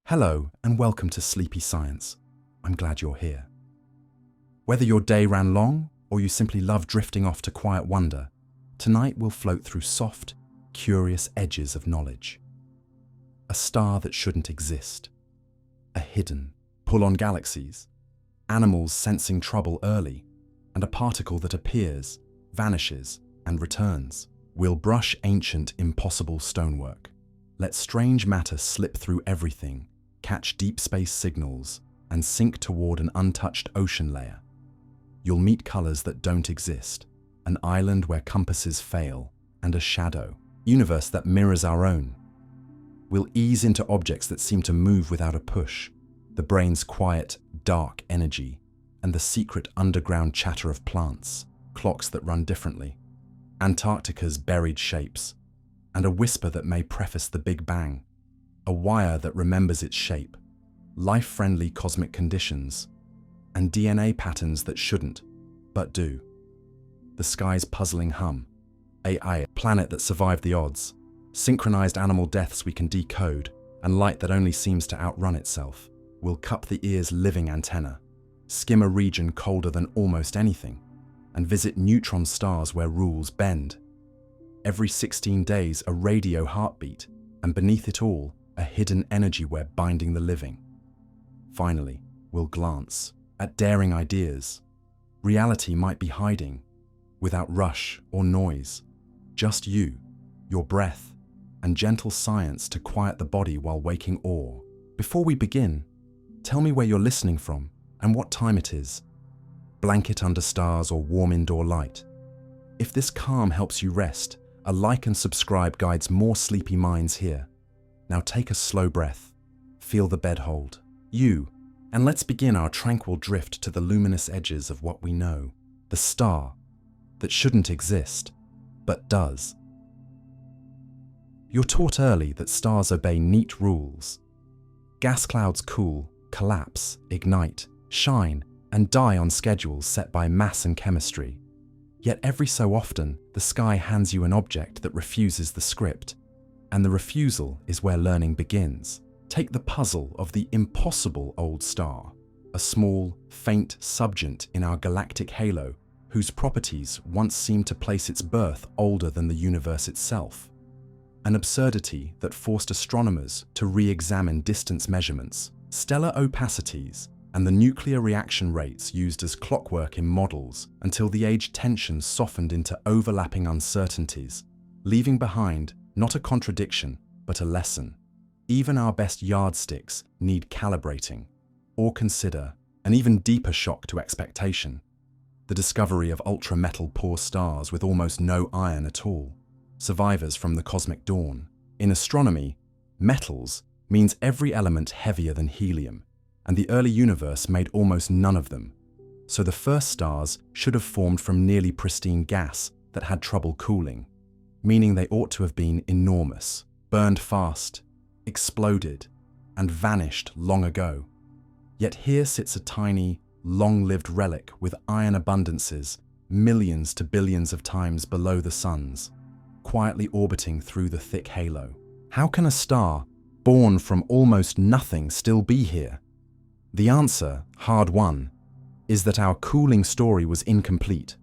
Hello and welcome to Sleepy Science. I'm glad you're here. Whether your day ran long or you simply love drifting off to quiet wonder, tonight we'll float through soft, curious edges of knowledge. A star that shouldn't exist. A hidden pull on galaxies. Animals sensing trouble early, and a particle that appears, vanishes, and returns. We'll brush ancient, impossible stonework. Let strange matter slip through everything, catch deep space signals, and sink toward an untouched ocean layer. You'll meet colors that don't exist, an island where compasses fail, and a shadow, universe that mirrors our own. We'll ease into objects that seem to move without a push, the brain's quiet, dark energy, and the secret underground chatter of plants, clocks that run differently, Antarctica's buried shapes, and a whisper that may preface the Big Bang, a wire that remembers its shape, life-friendly cosmic conditions, and DNA patterns that shouldn't, but do. The sky's puzzling hum, a planet that survived the odds, synchronized animal deaths we can decode, and light that only seems to outrun itself. We'll cup the ear's living antenna, skim a region colder than almost anything, and visit neutron stars where rules bend. Every 16 days, a radio heartbeat, and beneath it all, a hidden energy web binding the living. Finally, we'll glance at daring ideas. Reality might be hiding, without rush or noise. Just you, your breath, and gentle science to quiet the body while waking awe. Before we begin, tell me where you're listening from and what time it is. Blanket under stars or warm indoor light. If this calm helps you rest, a like and subscribe guides more sleepy minds here. Now take a slow breath, feel the bed hold. And let's begin our tranquil drift to the luminous edges of what we know. The star that shouldn't exist, but does. You're taught early that stars obey neat rules. Gas clouds cool, collapse, ignite, shine, and die on schedules set by mass and chemistry. Yet every so often, the sky hands you an object that refuses the script. And the refusal is where learning begins. Take the puzzle of the impossible old star, a small, faint subgiant in our galactic halo, whose properties once seemed to place its birth older than the universe itself. An absurdity that forced astronomers to re-examine distance measurements, stellar opacities, and the nuclear reaction rates used as clockwork in models until the age tension softened into overlapping uncertainties, leaving behind not a contradiction, but a lesson. Even our best yardsticks need calibrating. Or consider an even deeper shock to expectation: the discovery of ultra-metal-poor stars with almost no iron at all, survivors from the cosmic dawn. In astronomy, metals means every element heavier than helium, and the early universe made almost none of them. So the first stars should have formed from nearly pristine gas that had trouble cooling, meaning they ought to have been enormous, burned fast, exploded, and vanished long ago. Yet here sits a tiny, long-lived relic with iron abundances millions to billions of times below the sun's, quietly orbiting through the thick halo. How can a star, born from almost nothing, still be here? The answer, hard won, is that our cooling story was incomplete.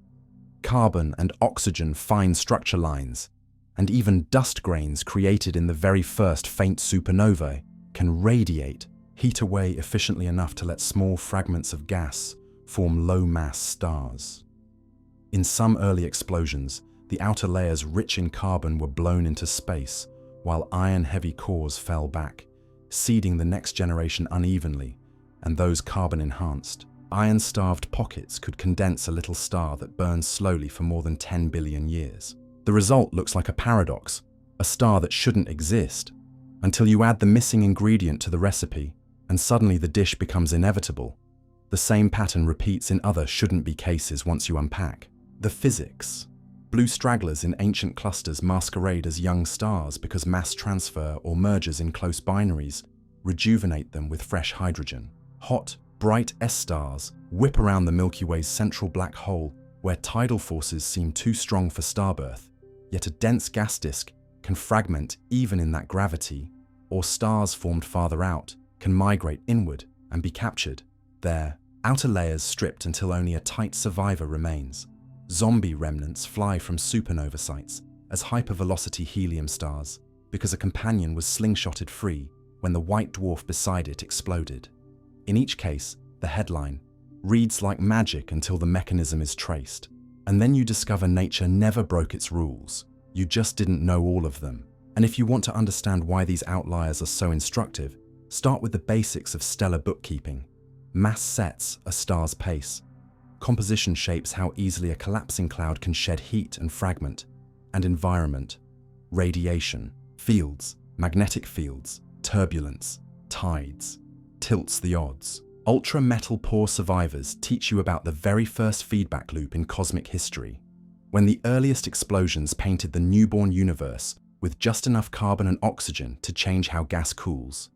Carbon and oxygen fine structure lines, and even dust grains created in the very first faint supernovae can radiate, heat away efficiently enough to let small fragments of gas form low-mass stars. In some early explosions, the outer layers rich in carbon were blown into space, while iron-heavy cores fell back, seeding the next generation unevenly, and those carbon-enhanced. Iron-starved pockets could condense a little star that burns slowly for more than 10 billion years. The result looks like a paradox, a star that shouldn't exist, until you add the missing ingredient to the recipe, and suddenly the dish becomes inevitable. The same pattern repeats in other shouldn't-be cases once you unpack. The physics. Blue stragglers in ancient clusters masquerade as young stars because mass transfer or mergers in close binaries rejuvenate them with fresh hydrogen. Hot, bright S-stars whip around the Milky Way's central black hole where tidal forces seem too strong for starbirth, yet a dense gas disk can fragment even in that gravity, or stars formed farther out can migrate inward and be captured. Their outer layers stripped until only a tight survivor remains. Zombie remnants fly from supernova sites as hypervelocity helium stars because a companion was slingshotted free when the white dwarf beside it exploded. In each case, the headline reads like magic until the mechanism is traced. And then you discover nature never broke its rules. You just didn't know all of them. And if you want to understand why these outliers are so instructive, start with the basics of stellar bookkeeping. Mass sets a star's pace. Composition shapes how easily a collapsing cloud can shed heat and fragment. And environment, radiation, fields, magnetic fields, turbulence, tides, tilts the odds. Ultra-metal poor survivors teach you about the very first feedback loop in cosmic history, when the earliest explosions painted the newborn universe with just enough carbon and oxygen to change how gas cools.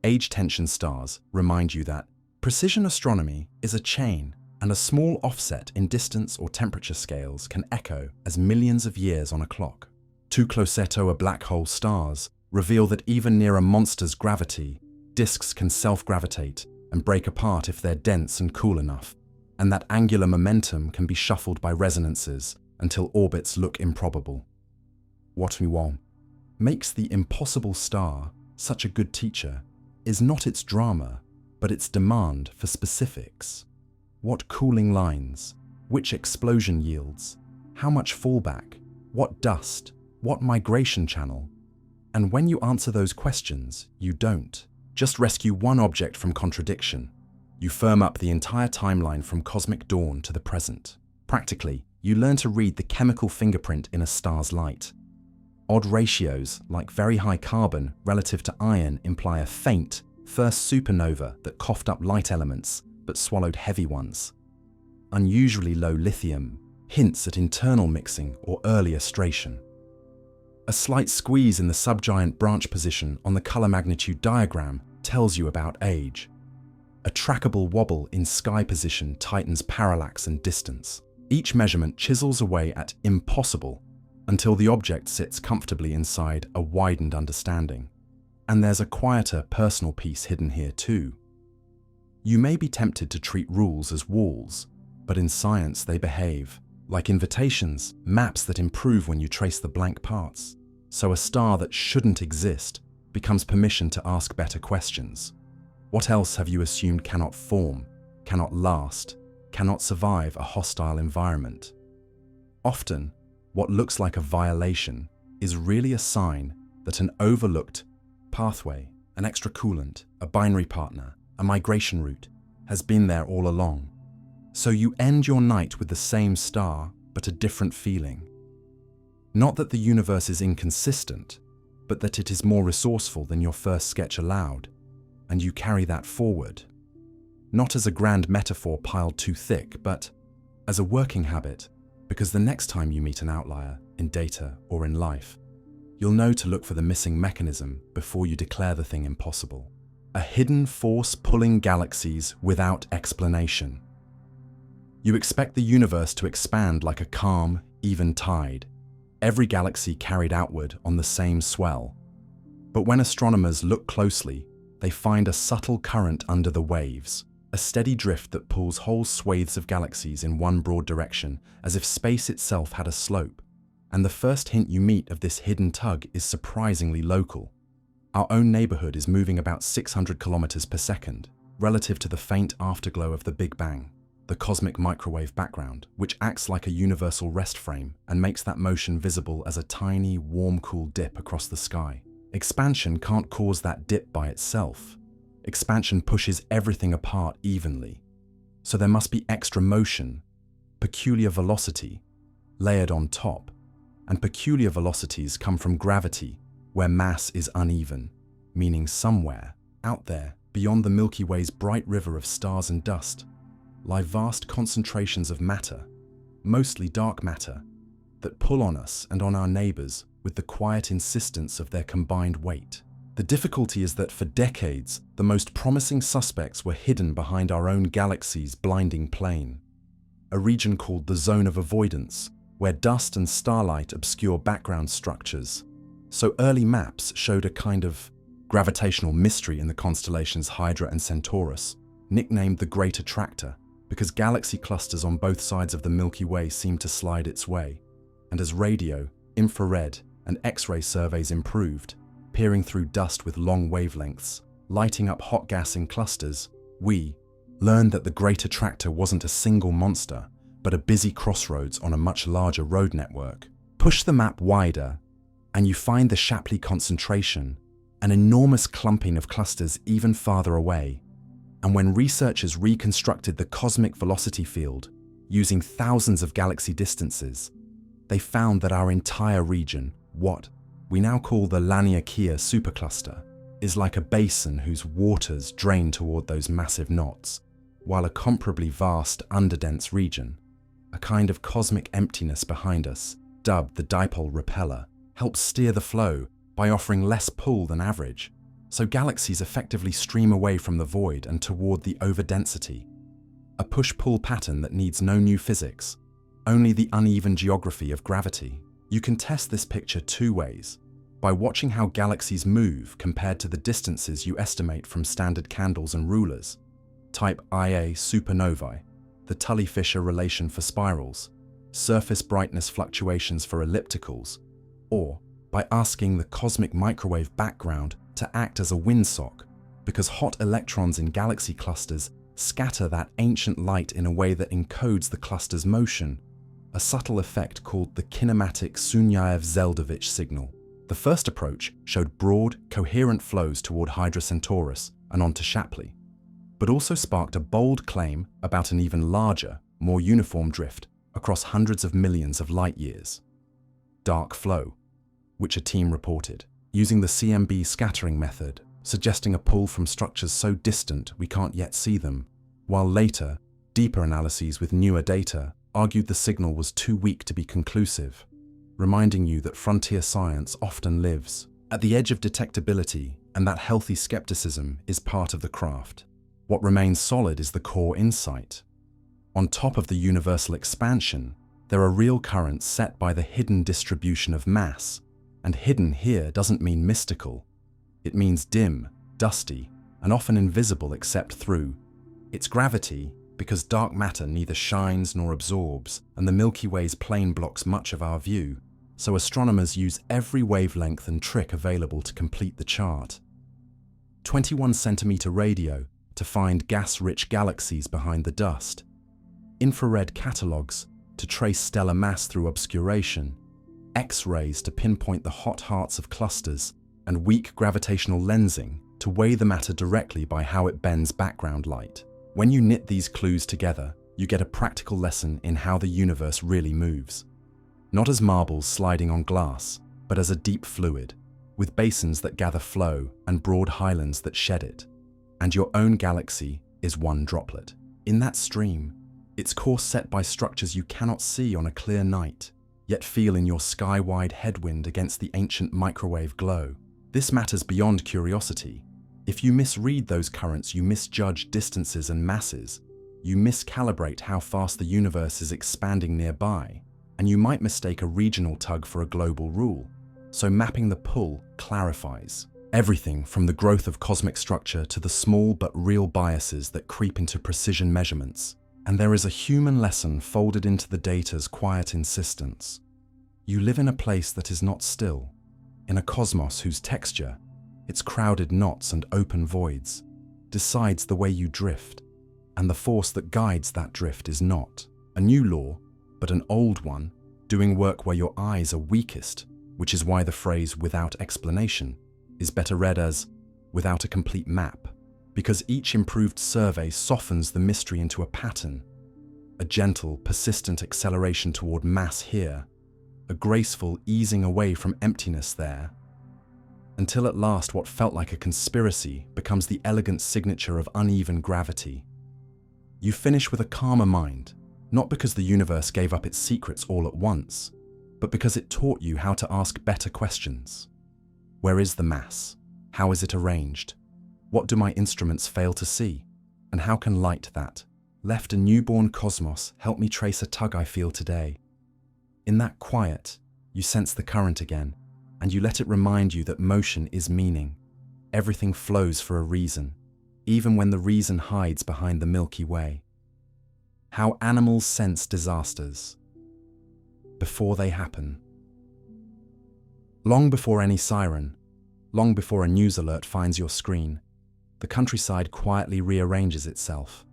Age tension stars remind you that precision astronomy is a chain, and a small offset in distance or temperature scales can echo as millions of years on a clock. Too closetto black hole stars reveal that even near a monster's gravity, disks can self-gravitate and break apart if they're dense and cool enough, and that angular momentum can be shuffled by resonances until orbits look improbable. What makes the impossible star such a good teacher is not its drama, but its demand for specifics. What cooling lines, which explosion yields, how much fallback, what dust, what migration channel? And when you answer those questions, you don't just rescue one object from contradiction. You firm up the entire timeline from cosmic dawn to the present. Practically, you learn to read the chemical fingerprint in a star's light. Odd ratios, like very high carbon relative to iron, imply a faint, first supernova that coughed up light elements but swallowed heavy ones. Unusually low lithium hints at internal mixing or early astration. A slight squeeze in the subgiant branch position on the color magnitude diagram tells you about age. A trackable wobble in sky position tightens parallax and distance. Each measurement chisels away at impossible until the object sits comfortably inside a widened understanding. And there's a quieter personal piece hidden here too. You may be tempted to treat rules as walls, but in science they behave like invitations, maps that improve when you trace the blank parts. So a star that shouldn't exist becomes permission to ask better questions. What else have you assumed cannot form, cannot last, cannot survive a hostile environment? Often, what looks like a violation is really a sign that an overlooked pathway, an extra coolant, a binary partner, a migration route has been there all along. So you end your night with the same star, but a different feeling. Not that the universe is inconsistent, but that it is more resourceful than your first sketch allowed, and you carry that forward. Not as a grand metaphor piled too thick, but as a working habit, because the next time you meet an outlier in data or in life, you'll know to look for the missing mechanism before you declare the thing impossible. A hidden force pulling galaxies without explanation. You expect the universe to expand like a calm, even tide, every galaxy carried outward on the same swell. But when astronomers look closely, they find a subtle current under the waves, a steady drift that pulls whole swathes of galaxies in one broad direction, as if space itself had a slope. And the first hint you meet of this hidden tug is surprisingly local. Our own neighborhood is moving about 600 kilometers per second, relative to the faint afterglow of the Big Bang, the cosmic microwave background, which acts like a universal rest frame and makes that motion visible as a tiny, warm-cool dip across the sky. Expansion can't cause that dip by itself. Expansion pushes everything apart evenly. So there must be extra motion, peculiar velocity, layered on top. And peculiar velocities come from gravity, where mass is uneven, meaning somewhere, out there, beyond the Milky Way's bright river of stars and dust, lie vast concentrations of matter, mostly dark matter, that pull on us and on our neighbors with the quiet insistence of their combined weight. The difficulty is that for decades, the most promising suspects were hidden behind our own galaxy's blinding plane, a region called the zone of avoidance, where dust and starlight obscure background structures. So early maps showed a kind of gravitational mystery in the constellations Hydra and Centaurus, nicknamed the Great Attractor because galaxy clusters on both sides of the Milky Way seem to slide its way. And as radio, infrared, and X-ray surveys improved, peering through dust with long wavelengths, lighting up hot gas in clusters, we learned that the Great Attractor wasn't a single monster, but a busy crossroads on a much larger road network. Push the map wider, and you find the Shapley concentration, an enormous clumping of clusters even farther away. And when researchers reconstructed the cosmic velocity field, using thousands of galaxy distances, they found that our entire region, what we now call the Laniakea supercluster, is like a basin whose waters drain toward those massive knots, while a comparably vast underdense region, a kind of cosmic emptiness behind us, dubbed the dipole repeller, helps steer the flow by offering less pull than average, so galaxies effectively stream away from the void and toward the overdensity. A push-pull pattern that needs no new physics, only the uneven geography of gravity. You can test this picture two ways: by watching how galaxies move compared to the distances you estimate from standard candles and rulers, type Ia supernovae, the Tully-Fisher relation for spirals, surface brightness fluctuations for ellipticals, or by asking the cosmic microwave background to act as a windsock, because hot electrons in galaxy clusters scatter that ancient light in a way that encodes the cluster's motion, a subtle effect called the kinematic Sunyaev-Zeldovich signal. The first approach showed broad, coherent flows toward Hydra Centaurus and onto Shapley, but also sparked a bold claim about an even larger, more uniform drift across hundreds of millions of light years. Dark flow, which a team reported, using the CMB scattering method, suggesting a pull from structures so distant we can't yet see them, while later, deeper analyses with newer data argued the signal was too weak to be conclusive, reminding you that frontier science often lives at the edge of detectability, and that healthy skepticism is part of the craft. What remains solid is the core insight. On top of the universal expansion, there are real currents set by the hidden distribution of mass, and hidden here doesn't mean mystical. It means dim, dusty, and often invisible except through its gravity, because dark matter neither shines nor absorbs, and the Milky Way's plane blocks much of our view, so astronomers use every wavelength and trick available to complete the chart. 21-centimeter radio to find gas-rich galaxies behind the dust, infrared catalogs to trace stellar mass through obscuration, X-rays to pinpoint the hot hearts of clusters, and weak gravitational lensing to weigh the matter directly by how it bends background light. When you knit these clues together, you get a practical lesson in how the universe really moves. Not as marbles sliding on glass, but as a deep fluid, with basins that gather flow and broad highlands that shed it. And your own galaxy is one droplet. In that stream, its course set by structures you cannot see on a clear night, yet feel in your sky-wide headwind against the ancient microwave glow. This matters beyond curiosity. If you misread those currents, you misjudge distances and masses, you miscalibrate how fast the universe is expanding nearby, and you might mistake a regional tug for a global rule. So mapping the pull clarifies everything from the growth of cosmic structure to the small but real biases that creep into precision measurements. And there is a human lesson folded into the data's quiet insistence. You live in a place that is not still, in a cosmos whose texture, its crowded knots and open voids, decides the way you drift, and the force that guides that drift is not a new law, but an old one, doing work where your eyes are weakest, which is why the phrase "without explanation" is better read as "without a complete map," because each improved survey softens the mystery into a pattern, a gentle, persistent acceleration toward mass here, a graceful easing away from emptiness there, until at last what felt like a conspiracy becomes the elegant signature of uneven gravity. You finish with a calmer mind, not because the universe gave up its secrets all at once, but because it taught you how to ask better questions. Where is the mass? How is it arranged? What do my instruments fail to see? And how can light that left a newborn cosmos help me trace a tug I feel today? In that quiet, you sense the current again, and you let it remind you that motion is meaning. everything flows for a reason, even when the reason hides behind the Milky Way. How animals sense disasters before they happen. Long before any siren, long before a news alert finds your screen, the countryside quietly rearranges itself.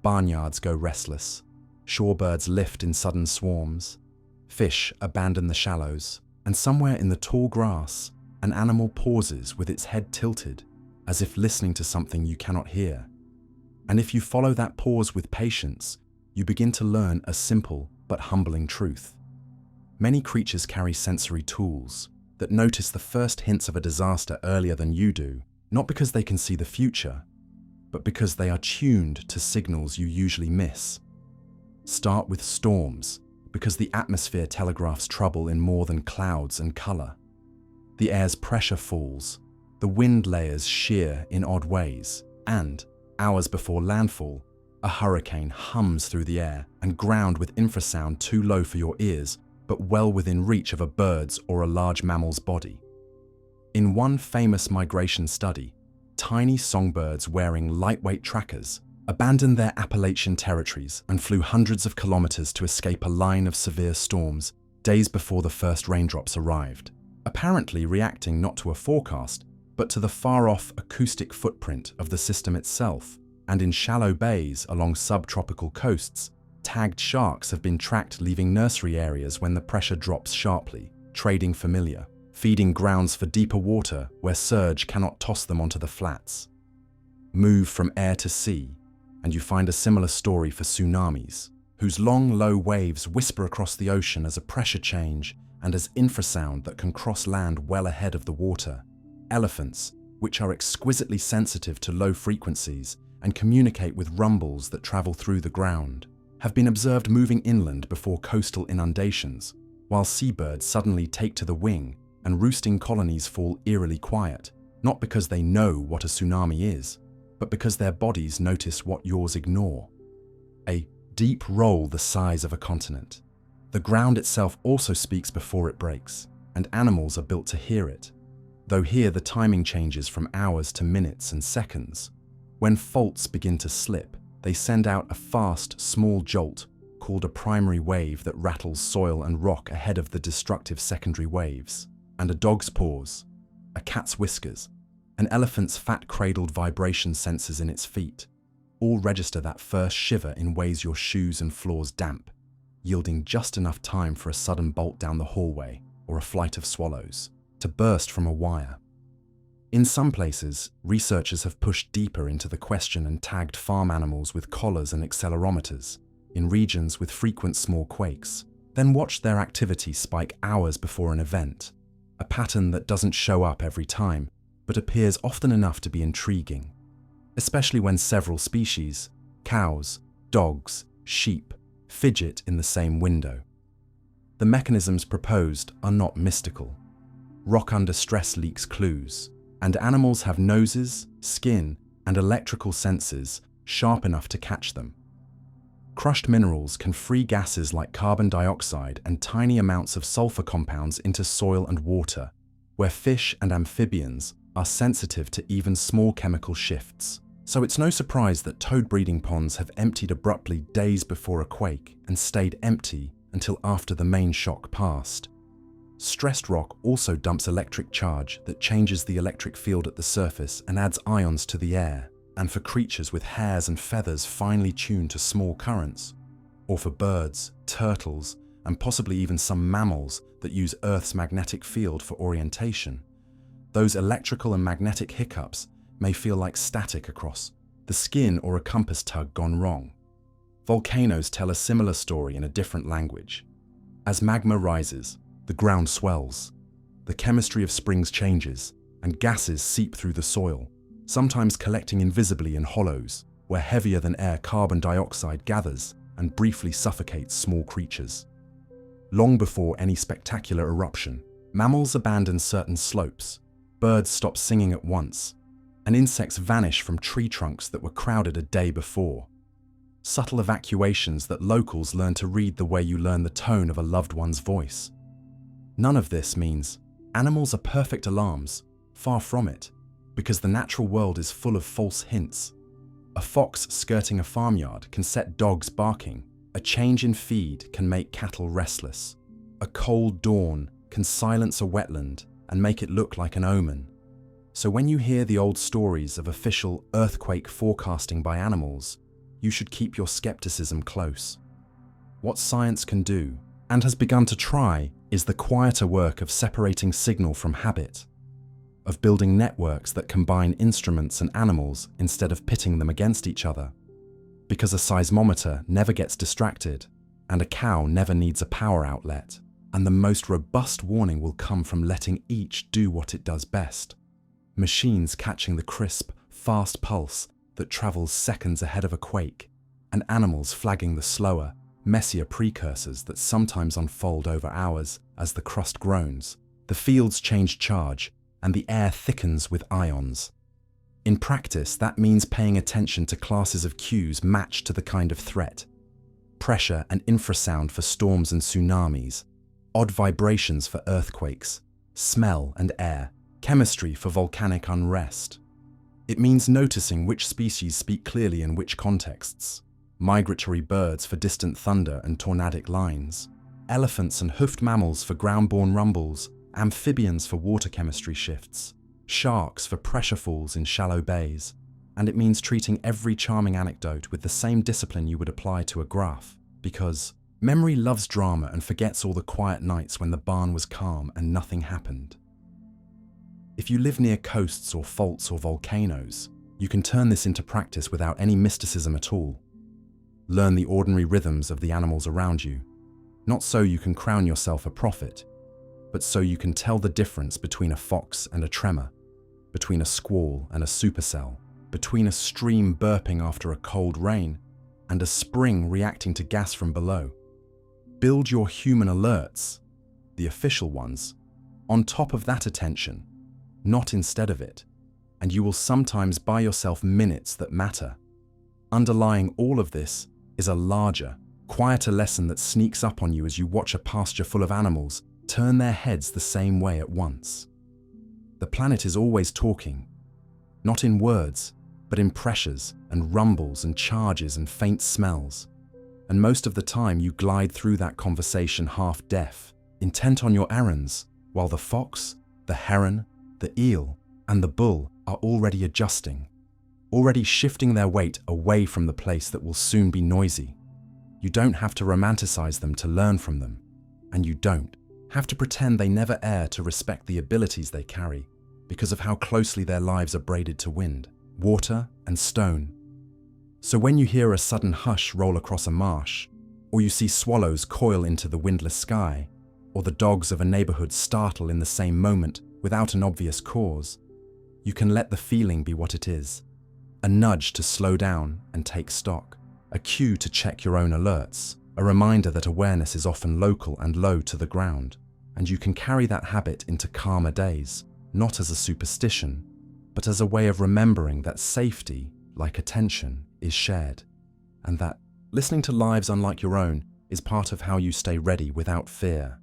Barnyards go restless, shorebirds lift in sudden swarms, fish abandon the shallows, and somewhere in the tall grass, an animal pauses with its head tilted, as if listening to something you cannot hear. And if you follow that pause with patience, you begin to learn a simple but humbling truth. Many creatures carry sensory tools that notice the first hints of a disaster earlier than you do, not because they can see the future, but because they are tuned to signals you usually miss. Start with storms, because the atmosphere telegraphs trouble in more than clouds and color. The air's pressure falls, the wind layers shear in odd ways, and, hours before landfall, a hurricane hums through the air and ground with infrasound too low for your ears, but well within reach of a bird's or a large mammal's body. In one famous migration study, tiny songbirds wearing lightweight trackers abandoned their Appalachian territories and flew hundreds of kilometers to escape a line of severe storms days before the first raindrops arrived, apparently reacting not to a forecast, but to the far-off acoustic footprint of the system itself. And in shallow bays along subtropical coasts, tagged sharks have been tracked leaving nursery areas when the pressure drops sharply, trading familiar, feeding grounds for deeper water where surge cannot toss them onto the flats. Move from air to sea, and you find a similar story for tsunamis, whose long, low waves whisper across the ocean as a pressure change and as infrasound that can cross land well ahead of the water. Elephants, which are exquisitely sensitive to low frequencies and communicate with rumbles that travel through the ground, have been observed moving inland before coastal inundations, while seabirds suddenly take to the wing and roosting colonies fall eerily quiet, not because they know what a tsunami is, but because their bodies notice what yours ignore. A deep roll the size of a continent. The ground itself also speaks before it breaks, and animals are built to hear it, though here the timing changes from hours to minutes and seconds. When faults begin to slip, they send out a fast, small jolt called a primary wave that rattles soil and rock ahead of the destructive secondary waves. And a dog's paws, a cat's whiskers, an elephant's fat-cradled vibration sensors in its feet, all register that first shiver in ways your shoes and floors damp, yielding just enough time for a sudden bolt down the hallway or a flight of swallows to burst from a wire. In some places, researchers have pushed deeper into the question and tagged farm animals with collars and accelerometers in regions with frequent small quakes, then watched their activity spike hours before an event, a pattern that doesn't show up every time, but appears often enough to be intriguing, especially when several species, cows, dogs, sheep, fidget in the same window. The mechanisms proposed are not mystical. Rock under stress leaks clues, and animals have noses, skin, and electrical senses sharp enough to catch them. Crushed minerals can free gases like carbon dioxide and tiny amounts of sulfur compounds into soil and water, where fish and amphibians are sensitive to even small chemical shifts. So it's no surprise that toad breeding ponds have emptied abruptly days before a quake and stayed empty until after the main shock passed. Stressed rock also dumps electric charge that changes the electric field at the surface and adds ions to the air, and for creatures with hairs and feathers finely tuned to small currents, or for birds, turtles, and possibly even some mammals that use Earth's magnetic field for orientation, those electrical and magnetic hiccups may feel like static across the skin or a compass tug gone wrong. Volcanoes tell a similar story in a different language. As magma rises, the ground swells, the chemistry of springs changes, and gases seep through the soil, sometimes collecting invisibly in hollows, where heavier than air carbon dioxide gathers and briefly suffocates small creatures. Long before any spectacular eruption, mammals abandon certain slopes, birds stop singing at once, and insects vanish from tree trunks that were crowded a day before. Subtle evacuations that locals learn to read the way you learn the tone of a loved one's voice. None of this means animals are perfect alarms, far from it. because the natural world is full of false hints. A fox skirting a farmyard can set dogs barking. A change in feed can make cattle restless. A cold dawn can silence a wetland and make it look like an omen. So when you hear the old stories of official earthquake forecasting by animals, you should keep your skepticism close. What science can do, and has begun to try, is the quieter work of separating signal from habit, of building networks that combine instruments and animals instead of pitting them against each other. Because a seismometer never gets distracted, and a cow never needs a power outlet, and the most robust warning will come from letting each do what it does best. Machines catching the crisp, fast pulse that travels seconds ahead of a quake, and animals flagging the slower, messier precursors that sometimes unfold over hours as the crust groans. The fields change charge, and the air thickens with ions. In practice, that means paying attention to classes of cues matched to the kind of threat. Pressure and infrasound for storms and tsunamis, odd vibrations for earthquakes, smell and air, chemistry for volcanic unrest. It means noticing which species speak clearly in which contexts. Migratory birds for distant thunder and tornadic lines, elephants and hoofed mammals for ground-borne rumbles, amphibians for water chemistry shifts, sharks for pressure falls in shallow bays, and it means treating every charming anecdote with the same discipline you would apply to a graph, because memory loves drama and forgets all the quiet nights when the barn was calm and nothing happened. If you live near coasts or faults or volcanoes, you can turn this into practice without any mysticism at all. Learn the ordinary rhythms of the animals around you, not so you can crown yourself a prophet, but so you can tell the difference between a fox and a tremor, between a squall and a supercell, between a stream burping after a cold rain and a spring reacting to gas from below. Build your human alerts, the official ones, on top of that attention, not instead of it, and you will sometimes buy yourself minutes that matter. Underlying all of this is a larger, quieter lesson that sneaks up on you as you watch a pasture full of animals turn their heads the same way at once. The planet is always talking, not in words, but in pressures and rumbles and charges and faint smells. And most of the time you glide through that conversation half deaf, intent on your errands, while the fox, the heron, the eel, and the bull are already adjusting, already shifting their weight away from the place that will soon be noisy. You don't have to romanticize them to learn from them, and you don't have to pretend they never err to respect the abilities they carry because of how closely their lives are braided to wind, water, and stone. So when you hear a sudden hush roll across a marsh, or you see swallows coil into the windless sky, or the dogs of a neighborhood startle in the same moment without an obvious cause, you can let the feeling be what it is. A nudge to slow down and take stock, a cue to check your own alerts, a reminder that awareness is often local and low to the ground, and you can carry that habit into calmer days, not as a superstition, but as a way of remembering that safety, like attention, is shared, and that listening to lives unlike your own is part of how you stay ready without fear,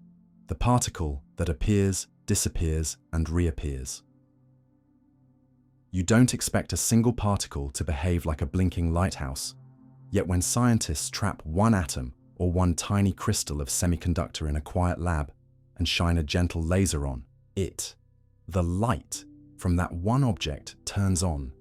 the particle that appears, disappears, and reappears. You don't expect a single particle to behave like a blinking lighthouse, yet when scientists trap one atom or one tiny crystal of semiconductor in a quiet lab and shine a gentle laser on it, the light from that one object turns on,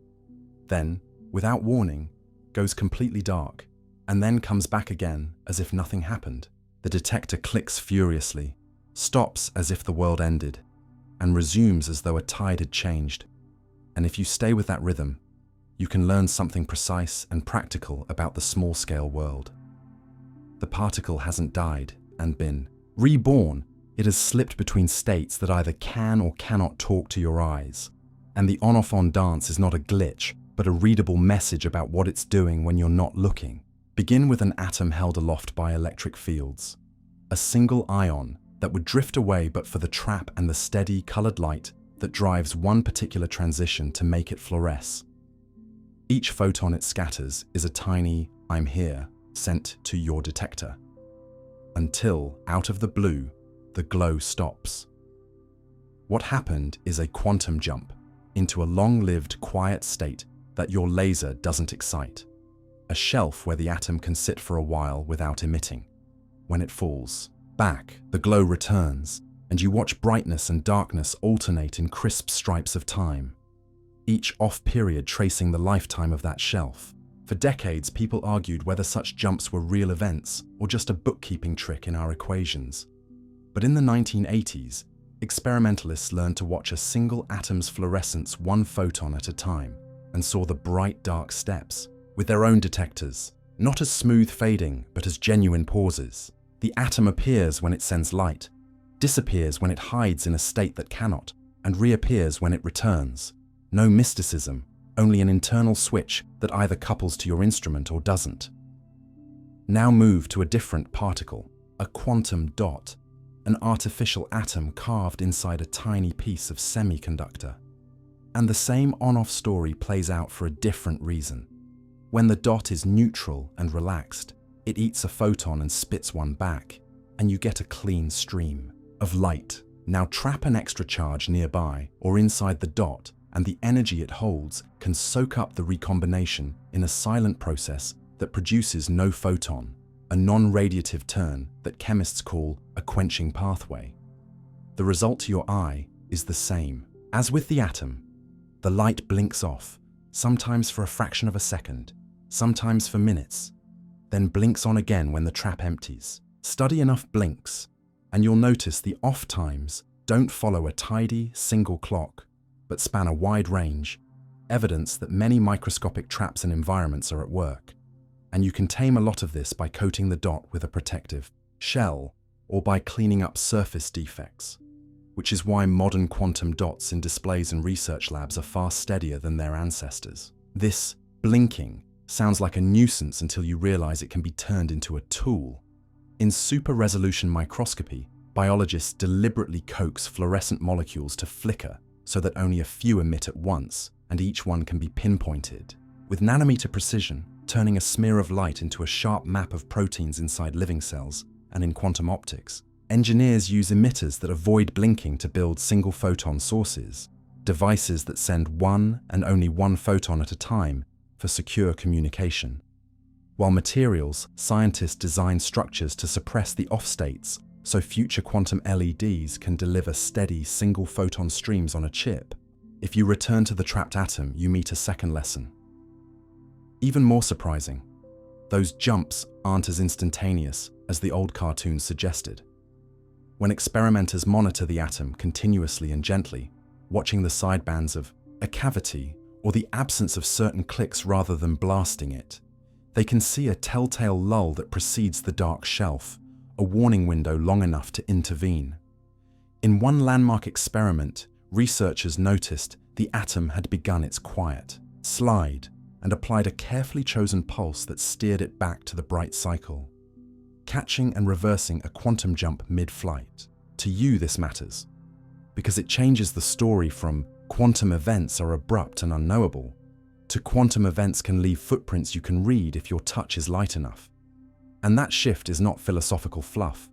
then, without warning, goes completely dark, and then comes back again as if nothing happened. The detector clicks furiously, stops as if the world ended, and resumes as though a tide had changed. And if you stay with that rhythm, you can learn something precise and practical about the small-scale world. The particle hasn't died and been reborn. It has slipped between states that either can or cannot talk to your eyes. And the on-off-on dance is not a glitch, but a readable message about what it's doing when you're not looking. Begin with an atom held aloft by electric fields. A single ion that would drift away but for the trap and the steady, colored light that drives one particular transition to make it fluoresce. Each photon it scatters is a tiny "I'm here" sent to your detector. Until, out of the blue, the glow stops. What happened is a quantum jump, into a long-lived, quiet state that your laser doesn't excite. A shelf where the atom can sit for a while without emitting. When it falls back, the glow returns, and you watch brightness and darkness alternate in crisp stripes of time, each off period tracing the lifetime of that shelf. For decades, people argued whether such jumps were real events or just a bookkeeping trick in our equations. But in the 1980s, experimentalists learned to watch a single atom's fluorescence one photon at a time and saw the bright, dark steps with their own detectors, not as smooth fading, but as genuine pauses. The atom appears when it sends light, disappears when it hides in a state that cannot, and reappears when it returns. No mysticism, only an internal switch that either couples to your instrument or doesn't. Now move to a different particle, a quantum dot, an artificial atom carved inside a tiny piece of semiconductor. And the same on-off story plays out for a different reason. When the dot is neutral and relaxed, it eats a photon and spits one back, and you get a clean stream of light. Now trap an extra charge nearby or inside the dot, and the energy it holds can soak up the recombination in a silent process that produces no photon, a non-radiative turn that chemists call a quenching pathway. The result to your eye is the same. As with the atom, the light blinks off, sometimes for a fraction of a second, sometimes for minutes, then blinks on again when the trap empties. Study enough blinks, and you'll notice the off times don't follow a tidy, single clock, but span a wide range, evidence that many microscopic traps and environments are at work. And you can tame a lot of this by coating the dot with a protective shell or by cleaning up surface defects, which is why modern quantum dots in displays and research labs are far steadier than their ancestors. This blinking sounds like a nuisance until you realize it can be turned into a tool. In super-resolution microscopy, biologists deliberately coax fluorescent molecules to flicker so that only a few emit at once, and each one can be pinpointed. With nanometer precision, turning a smear of light into a sharp map of proteins inside living cells, and in quantum optics, engineers use emitters that avoid blinking to build single photon sources, devices that send one and only one photon at a time for secure communication. While materials, scientists design structures to suppress the off states so future quantum LEDs can deliver steady single photon streams on a chip. If you return to the trapped atom, you meet a second lesson. Even more surprising, those jumps aren't as instantaneous as the old cartoons suggested. When experimenters monitor the atom continuously and gently, watching the sidebands of a cavity or the absence of certain clicks rather than blasting it, they can see a telltale lull that precedes the dark shelf, a warning window long enough to intervene. In one landmark experiment, researchers noticed the atom had begun its quiet slide and applied a carefully chosen pulse that steered it back to the bright cycle, catching and reversing a quantum jump mid-flight. To you, this matters, because it changes the story from quantum events are abrupt and unknowable to quantum events can leave footprints you can read if your touch is light enough. And that shift is not philosophical fluff.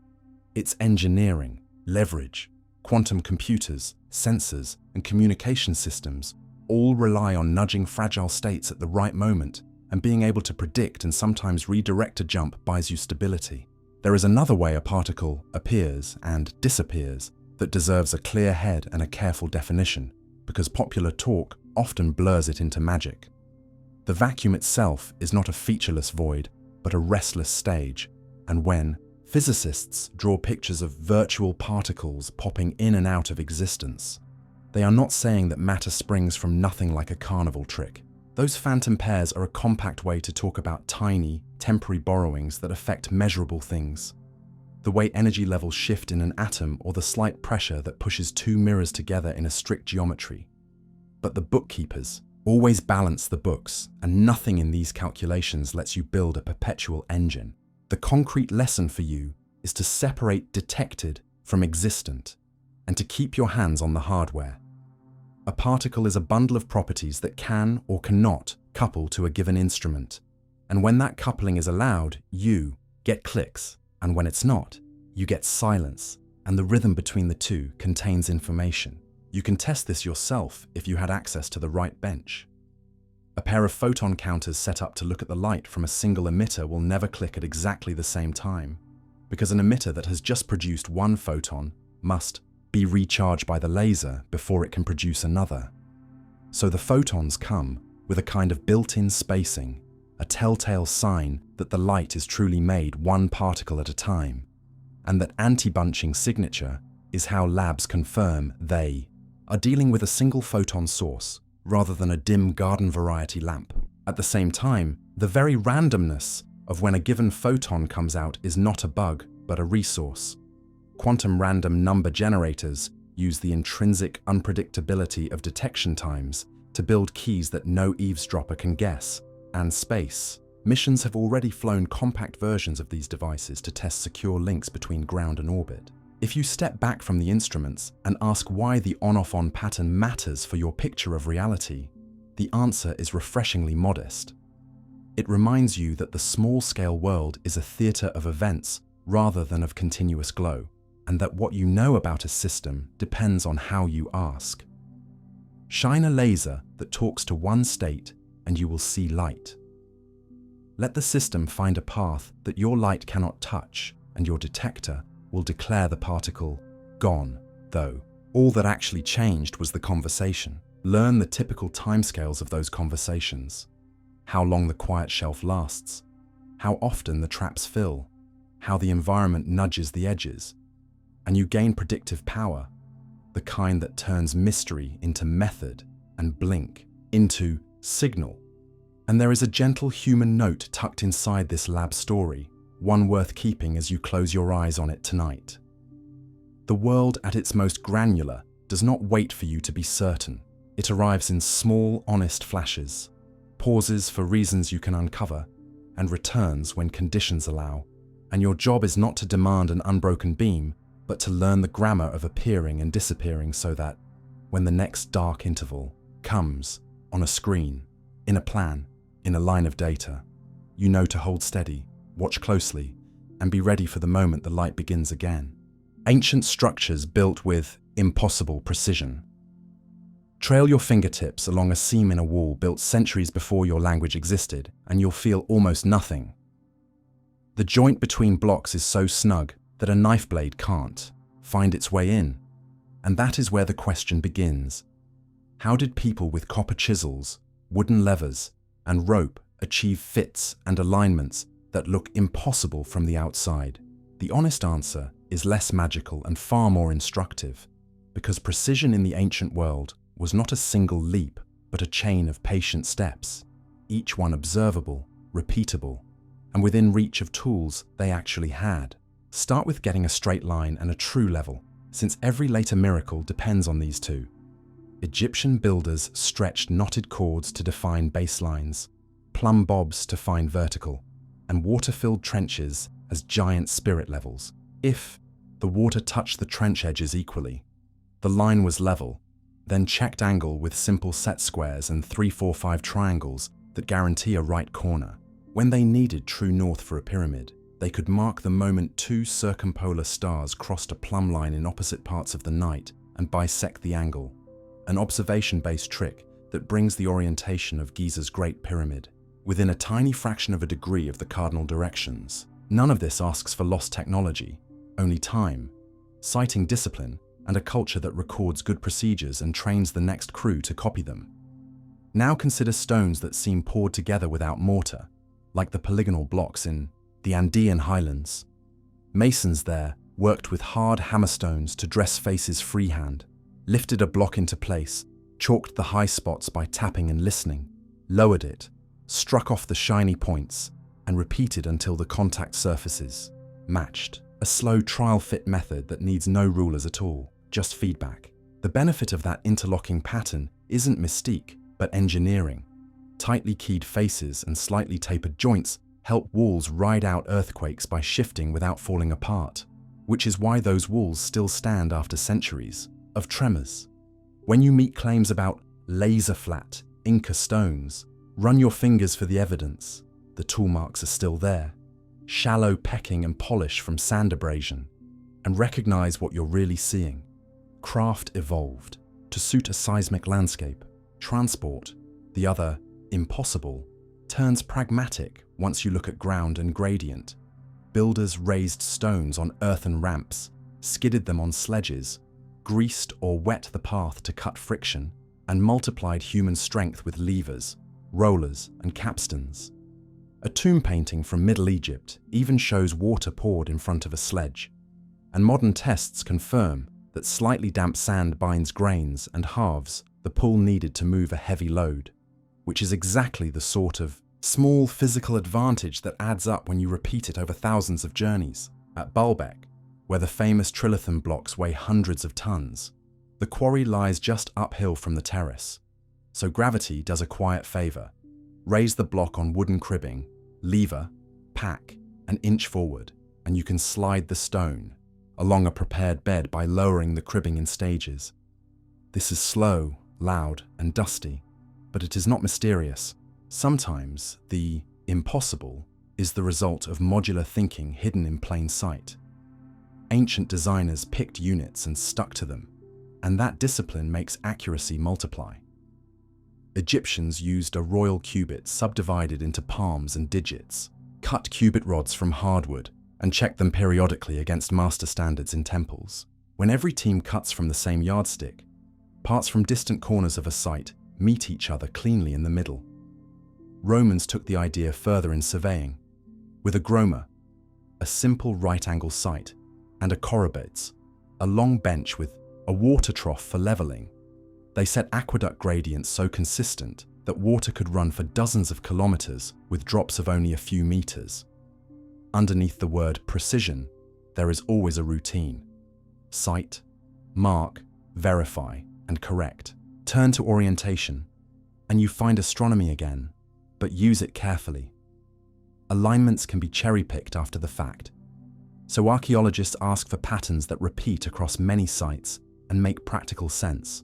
It's engineering, leverage. Quantum computers, sensors, and communication systems all rely on nudging fragile states at the right moment, and being able to predict and sometimes redirect a jump buys you stability. There is another way a particle appears and disappears that deserves a clear head and a careful definition, because popular talk often blurs it into magic. The vacuum itself is not a featureless void, but a restless stage, and when physicists draw pictures of virtual particles popping in and out of existence, they are not saying that matter springs from nothing like a carnival trick. Those phantom pairs are a compact way to talk about tiny, temporary borrowings that affect measurable things. The way energy levels shift in an atom or the slight pressure that pushes two mirrors together in a strict geometry. But the bookkeepers always balance the books, and nothing in these calculations lets you build a perpetual engine. The concrete lesson for you is to separate detected from existent, and to keep your hands on the hardware. A particle is a bundle of properties that can or cannot couple to a given instrument, and when that coupling is allowed, you get clicks, and when it's not, you get silence, and the rhythm between the two contains information. You can test this yourself if you had access to the right bench. A pair of photon counters set up to look at the light from a single emitter will never click at exactly the same time, because an emitter that has just produced one photon must be recharged by the laser before it can produce another. So the photons come with a kind of built-in spacing, a telltale sign that the light is truly made one particle at a time, and that anti-bunching signature is how labs confirm they are dealing with a single photon source rather than a dim garden variety lamp. At the same time, the very randomness of when a given photon comes out is not a bug, but a resource. Quantum random number generators use the intrinsic unpredictability of detection times to build keys that no eavesdropper can guess. And space. Missions have already flown compact versions of these devices to test secure links between ground and orbit. If you step back from the instruments and ask why the on-off-on pattern matters for your picture of reality, the answer is refreshingly modest. It reminds you that the small-scale world is a theater of events rather than of continuous glow, and that what you know about a system depends on how you ask. Shine a laser that talks to one state and you will see light. Let the system find a path that your light cannot touch, and your detector will declare the particle gone, though. All that actually changed was the conversation. Learn the typical timescales of those conversations, how long the quiet shelf lasts, how often the traps fill, how the environment nudges the edges, and you gain predictive power, the kind that turns mystery into method and blink into signal. And there is a gentle human note tucked inside this lab story, one worth keeping as you close your eyes on it tonight. The world at its most granular does not wait for you to be certain. It arrives in small, honest flashes, pauses for reasons you can uncover, and returns when conditions allow. And your job is not to demand an unbroken beam, but to learn the grammar of appearing and disappearing so that, when the next dark interval comes, on a screen, in a plan, in a line of data, you know to hold steady, watch closely, and be ready for the moment the light begins again. Ancient structures built with impossible precision. Trail your fingertips along a seam in a wall built centuries before your language existed, and you'll feel almost nothing. The joint between blocks is so snug that a knife blade can't find its way in. And that is where the question begins. How did people with copper chisels, wooden levers, and rope achieve fits and alignments that look impossible from the outside? The honest answer is less magical and far more instructive, because precision in the ancient world was not a single leap, but a chain of patient steps, each one observable, repeatable, and within reach of tools they actually had. Start with getting a straight line and a true level, since every later miracle depends on these two. Egyptian builders stretched knotted cords to define baselines, plumb bobs to find vertical, and water-filled trenches as giant spirit levels. If the water touched the trench edges equally, the line was level, then checked angle with simple set squares and 3-4-5 triangles that guarantee a right corner. When they needed true north for a pyramid, they could mark the moment two circumpolar stars crossed a plumb line in opposite parts of the night and bisect the angle, an observation-based trick that brings the orientation of Giza's Great Pyramid within a tiny fraction of a degree of the cardinal directions. None of this asks for lost technology, only time, citing discipline, and a culture that records good procedures and trains the next crew to copy them. Now consider stones that seem poured together without mortar, like the polygonal blocks in the Andean highlands. Masons there worked with hard hammerstones to dress faces freehand, lifted a block into place, chalked the high spots by tapping and listening, lowered it, struck off the shiny points, and repeated until the contact surfaces matched. A slow trial-fit method that needs no rulers at all, just feedback. The benefit of that interlocking pattern isn't mystique, but engineering. Tightly keyed faces and slightly tapered joints help walls ride out earthquakes by shifting without falling apart, which is why those walls still stand after centuries of tremors. When you meet claims about laser-flat Inca stones, run your fingers for the evidence. The tool marks are still there, shallow pecking and polish from sand abrasion, and recognize what you're really seeing. Craft evolved. to suit a seismic landscape. Transport, the other, impossible, turns pragmatic once you look at ground and gradient. Builders raised stones on earthen ramps, skidded them on sledges, greased or wet the path to cut friction, and multiplied human strength with levers, rollers, and capstans. A tomb painting from Middle Egypt even shows water poured in front of a sledge, and modern tests confirm that slightly damp sand binds grains and halves the pull needed to move a heavy load, which is exactly the sort of small physical advantage that adds up when you repeat it over thousands of journeys. At Baalbek, where the famous trilithon blocks weigh hundreds of tons, the quarry lies just uphill from the terrace, so gravity does a quiet favor. Raise the block on wooden cribbing, lever, pack, an inch forward, and you can slide the stone along a prepared bed by lowering the cribbing in stages. This is slow, loud, and dusty, but it is not mysterious. Sometimes the impossible is the result of modular thinking hidden in plain sight. Ancient designers picked units and stuck to them, and that discipline makes accuracy multiply. Egyptians used a royal cubit subdivided into palms and digits, cut cubit rods from hardwood, and checked them periodically against master standards in temples. When every team cuts from the same yardstick, parts from distant corners of a site meet each other cleanly in the middle. Romans took the idea further in surveying, with a groma, a simple right-angle sight, and a chorobates, a long bench with a water trough for leveling. They set aqueduct gradients so consistent that water could run for dozens of kilometers with drops of only a few meters. Underneath the word precision, there is always a routine. Sight, mark, verify, and correct. Turn to orientation, and you find astronomy again, but use it carefully. Alignments can be cherry-picked after the fact, so archaeologists ask for patterns that repeat across many sites and make practical sense.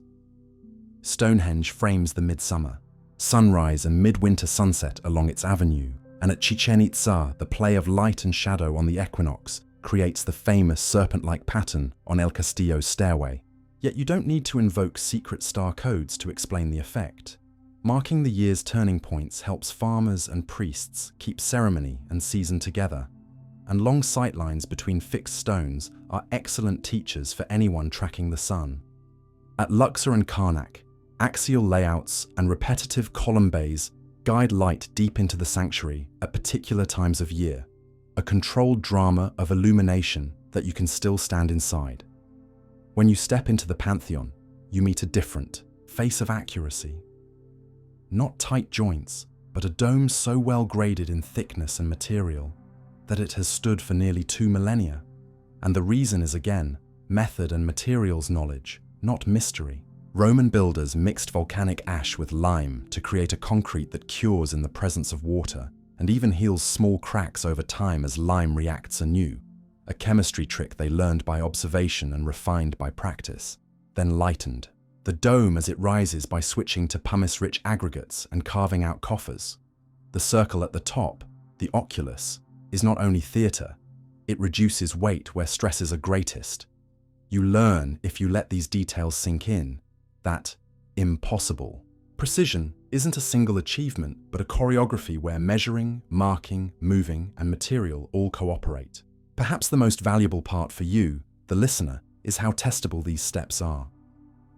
Stonehenge frames the midsummer, sunrise and midwinter sunset along its avenue, and at Chichen Itza, the play of light and shadow on the equinox creates the famous serpent-like pattern on El Castillo's stairway. Yet you don't need to invoke secret star codes to explain the effect. Marking the year's turning points helps farmers and priests keep ceremony and season together, and long sightlines between fixed stones are excellent teachers for anyone tracking the sun. At Luxor and Karnak, axial layouts and repetitive column bays guide light deep into the sanctuary at particular times of year, a controlled drama of illumination that you can still stand inside. When you step into the Pantheon, you meet a different face of accuracy. Not tight joints, but a dome so well graded in thickness and material that it has stood for nearly 2 millennia. And the reason is again, method and materials knowledge, not mystery. Roman builders mixed volcanic ash with lime to create a concrete that cures in the presence of water and even heals small cracks over time as lime reacts anew, a chemistry trick they learned by observation and refined by practice, then lightened. The dome as it rises by switching to pumice-rich aggregates and carving out coffers. The circle at the top, the oculus, is not only theatre, it reduces weight where stresses are greatest. You learn, if you let these details sink in, that impossible. Precision isn't a single achievement, but a choreography where measuring, marking, moving, and material all cooperate. Perhaps the most valuable part for you, the listener, is how testable these steps are.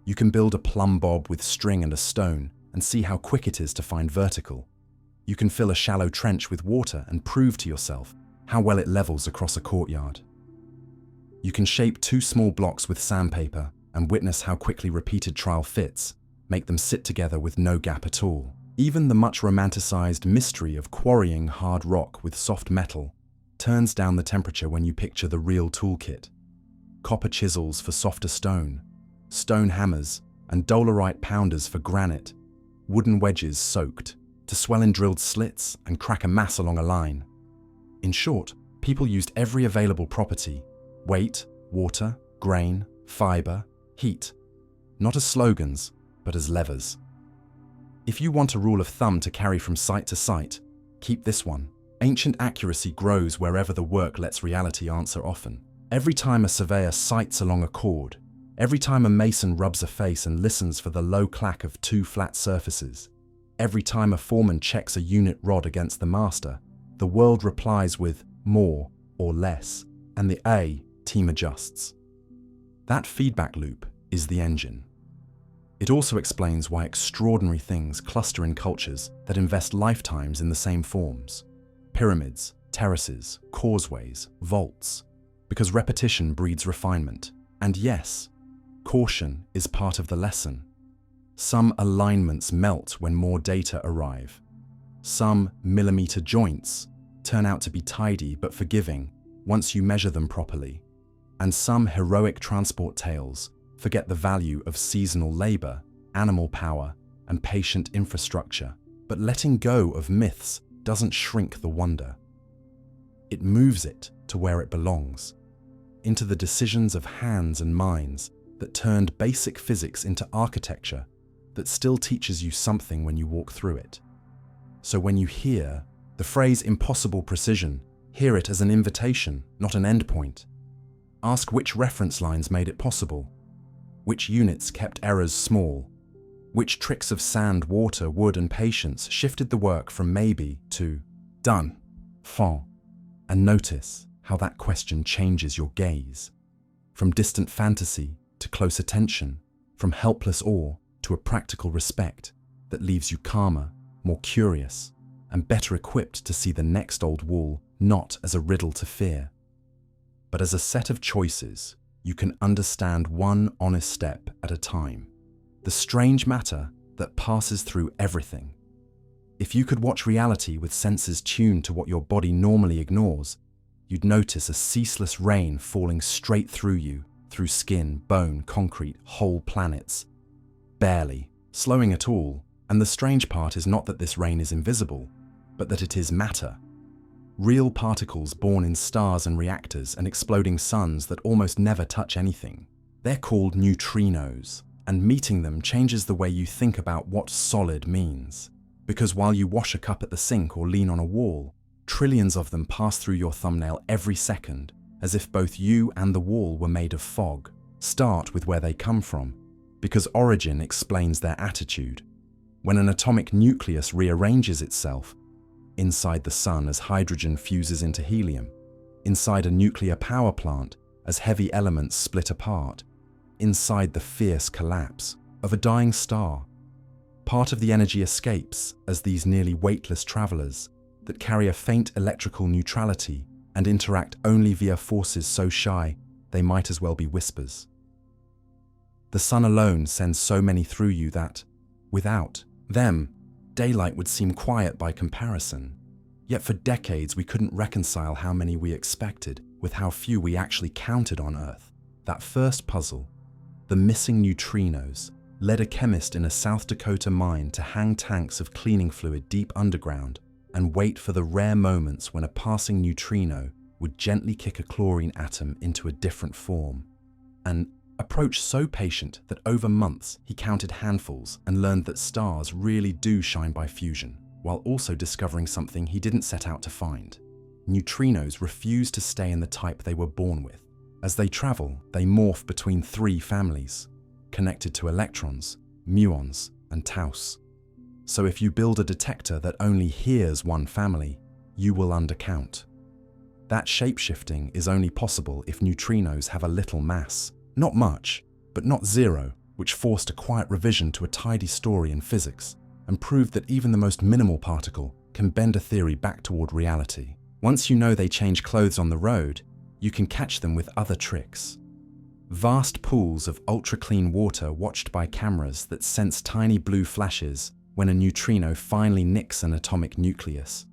You can build a plumb bob with string and a stone and see how quick it is to find vertical. You can fill a shallow trench with water and prove to yourself how well it levels across a courtyard. You can shape 2 small blocks with sandpaper and witness how quickly repeated trial fits make them sit together with no gap at all. Even the much romanticized mystery of quarrying hard rock with soft metal turns down the temperature when you picture the real toolkit. Copper chisels for softer stone, stone hammers, and dolerite pounders for granite, wooden wedges soaked to swell in drilled slits and crack a mass along a line. In short, people used every available property: weight, water, grain, fiber, heat, not as slogans, but as levers. If you want a rule of thumb to carry from site to site, keep this one. Ancient accuracy grows wherever the work lets reality answer often. Every time a surveyor sights along a chord, Every time a mason rubs a face and listens for the low clack of two flat surfaces, every time a foreman checks a unit rod against the master, the world replies with more or less, and the A team adjusts. That feedback loop is the engine. It also explains why extraordinary things cluster in cultures that invest lifetimes in the same forms. Pyramids, terraces, causeways, vaults. Because repetition breeds refinement. And yes, caution is part of the lesson. Some alignments melt when more data arrive. Some millimeter joints turn out to be tidy but forgiving once you measure them properly. And some heroic transport tales forget the value of seasonal labor, animal power, and patient infrastructure. But letting go of myths doesn't shrink the wonder. It moves it to where it belongs, into the decisions of hands and minds that turned basic physics into architecture that still teaches you something when you walk through it. So when you hear the phrase impossible precision, hear it as an invitation, not an endpoint. Ask which reference lines made it possible, which units kept errors small, which tricks of sand, water, wood, and patience shifted the work from maybe to done, fin, and notice how that question changes your gaze. From distant fantasy to close attention, from helpless awe to a practical respect that leaves you calmer, more curious, and better equipped to see the next old wall not as a riddle to fear, but as a set of choices you can understand one honest step at a time. The strange matter that passes through everything. If you could watch reality with senses tuned to what your body normally ignores, you'd notice a ceaseless rain falling straight through you, through skin, bone, concrete, whole planets. Barely, slowing at all, and the strange part is not that this rain is invisible, but that it is matter. Real particles born in stars and reactors and exploding suns that almost never touch anything. They're called neutrinos, and meeting them changes the way you think about what solid means. Because while you wash a cup at the sink or lean on a wall, trillions of them pass through your thumbnail every second, as if both you and the wall were made of fog. Start with where they come from, because origin explains their attitude. When an atomic nucleus rearranges itself, inside the sun as hydrogen fuses into helium, inside a nuclear power plant as heavy elements split apart, inside the fierce collapse of a dying star, part of the energy escapes as these nearly weightless travelers that carry a faint electrical neutrality and interact only via forces so shy they might as well be whispers. The sun alone sends so many through you that, without them, daylight would seem quiet by comparison. Yet for decades we couldn't reconcile how many we expected with how few we actually counted on Earth. That first puzzle, the missing neutrinos, led a chemist in a South Dakota mine to hang tanks of cleaning fluid deep underground and wait for the rare moments when a passing neutrino would gently kick a chlorine atom into a different form. An approach so patient that over months he counted handfuls and learned that stars really do shine by fusion, while also discovering something he didn't set out to find. Neutrinos refuse to stay in the type they were born with. As they travel, they morph between three families, connected to electrons, muons, and taus. So if you build a detector that only hears one family, you will undercount. That shapeshifting is only possible if neutrinos have a little mass. Not much, but not zero, which forced a quiet revision to a tidy story in physics and proved that even the most minimal particle can bend a theory back toward reality. Once you know they change clothes on the road, you can catch them with other tricks. Vast pools of ultra-clean water watched by cameras that sense tiny blue flashes when a neutrino finally nicks an atomic nucleus.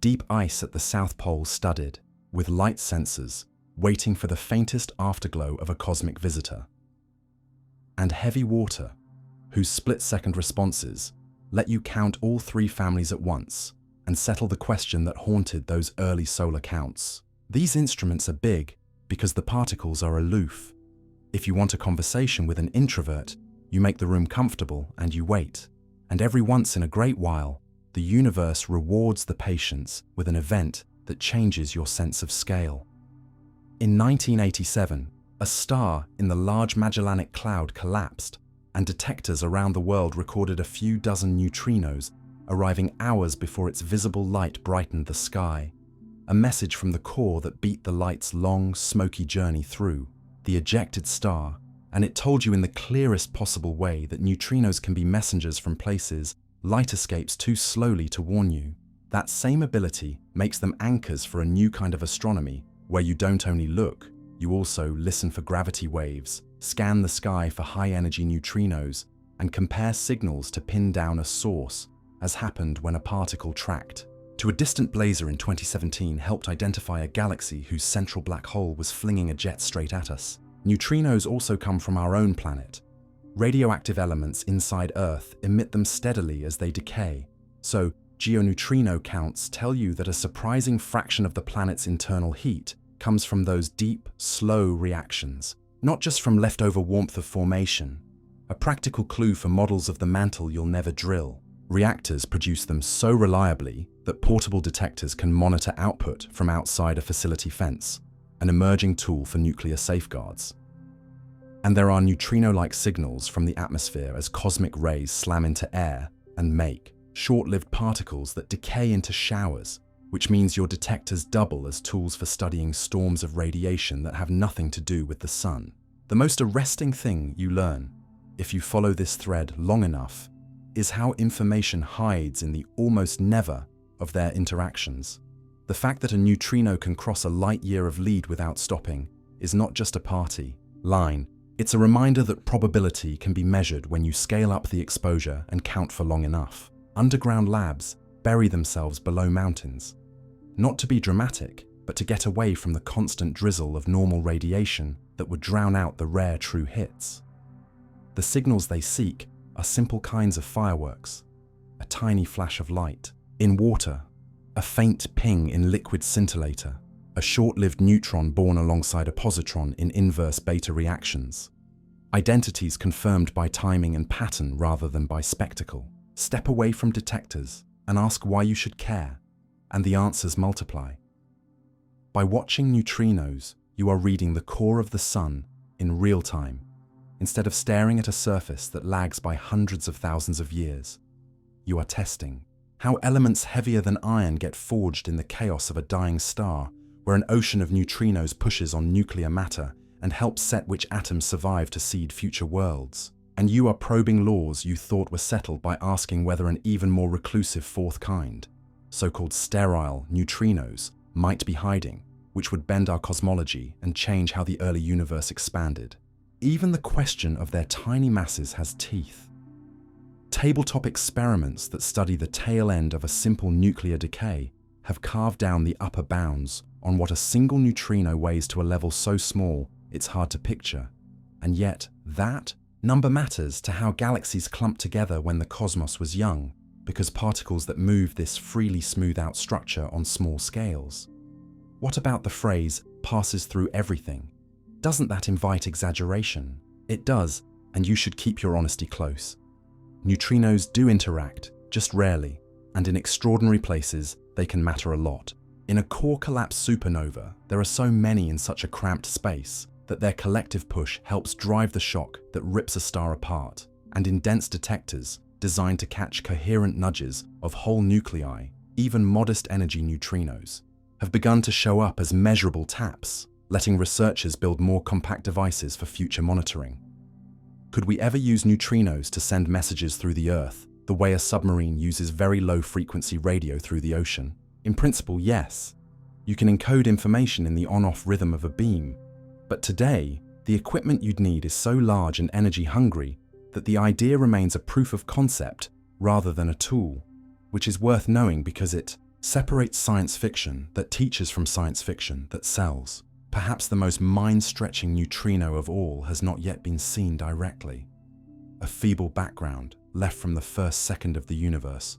Deep ice at the South Pole studded, with light sensors, waiting for the faintest afterglow of a cosmic visitor. And heavy water, whose split-second responses let you count all three families at once and settle the question that haunted those early solar counts. These instruments are big because the particles are aloof. If you want a conversation with an introvert, you make the room comfortable and you wait. And every once in a great while, the universe rewards the patience with an event that changes your sense of scale. In 1987, A star in the Large Magellanic Cloud collapsed, and detectors around the world recorded a few dozen neutrinos arriving hours before its visible light brightened the sky. A message from the core that beat the light's long, smoky journey through the ejected star, and it told you in the clearest possible way that neutrinos can be messengers from places light escapes too slowly to warn you. That same ability makes them anchors for a new kind of astronomy, where you don't only look, you also listen for gravity waves, scan the sky for high-energy neutrinos, and compare signals to pin down a source, as happened when a particle tracked to a distant blazar in 2017 helped identify a galaxy whose central black hole was flinging a jet straight at us. Neutrinos also come from our own planet. Radioactive elements inside Earth emit them steadily as they decay, so geoneutrino counts tell you that a surprising fraction of the planet's internal heat comes from those deep, slow reactions, not just from leftover warmth of formation. A practical clue for models of the mantle you'll never drill. Reactors produce them so reliably that portable detectors can monitor output from outside a facility fence, an emerging tool for nuclear safeguards. And there are neutrino-like signals from the atmosphere as cosmic rays slam into air and make short-lived particles that decay into showers, which means your detectors double as tools for studying storms of radiation that have nothing to do with the sun. The most arresting thing you learn, if you follow this thread long enough, is how information hides in the almost never of their interactions. The fact that a neutrino can cross a light year of lead without stopping is not just a party line, it's a reminder that probability can be measured when you scale up the exposure and count for long enough. Underground labs bury themselves below mountains, not to be dramatic, but to get away from the constant drizzle of normal radiation that would drown out the rare true hits. The signals they seek are simple kinds of fireworks, a tiny flash of light in water, a faint ping in liquid scintillator, a short-lived neutron born alongside a positron in inverse beta reactions. Identities confirmed by timing and pattern rather than by spectacle. Step away from detectors and ask why you should care, and the answers multiply. By watching neutrinos, you are reading the core of the sun in real time, instead of staring at a surface that lags by hundreds of thousands of years. You are testing how elements heavier than iron get forged in the chaos of a dying star, where an ocean of neutrinos pushes on nuclear matter and helps set which atoms survive to seed future worlds. And you are probing laws you thought were settled by asking whether an even more reclusive fourth kind, so-called sterile neutrinos, might be hiding, which would bend our cosmology and change how the early universe expanded. Even the question of their tiny masses has teeth. Tabletop experiments that study the tail end of a simple nuclear decay have carved down the upper bounds on what a single neutrino weighs to a level so small it's hard to picture. And yet, that number matters to how galaxies clumped together when the cosmos was young, because particles that move this freely smooth out structure on small scales. What about the phrase, passes through everything? Doesn't that invite exaggeration? It does, and you should keep your honesty close. Neutrinos do interact, just rarely, and in extraordinary places, they can matter a lot. In a core collapse supernova, there are so many in such a cramped space that their collective push helps drive the shock that rips a star apart, and in dense detectors, designed to catch coherent nudges of whole nuclei, even modest energy neutrinos, have begun to show up as measurable taps, letting researchers build more compact devices for future monitoring. Could we ever use neutrinos to send messages through the Earth, the way a submarine uses very low-frequency radio through the ocean? In principle, yes. You can encode information in the on-off rhythm of a beam, but today, the equipment you'd need is so large and energy-hungry that the idea remains a proof of concept rather than a tool, which is worth knowing because it separates science fiction that teaches from science fiction that sells. Perhaps the most mind-stretching neutrino of all has not yet been seen directly. A feeble background left from the first second of the universe,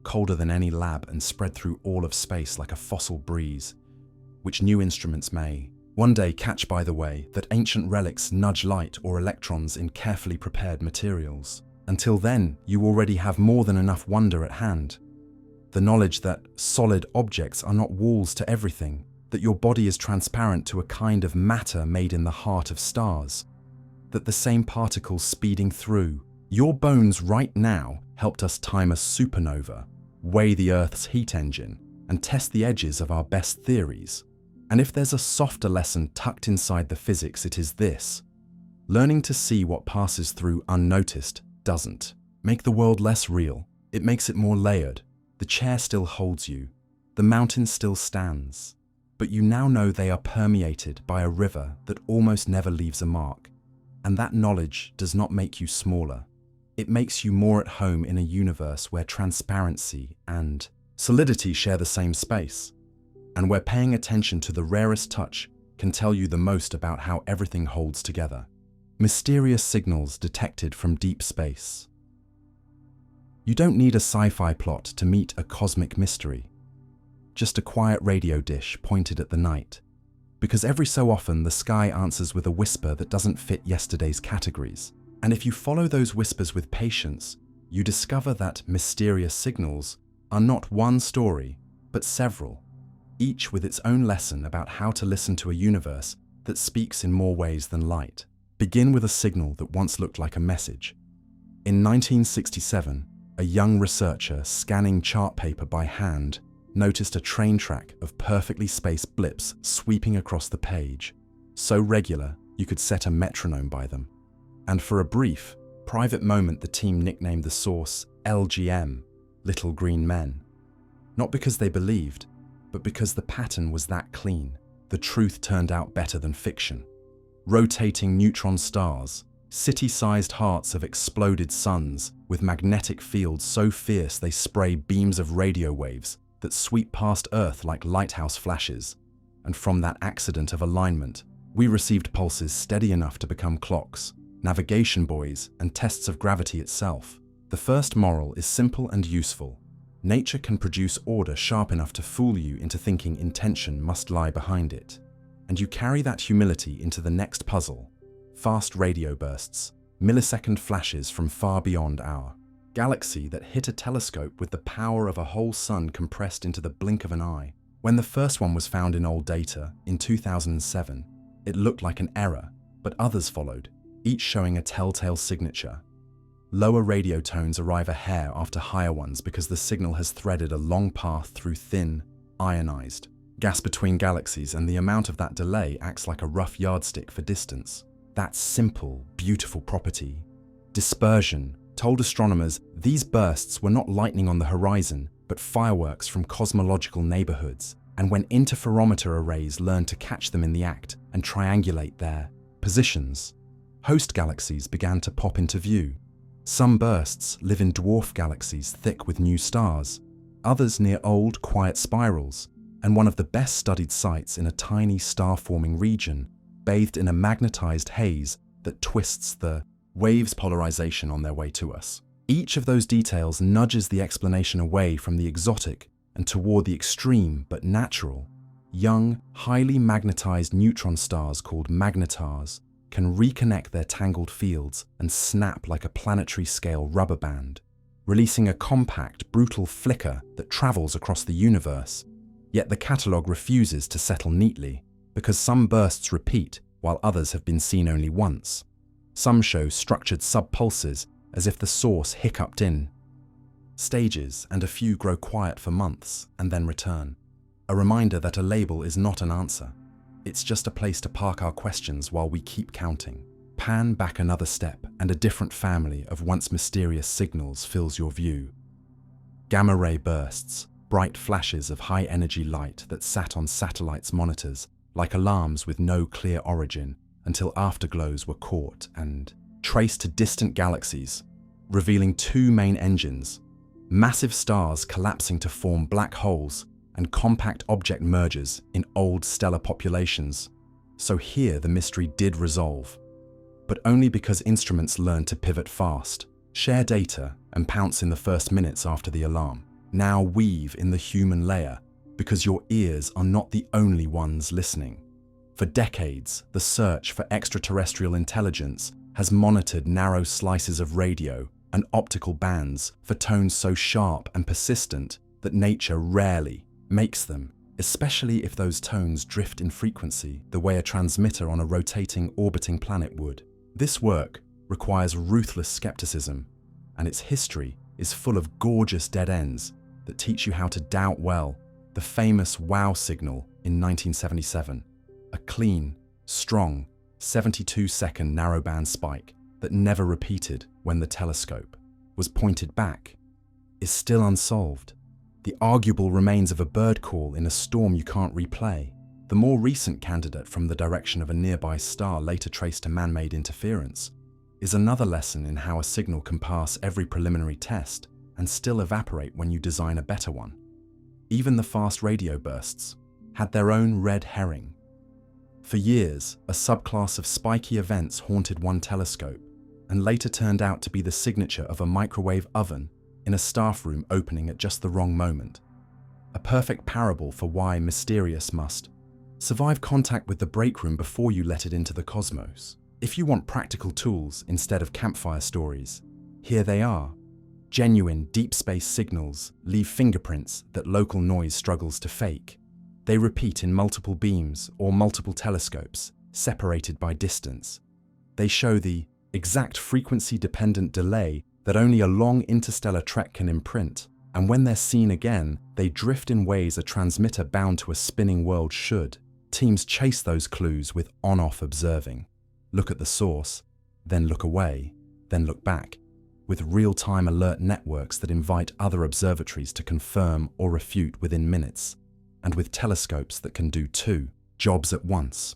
colder than any lab and spread through all of space like a fossil breeze, which new instruments may one day catch by the way that ancient relics nudge light or electrons in carefully prepared materials. Until then, you already have more than enough wonder at hand. The knowledge that solid objects are not walls to everything, that your body is transparent to a kind of matter made in the heart of stars, that the same particles speeding through your bones right now helped us time a supernova, weigh the Earth's heat engine, and test the edges of our best theories. And if there's a softer lesson tucked inside the physics, it is this: learning to see what passes through unnoticed doesn't make the world less real. It makes it more layered. The chair still holds you. The mountain still stands. But you now know they are permeated by a river that almost never leaves a mark. And that knowledge does not make you smaller. It makes you more at home in a universe where transparency and solidity share the same space, and where paying attention to the rarest touch can tell you the most about how everything holds together. Mysterious signals detected from deep space. You don't need a sci-fi plot to meet a cosmic mystery. Just a quiet radio dish pointed at the night. Because every so often the sky answers with a whisper that doesn't fit yesterday's categories. And if you follow those whispers with patience, you discover that mysterious signals are not one story, but several, each with its own lesson about how to listen to a universe that speaks in more ways than light. Begin with a signal that once looked like a message. In 1967, a young researcher scanning chart paper by hand noticed a train track of perfectly spaced blips sweeping across the page, so regular you could set a metronome by them. And for a brief, private moment, the team nicknamed the source LGM, Little Green Men. Not because they believed, but because the pattern was that clean. The truth turned out better than fiction. Rotating neutron stars, city-sized hearts of exploded suns with magnetic fields so fierce they spray beams of radio waves that sweep past Earth like lighthouse flashes. And from that accident of alignment, we received pulses steady enough to become clocks, navigation buoys, and tests of gravity itself. The first moral is simple and useful. Nature can produce order sharp enough to fool you into thinking intention must lie behind it. And you carry that humility into the next puzzle. Fast radio bursts, millisecond flashes from far beyond our galaxy that hit a telescope with the power of a whole sun compressed into the blink of an eye. When the first one was found in old data, in 2007, it looked like an error, but others followed, each showing a telltale signature. Lower radio tones arrive a hair after higher ones because the signal has threaded a long path through thin, ionized gas between galaxies, and the amount of that delay acts like a rough yardstick for distance. That simple, beautiful property, dispersion, told astronomers these bursts were not lightning on the horizon, but fireworks from cosmological neighborhoods. And when interferometer arrays learned to catch them in the act and triangulate their positions, host galaxies began to pop into view. Some bursts live in dwarf galaxies thick with new stars, others near old, quiet spirals, and one of the best studied sites in a tiny star-forming region, bathed in a magnetized haze that twists the waves' polarization on their way to us. Each of those details nudges the explanation away from the exotic and toward the extreme but natural. Young, highly magnetized neutron stars called magnetars can reconnect their tangled fields and snap like a planetary-scale rubber band, releasing a compact, brutal flicker that travels across the universe. Yet the catalogue refuses to settle neatly, because some bursts repeat while others have been seen only once. Some show structured subpulses as if the source hiccuped in stages, and a few grow quiet for months and then return. A reminder that a label is not an answer. It's just a place to park our questions while we keep counting. Pan back another step and a different family of once mysterious signals fills your view. Gamma ray bursts, bright flashes of high-energy light that sat on satellites' monitors like alarms with no clear origin until afterglows were caught and traced to distant galaxies, revealing two main engines: massive stars collapsing to form black holes and compact object mergers in old stellar populations. So here the mystery did resolve, but only because instruments learned to pivot fast, share data, and pounce in the first minutes after the alarm. Now weave in the human layer, because your ears are not the only ones listening. For decades, the search for extraterrestrial intelligence has monitored narrow slices of radio and optical bands for tones so sharp and persistent that nature rarely makes them. especially if those tones drift in frequency the way a transmitter on a rotating, orbiting planet would. This work requires ruthless skepticism, and its history is full of gorgeous dead ends that teach you how to doubt well. The famous WOW signal in 1977, a clean, strong, 72-second narrowband spike that never repeated when the telescope was pointed back, is still unsolved. The arguable remains of a bird call in a storm you can't replay. The more recent candidate from the direction of a nearby star later traced to man-made interference is another lesson in how a signal can pass every preliminary test and still evaporate when you design a better one. Even the fast radio bursts had their own red herring. For years, a subclass of spiky events haunted one telescope and later turned out to be the signature of a microwave oven in a staff room opening at just the wrong moment. A perfect parable for why mysterious must survive contact with the break room before you let it into the cosmos. If you want practical tools instead of campfire stories, here they are. Genuine deep space signals leave fingerprints that local noise struggles to fake. They repeat in multiple beams or multiple telescopes, separated by distance. They show the exact frequency-dependent delay that only a long interstellar trek can imprint, and when they're seen again, they drift in ways a transmitter bound to a spinning world should. Teams chase those clues with on-off observing. Look at the source, then look away, then look back, with real-time alert networks that invite other observatories to confirm or refute within minutes, and with telescopes that can do two jobs at once.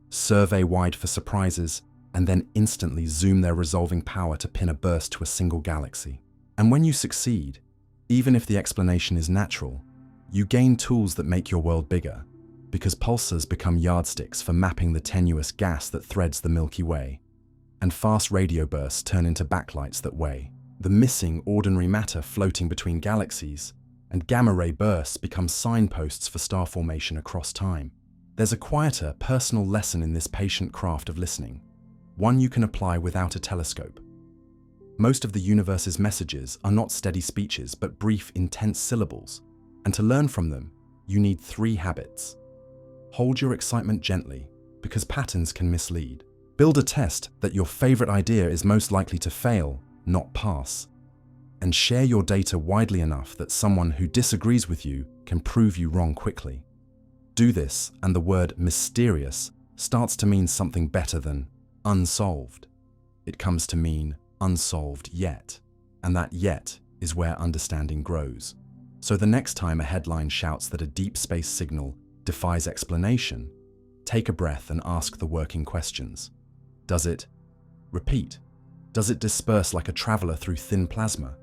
Survey wide for surprises, and then instantly zoom their resolving power to pin a burst to a single galaxy. And when you succeed, even if the explanation is natural, you gain tools that make your world bigger, because pulsars become yardsticks for mapping the tenuous gas that threads the Milky Way, and fast radio bursts turn into backlights that weigh the missing ordinary matter floating between galaxies, and gamma-ray bursts become signposts for star formation across time. There's a quieter, personal lesson in this patient craft of listening, one you can apply without a telescope. Most of the universe's messages are not steady speeches, but brief, intense syllables, and to learn from them, you need 3 habits. Hold your excitement gently, because patterns can mislead. Build a test that your favorite idea is most likely to fail, not pass. And share your data widely enough that someone who disagrees with you can prove you wrong quickly. Do this, and the word mysterious starts to mean something better than unsolved. It comes to mean unsolved yet, and that yet is where understanding grows. So the next time a headline shouts that a deep space signal defies explanation, take a breath and ask the working questions. Does it repeat? Does it disperse like a traveler through thin plasma?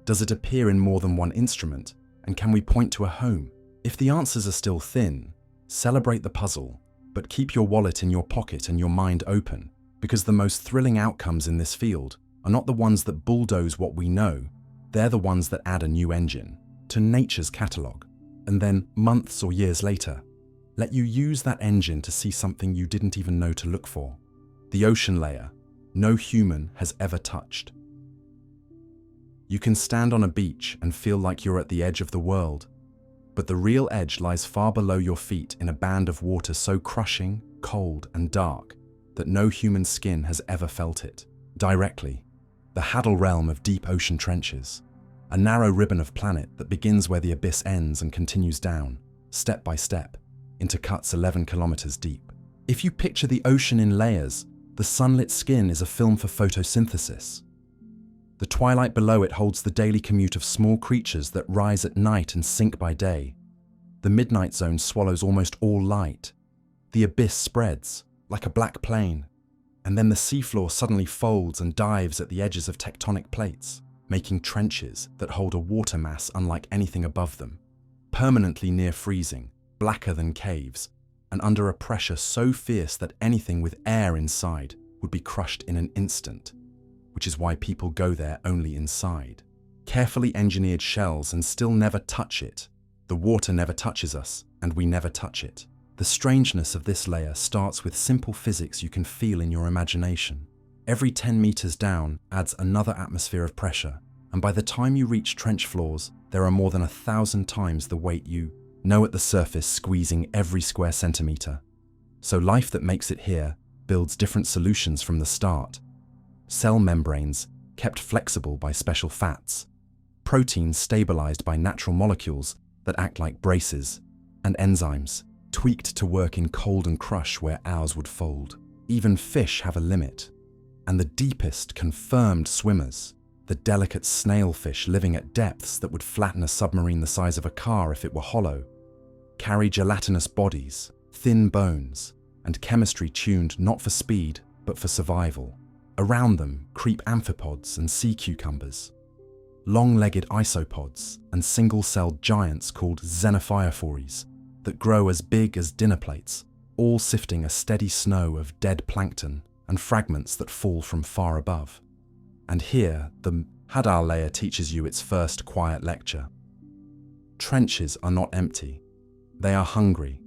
Does it appear in more than one instrument? And can we point to a home? If the answers are still thin, celebrate the puzzle, but keep your wallet in your pocket and your mind open, because the most thrilling outcomes in this field are not the ones that bulldoze what we know, they're the ones that add a new engine to nature's catalogue, and then, months or years later, let you use that engine to see something you didn't even know to look for. The ocean layer no human has ever touched. You can stand on a beach and feel like you're at the edge of the world, but the real edge lies far below your feet in a band of water so crushing, cold, and dark that no human skin has ever felt it. Directly, the Haddle realm of deep ocean trenches, a narrow ribbon of planet that begins where the abyss ends and continues down, step by step, into cuts 11 kilometers deep. If you picture the ocean in layers, the sunlit skin is a film for photosynthesis. The twilight below it holds the daily commute of small creatures that rise at night and sink by day. The midnight zone swallows almost all light. The abyss spreads, like a black plain, and then the seafloor suddenly folds and dives at the edges of tectonic plates, making trenches that hold a water mass unlike anything above them, permanently near freezing, blacker than caves, and under a pressure so fierce that anything with air inside would be crushed in an instant, which is why people go there only inside. Carefully engineered shells and still never touch it. The water never touches us, and we never touch it. The strangeness of this layer starts with simple physics you can feel in your imagination. Every 10 meters down adds another atmosphere of pressure, and by the time you reach trench floors, there are more than 1,000 times the weight you no at the surface squeezing every square centimeter. So life that makes it here builds different solutions from the start. Cell membranes kept flexible by special fats, proteins stabilized by natural molecules that act like braces, and enzymes tweaked to work in cold and crush where ours would fold. Even fish have a limit. And the deepest confirmed swimmers, the delicate snailfish living at depths that would flatten a submarine the size of a car if it were hollow, carry gelatinous bodies, thin bones, and chemistry tuned not for speed but for survival. Around them creep amphipods and sea cucumbers, long-legged isopods and single-celled giants called xenophyophores that grow as big as dinner plates, all sifting a steady snow of dead plankton and fragments that fall from far above. And here, the Hadal layer teaches you its first quiet lecture. Trenches are not empty. They are hungry,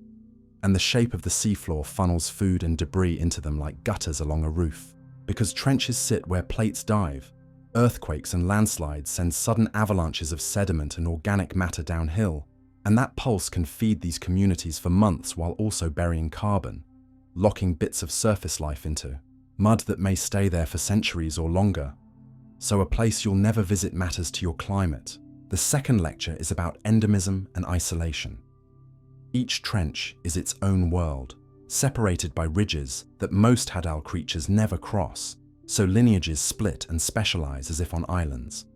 and the shape of the seafloor funnels food and debris into them like gutters along a roof. Because trenches sit where plates dive, earthquakes and landslides send sudden avalanches of sediment and organic matter downhill, and that pulse can feed these communities for months while also burying carbon, locking bits of surface life into mud that may stay there for centuries or longer. So a place you'll never visit matters to your climate. The second lecture is about endemism and isolation. Each trench is its own world, separated by ridges that most Hadal creatures never cross, so lineages split and specialize as if on islands,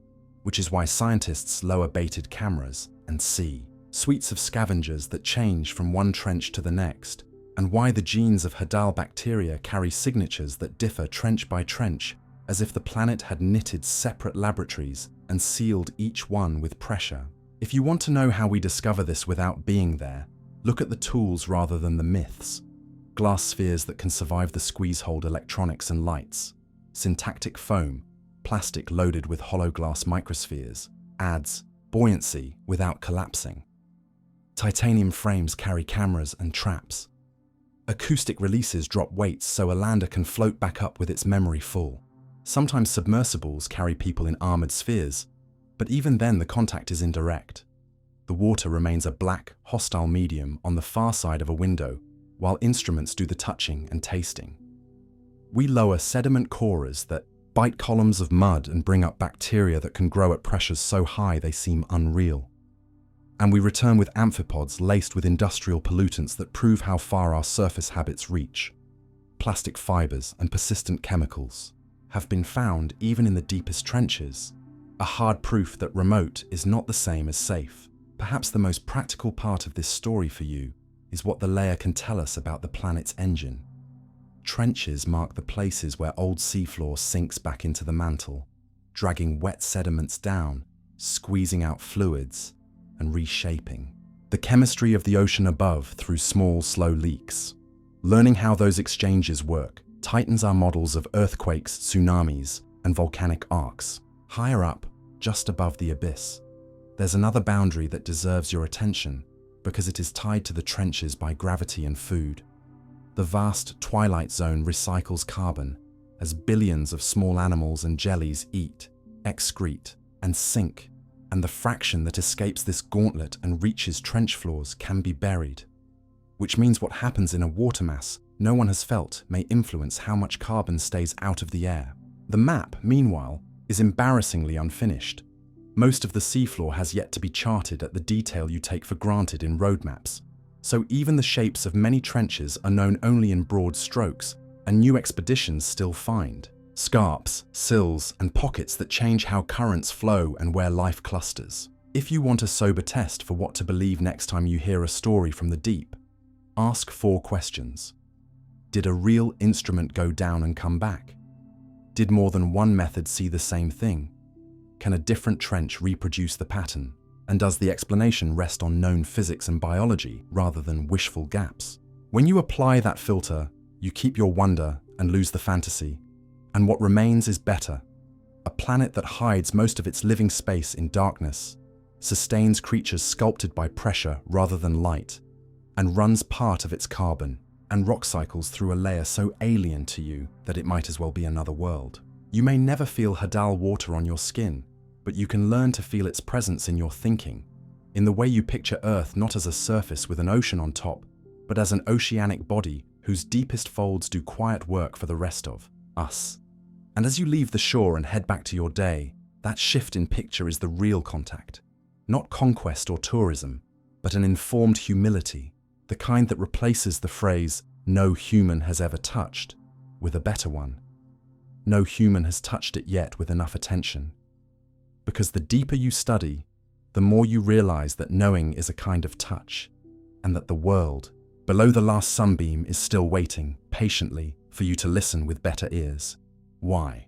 which is why scientists lower baited cameras and see suites of scavengers that change from one trench to the next, and why the genes of Hadal bacteria carry signatures that differ trench by trench, as if the planet had knitted separate laboratories and sealed each one with pressure. If you want to know how we discover this without being there, look at the tools rather than the myths. Glass spheres that can survive the squeeze-hold electronics and lights, syntactic foam, plastic loaded with hollow glass microspheres, adds buoyancy without collapsing. Titanium frames carry cameras and traps. Acoustic releases drop weights so a lander can float back up with its memory full. Sometimes submersibles carry people in armored spheres, but even then the contact is indirect. The water remains a black, hostile medium on the far side of a window, while instruments do the touching and tasting. We lower sediment corers that bite columns of mud and bring up bacteria that can grow at pressures so high they seem unreal. And we return with amphipods laced with industrial pollutants that prove how far our surface habits reach. Plastic fibers and persistent chemicals have been found even in the deepest trenches, a hard proof that remote is not the same as safe. Perhaps the most practical part of this story for you is what the layer can tell us about the planet's engine. Trenches mark the places where old seafloor sinks back into the mantle, dragging wet sediments down, squeezing out fluids, and reshaping the chemistry of the ocean above through small, slow leaks. Learning how those exchanges work tightens our models of earthquakes, tsunamis, and volcanic arcs. Higher up, just above the abyss, there's another boundary that deserves your attention because it is tied to the trenches by gravity and food. The vast twilight zone recycles carbon as billions of small animals and jellies eat, excrete, and sink, and the fraction that escapes this gauntlet and reaches trench floors can be buried. Which means what happens in a water mass no one has felt may influence how much carbon stays out of the air. The map, meanwhile, is embarrassingly unfinished. Most of the seafloor has yet to be charted at the detail you take for granted in roadmaps, so even the shapes of many trenches are known only in broad strokes, and new expeditions still find scarps, sills, and pockets that change how currents flow and where life clusters. If you want a sober test for what to believe next time you hear a story from the deep, ask 4 questions. Did a real instrument go down and come back? Did more than one method see the same thing? Can a different trench reproduce the pattern? And does the explanation rest on known physics and biology rather than wishful gaps? When you apply that filter, you keep your wonder and lose the fantasy. And what remains is better. A planet that hides most of its living space in darkness, sustains creatures sculpted by pressure rather than light, and runs part of its carbon and rock cycles through a layer so alien to you that it might as well be another world. You may never feel Hadal water on your skin, but you can learn to feel its presence in your thinking. in the way you picture Earth not as a surface with an ocean on top, but as an oceanic body whose deepest folds do quiet work for the rest of us. And as you leave the shore and head back to your day, that shift in picture is the real contact. Not conquest or tourism, but an informed humility, the kind that replaces the phrase, "no human has ever touched," with a better one. No human has touched it yet with enough attention. Because the deeper you study, the more you realize that knowing is a kind of touch, and that the world, below the last sunbeam, is still waiting, patiently, for you to listen with better ears. Why?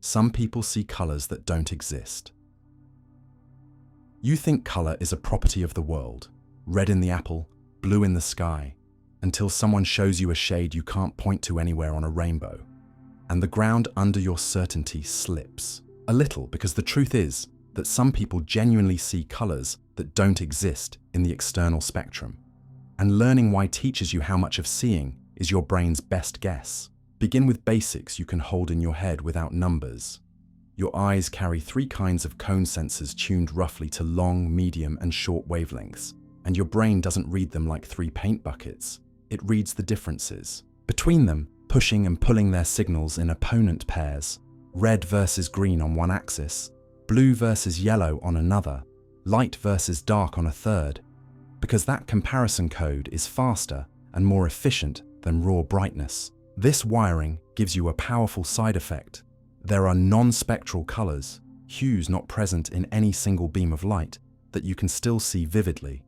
Some people see colors that don't exist. You think color is a property of the world, red in the apple, blue in the sky, until someone shows you a shade you can't point to anywhere on a rainbow. And the ground under your certainty slips. A little, because the truth is that some people genuinely see colors that don't exist in the external spectrum. And learning why teaches you how much of seeing is your brain's best guess. Begin with basics you can hold in your head without numbers. Your eyes carry 3 kinds of cone sensors tuned roughly to long, medium, and short wavelengths, and your brain doesn't read them like 3 paint buckets. It reads the differences between them, pushing and pulling their signals in opponent pairs, red versus green on one axis, blue versus yellow on another, light versus dark on a third, because that comparison code is faster and more efficient than raw brightness. This wiring gives you a powerful side effect. There are non-spectral colors, hues not present in any single beam of light, that you can still see vividly.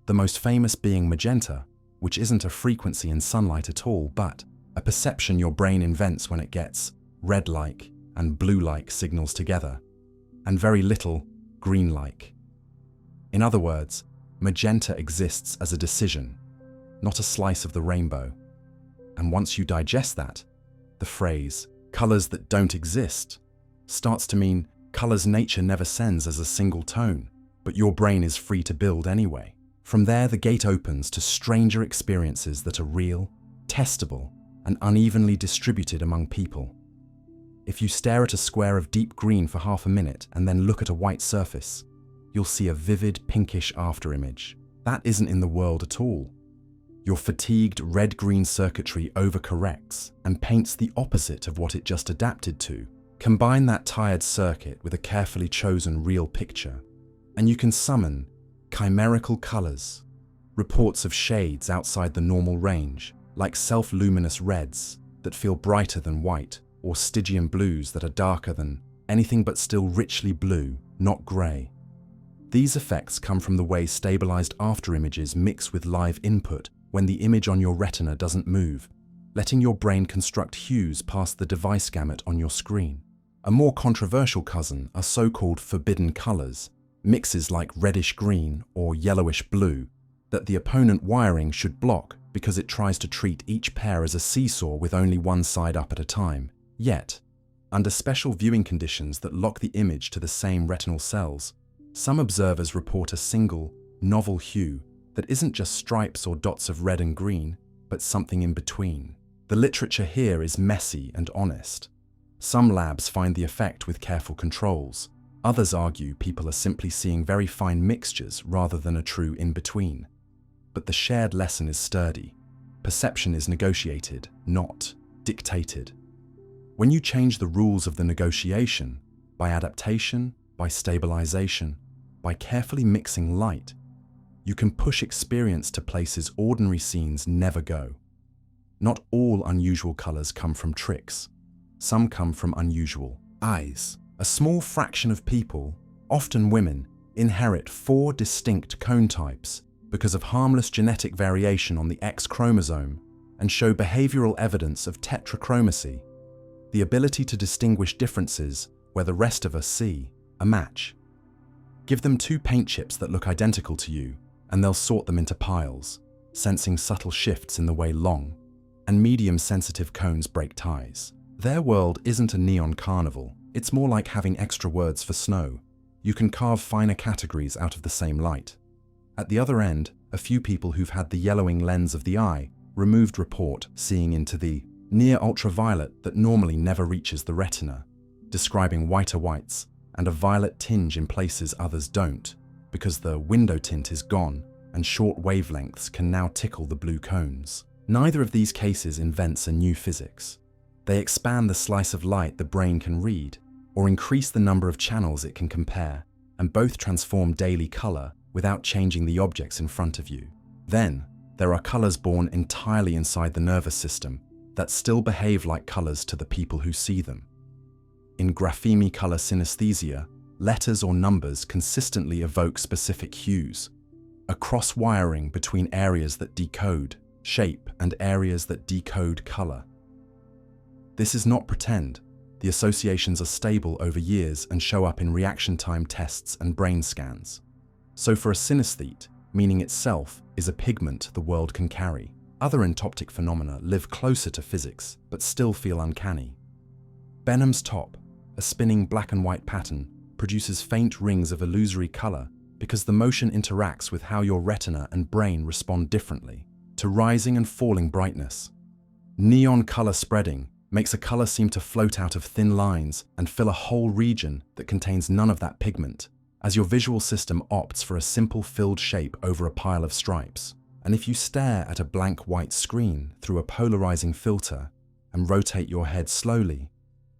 The most famous being magenta, which isn't a frequency in sunlight at all, but a perception your brain invents when it gets red-like and blue-like signals together, and very little green-like. In other words, magenta exists as a decision, not a slice of the rainbow. And once you digest that, the phrase, colors that don't exist, starts to mean colors nature never sends as a single tone, but your brain is free to build anyway. From there, the gate opens to stranger experiences that are real, testable, and unevenly distributed among people. If you stare at a square of deep green for half a minute and then look at a white surface, you'll see a vivid pinkish afterimage. That isn't in the world at all. Your fatigued red-green circuitry overcorrects and paints the opposite of what it just adapted to. Combine that tired circuit with a carefully chosen real picture, and you can summon chimerical colors, reports of shades outside the normal range, like self-luminous reds that feel brighter than white, or Stygian blues that are darker than anything but still richly blue, not grey. These effects come from the way stabilized afterimages mix with live input when the image on your retina doesn't move, letting your brain construct hues past the device gamut on your screen. A more controversial cousin are so-called forbidden colors, mixes like reddish-green or yellowish-blue, that the opponent wiring should block because it tries to treat each pair as a seesaw with only one side up at a time. Yet, under special viewing conditions that lock the image to the same retinal cells, some observers report a single, novel hue that isn't just stripes or dots of red and green, but something in between. The literature here is messy and honest. Some labs find the effect with careful controls. Others argue people are simply seeing very fine mixtures rather than a true in-between. But the shared lesson is sturdy. Perception is negotiated, not dictated. When you change the rules of the negotiation, by adaptation, by stabilization, by carefully mixing light, you can push experience to places ordinary scenes never go. Not all unusual colors come from tricks. Some come from unusual eyes. A small fraction of people, often women, inherit 4 distinct cone types because of harmless genetic variation on the X chromosome and show behavioral evidence of tetrachromacy, the ability to distinguish differences where the rest of us see a match. Give them 2 paint chips that look identical to you, and they'll sort them into piles, sensing subtle shifts in the way long and medium sensitive cones break ties. Their world isn't a neon carnival. It's more like having extra words for snow. You can carve finer categories out of the same light. At the other end, a few people who've had the yellowing lens of the eye removed report seeing into the near ultraviolet that normally never reaches the retina, describing whiter whites and a violet tinge in places others don't, because the window tint is gone and short wavelengths can now tickle the blue cones. Neither of these cases invents a new physics. They expand the slice of light the brain can read, or increase the number of channels it can compare, and both transform daily color without changing the objects in front of you. Then, there are colors born entirely inside the nervous system that still behave like colors to the people who see them. In grapheme color synesthesia, letters or numbers consistently evoke specific hues, a cross-wiring between areas that decode shape and areas that decode color. This is not pretend. The associations are stable over years and show up in reaction time tests and brain scans. So for a synesthete, meaning itself is a pigment the world can carry. Other entoptic phenomena live closer to physics, but still feel uncanny. Benham's top, a spinning black and white pattern, produces faint rings of illusory color because the motion interacts with how your retina and brain respond differently to rising and falling brightness. Neon color spreading makes a color seem to float out of thin lines and fill a whole region that contains none of that pigment, as your visual system opts for a simple filled shape over a pile of stripes. And if you stare at a blank white screen through a polarizing filter and rotate your head slowly,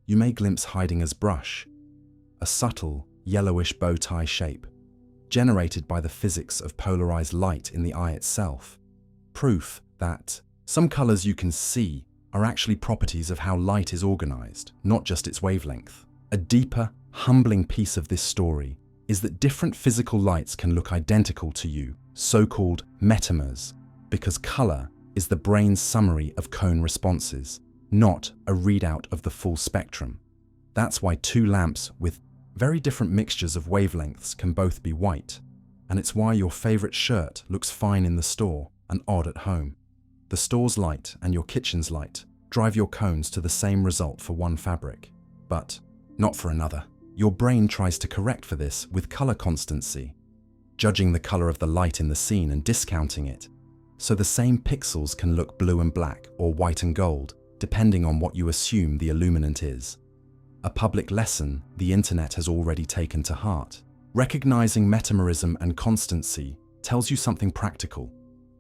you may glimpse hiding as brush, a subtle yellowish bow tie shape, generated by the physics of polarized light in the eye itself. Proof that some colors you can see are actually properties of how light is organized, not just its wavelength. A deeper, humbling piece of this story is that different physical lights can look identical to you, so-called metamers, because color is the brain's summary of cone responses, not a readout of the full spectrum. That's why two lamps with very different mixtures of wavelengths can both be white, and it's why your favorite shirt looks fine in the store and odd at home. The store's light and your kitchen's light drive your cones to the same result for one fabric, but not for another. Your brain tries to correct for this with color constancy, judging the color of the light in the scene and discounting it, so the same pixels can look blue and black or white and gold, depending on what you assume the illuminant is. A public lesson the internet has already taken to heart. Recognizing metamerism and constancy tells you something practical.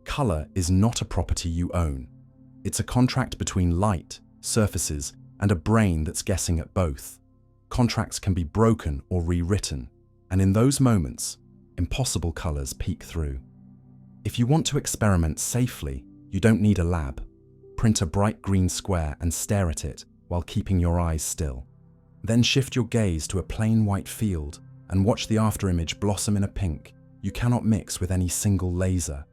Color is not a property you own. It's a contract between light, surfaces, and a brain that's guessing at both. Contracts can be broken or rewritten, and in those moments, impossible colors peek through. If you want to experiment safely, you don't need a lab. Print a bright green square and stare at it while keeping your eyes still. Then shift your gaze to a plain white field and watch the afterimage blossom in a pink you cannot mix with any single laser.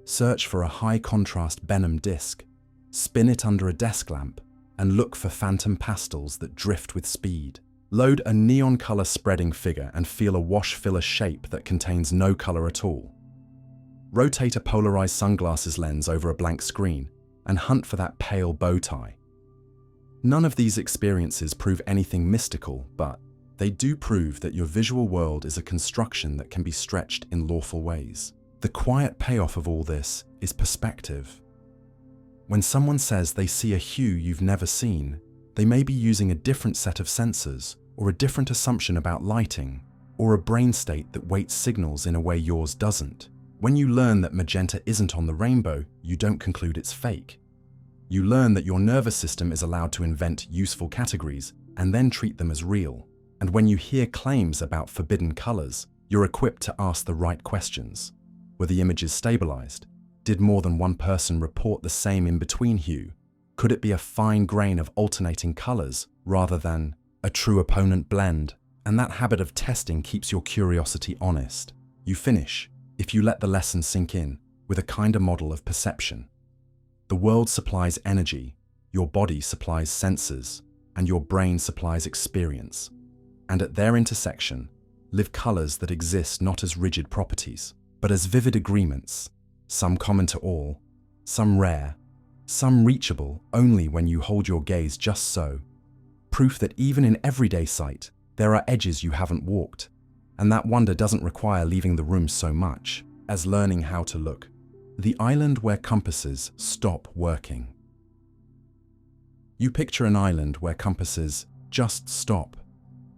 Search for a high-contrast Benham disc, spin it under a desk lamp, and look for phantom pastels that drift with speed. Load a neon color spreading figure and feel a wash filler shape that contains no color at all. Rotate a polarized sunglasses lens over a blank screen and hunt for that pale bow tie. None of these experiences prove anything mystical, but they do prove that your visual world is a construction that can be stretched in lawful ways. The quiet payoff of all this is perspective. When someone says they see a hue you've never seen, they may be using a different set of sensors, or a different assumption about lighting, or a brain state that weights signals in a way yours doesn't. When you learn that magenta isn't on the rainbow, you don't conclude it's fake. You learn that your nervous system is allowed to invent useful categories and then treat them as real. And when you hear claims about forbidden colors, you're equipped to ask the right questions. Were the images stabilized? Did more than one person report the same in-between hue? Could it be a fine grain of alternating colors rather than a true opponent blend? And that habit of testing keeps your curiosity honest. You finish, if you let the lesson sink in, with a kinder model of perception. The world supplies energy, your body supplies senses, and your brain supplies experience. And at their intersection, live colors that exist not as rigid properties, but as vivid agreements, some common to all, some rare, some reachable only when you hold your gaze just so. Proof that even in everyday sight, there are edges you haven't walked, and that wonder doesn't require leaving the room so much as learning how to look. The island where compasses stop working. You picture an island where compasses just stop,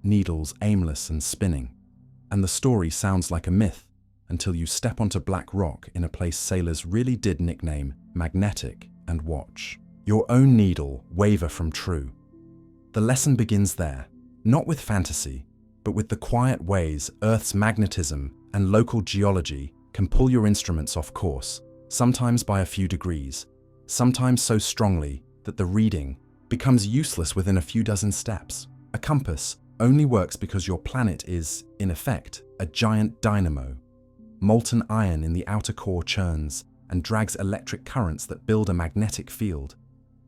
needles aimless and spinning. And the story sounds like a myth until you step onto black rock in a place sailors really did nickname magnetic and watch your own needle waver from true. The lesson begins there, not with fantasy, but with the quiet ways Earth's magnetism and local geology can pull your instruments off course, sometimes by a few degrees, sometimes so strongly that the reading becomes useless within a few dozen steps. A compass only works because your planet is, in effect, a giant dynamo. Molten iron in the outer core churns and drags electric currents that build a magnetic field.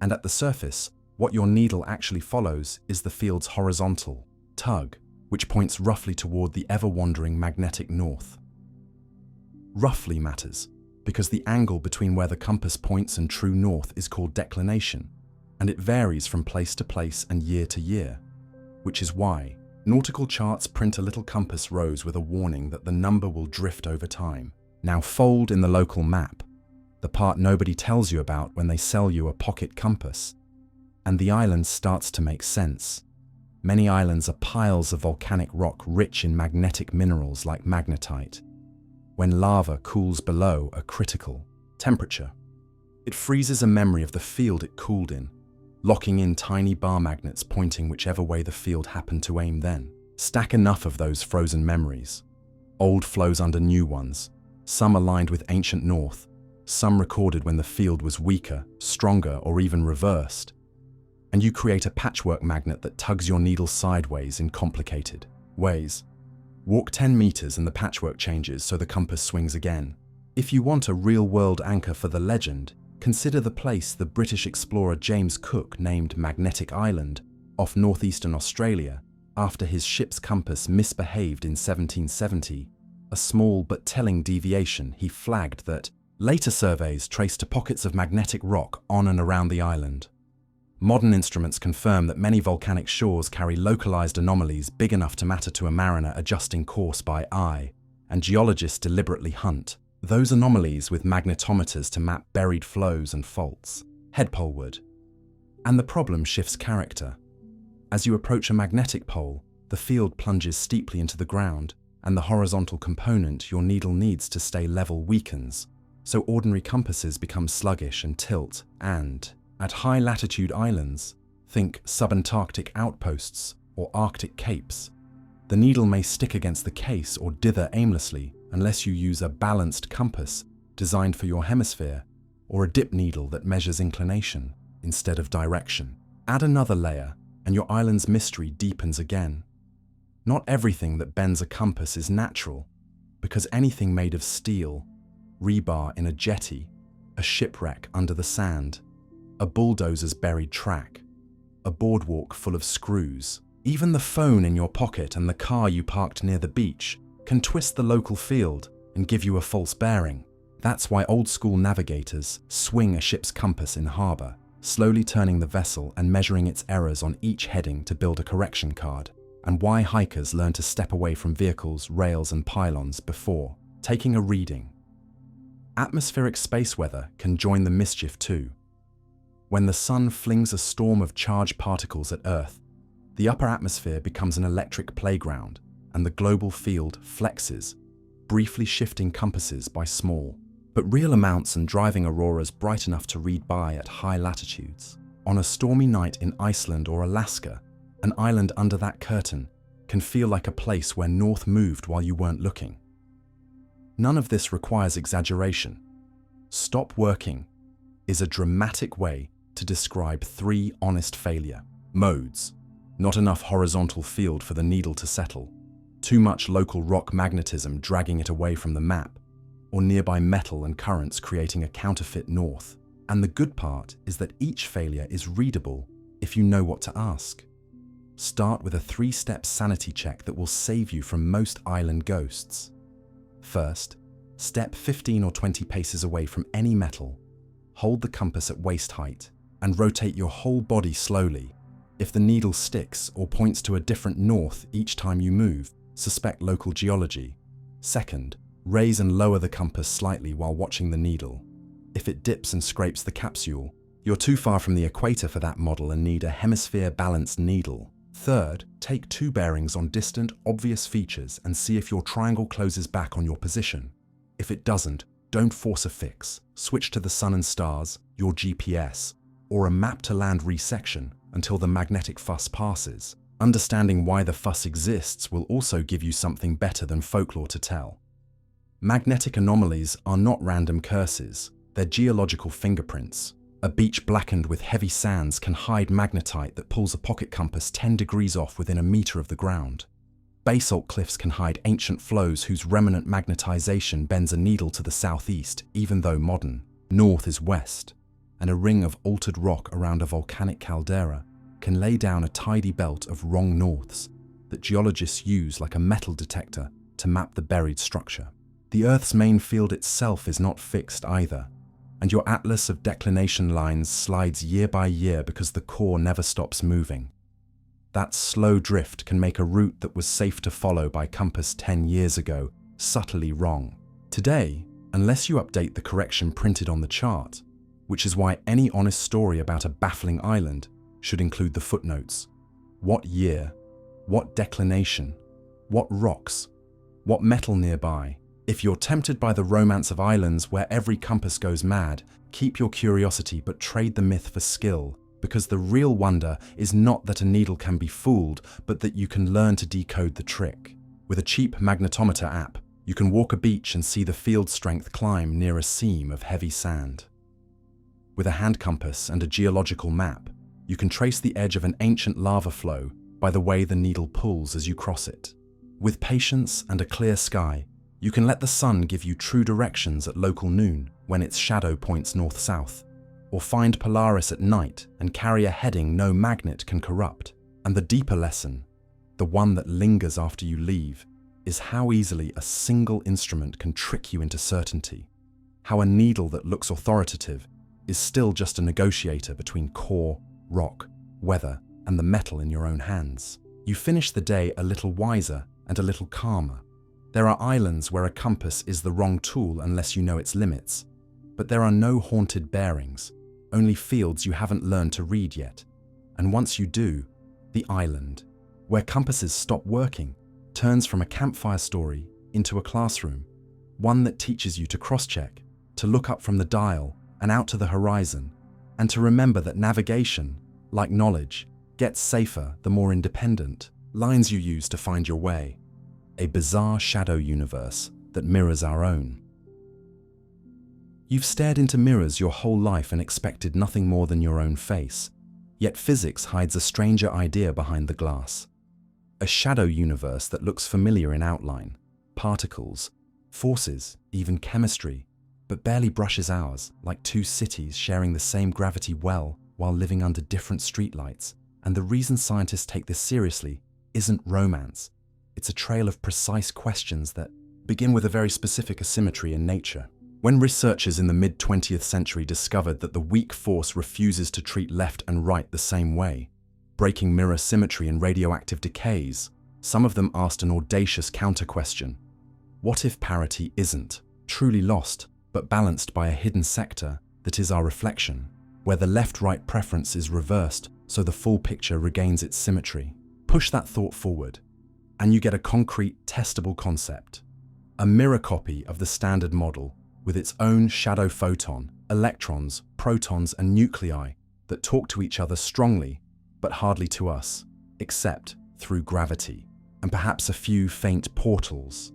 And at the surface, what your needle actually follows is the field's horizontal tug, which points roughly toward the ever-wandering magnetic north. Roughly matters, because the angle between where the compass points and true north is called declination, and it varies from place to place and year to year, which is why nautical charts print a little compass rose with a warning that the number will drift over time. Now fold in the local map, the part nobody tells you about when they sell you a pocket compass, and the island starts to make sense. Many islands are piles of volcanic rock rich in magnetic minerals like magnetite. When lava cools below a critical temperature, it freezes a memory of the field it cooled in, locking in tiny bar magnets pointing whichever way the field happened to aim then. Stack enough of those frozen memories. Old flows under new ones, some aligned with ancient north, some recorded when the field was weaker, stronger, or even reversed. And you create a patchwork magnet that tugs your needle sideways in complicated ways. Walk 10 meters and the patchwork changes so the compass swings again. If you want a real-world anchor for the legend, consider the place the British explorer James Cook named Magnetic Island off northeastern Australia after his ship's compass misbehaved in 1770, a small but telling deviation he flagged that later surveys traced to pockets of magnetic rock on and around the island. Modern instruments confirm that many volcanic shores carry localized anomalies big enough to matter to a mariner adjusting course by eye, and geologists deliberately hunt those anomalies with magnetometers to map buried flows and faults, head poleward. And the problem shifts character. As you approach a magnetic pole, the field plunges steeply into the ground, and the horizontal component your needle needs to stay level weakens, so ordinary compasses become sluggish and tilt, and at high-latitude islands, think subantarctic outposts or Arctic capes, the needle may stick against the case or dither aimlessly unless you use a balanced compass designed for your hemisphere or a dip needle that measures inclination instead of direction. Add another layer and your island's mystery deepens again. Not everything that bends a compass is natural, because anything made of steel, rebar in a jetty, a shipwreck under the sand, a bulldozer's buried track, a boardwalk full of screws, even the phone in your pocket and the car you parked near the beach can twist the local field and give you a false bearing. That's why old-school navigators swing a ship's compass in harbor, slowly turning the vessel and measuring its errors on each heading to build a correction card, and why hikers learn to step away from vehicles, rails, and pylons before taking a reading. Atmospheric space weather can join the mischief too. When the sun flings a storm of charged particles at Earth, the upper atmosphere becomes an electric playground, and the global field flexes, briefly shifting compasses by small, but real amounts and driving auroras bright enough to read by at high latitudes. On a stormy night in Iceland or Alaska, an island under that curtain can feel like a place where north moved while you weren't looking. None of this requires exaggeration. Stop working is a dramatic way to describe 3 honest failure modes. Not enough horizontal field for the needle to settle, too much local rock magnetism dragging it away from the map, or nearby metal and currents creating a counterfeit north. And the good part is that each failure is readable if you know what to ask. Start with a 3-step sanity check that will save you from most island ghosts. First, step 15 or 20 paces away from any metal. Hold the compass at waist height and rotate your whole body slowly. If the needle sticks or points to a different north each time you move, suspect local geology. Second, raise and lower the compass slightly while watching the needle. If it dips and scrapes the capsule, you're too far from the equator for that model and need a hemisphere-balanced needle. Third, take two bearings on distant, obvious features and see if your triangle closes back on your position. If it doesn't, don't force a fix. Switch to the sun and stars, your GPS, or a map to land resection until the magnetic fuss passes. Understanding why the fuss exists will also give you something better than folklore to tell. Magnetic anomalies are not random curses, they're geological fingerprints. A beach blackened with heavy sands can hide magnetite that pulls a pocket compass 10 degrees off within a meter of the ground. Basalt cliffs can hide ancient flows whose remnant magnetization bends a needle to the southeast, even though modern. North is west, and a ring of altered rock around a volcanic caldera can lay down a tidy belt of wrong norths that geologists use like a metal detector to map the buried structure. The Earth's main field itself is not fixed either, and your atlas of declination lines slides year by year because the core never stops moving. That slow drift can make a route that was safe to follow by compass 10 years ago subtly wrong. Today, unless you update the correction printed on the chart, which is why any honest story about a baffling island should include the footnotes. What year? What declination? What rocks? What metal nearby? If you're tempted by the romance of islands where every compass goes mad, keep your curiosity but trade the myth for skill, because the real wonder is not that a needle can be fooled, but that you can learn to decode the trick. With a cheap magnetometer app, you can walk a beach and see the field strength climb near a seam of heavy sand. With a hand compass and a geological map, you can trace the edge of an ancient lava flow by the way the needle pulls as you cross it. With patience and a clear sky, you can let the sun give you true directions at local noon when its shadow points north-south, or find Polaris at night and carry a heading no magnet can corrupt. And the deeper lesson, the one that lingers after you leave, is how easily a single instrument can trick you into certainty. How a needle that looks authoritative is still just a negotiator between core, rock, weather, and the metal in your own hands. You finish the day a little wiser and a little calmer. There are islands where a compass is the wrong tool unless you know its limits, but there are no haunted bearings, only fields you haven't learned to read yet. And once you do, the island, where compasses stop working, turns from a campfire story into a classroom, one that teaches you to cross-check, to look up from the dial and out to the horizon, and to remember that navigation, like knowledge, gets safer the more independent lines you use to find your way. A bizarre shadow universe that mirrors our own. You've stared into mirrors your whole life and expected nothing more than your own face, yet physics hides a stranger idea behind the glass. A shadow universe that looks familiar in outline, particles, forces, even chemistry, but barely brushes ours, like two cities sharing the same gravity well while living under different streetlights. And the reason scientists take this seriously isn't romance. It's a trail of precise questions that begin with a very specific asymmetry in nature. When researchers in the mid-20th century discovered that the weak force refuses to treat left and right the same way, breaking mirror symmetry in radioactive decays, some of them asked an audacious counter-question. What if parity isn't truly lost, but balanced by a hidden sector that is our reflection, where the left-right preference is reversed so the full picture regains its symmetry? Push that thought forward, and you get a concrete, testable concept. A mirror copy of the standard model with its own shadow photon, electrons, protons, and nuclei that talk to each other strongly, but hardly to us, except through gravity, and perhaps a few faint portals.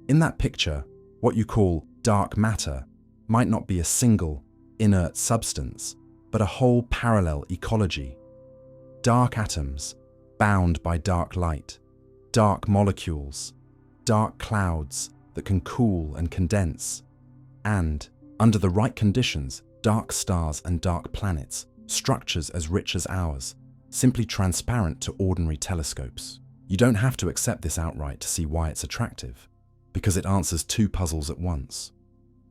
In that picture, what you call dark matter might not be a single, inert substance, but a whole parallel ecology. Dark atoms, bound by dark light, dark molecules, dark clouds that can cool and condense, and, under the right conditions, dark stars and dark planets, structures as rich as ours, simply transparent to ordinary telescopes. You don't have to accept this outright to see why it's attractive, because it answers two puzzles at once.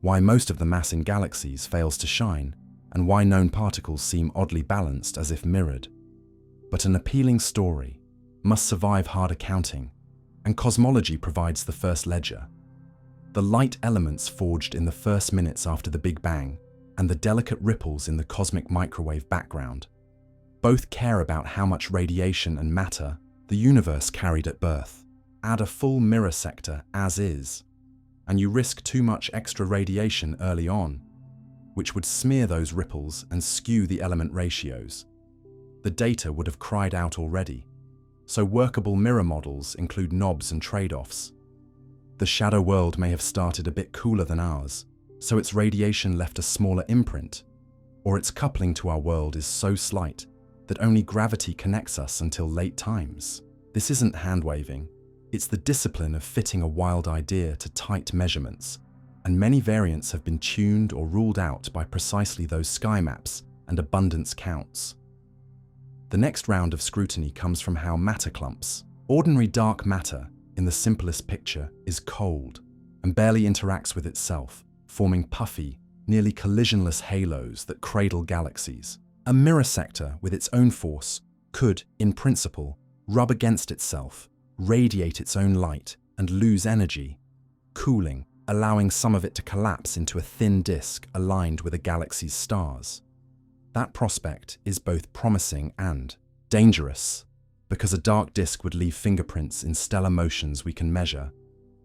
Why most of the mass in galaxies fails to shine, and why known particles seem oddly balanced as if mirrored. But an appealing story must survive hard accounting, and cosmology provides the first ledger. The light elements forged in the first minutes after the Big Bang, and the delicate ripples in the cosmic microwave background. Both care about how much radiation and matter the universe carried at birth. Add a full mirror sector as is, and you risk too much extra radiation early on, which would smear those ripples and skew the element ratios. The data would have cried out already, so workable mirror models include knobs and trade-offs. The shadow world may have started a bit cooler than ours, so its radiation left a smaller imprint, or its coupling to our world is so slight that only gravity connects us until late times. This isn't hand-waving, it's the discipline of fitting a wild idea to tight measurements, and many variants have been tuned or ruled out by precisely those sky maps and abundance counts. The next round of scrutiny comes from how matter clumps. Ordinary dark matter, in the simplest picture, is cold and barely interacts with itself, forming puffy, nearly collisionless halos that cradle galaxies. A mirror sector with its own force could, in principle, rub against itself, radiate its own light, and lose energy, cooling, allowing some of it to collapse into a thin disk aligned with a galaxy's stars. That prospect is both promising and dangerous, because a dark disk would leave fingerprints in stellar motions we can measure,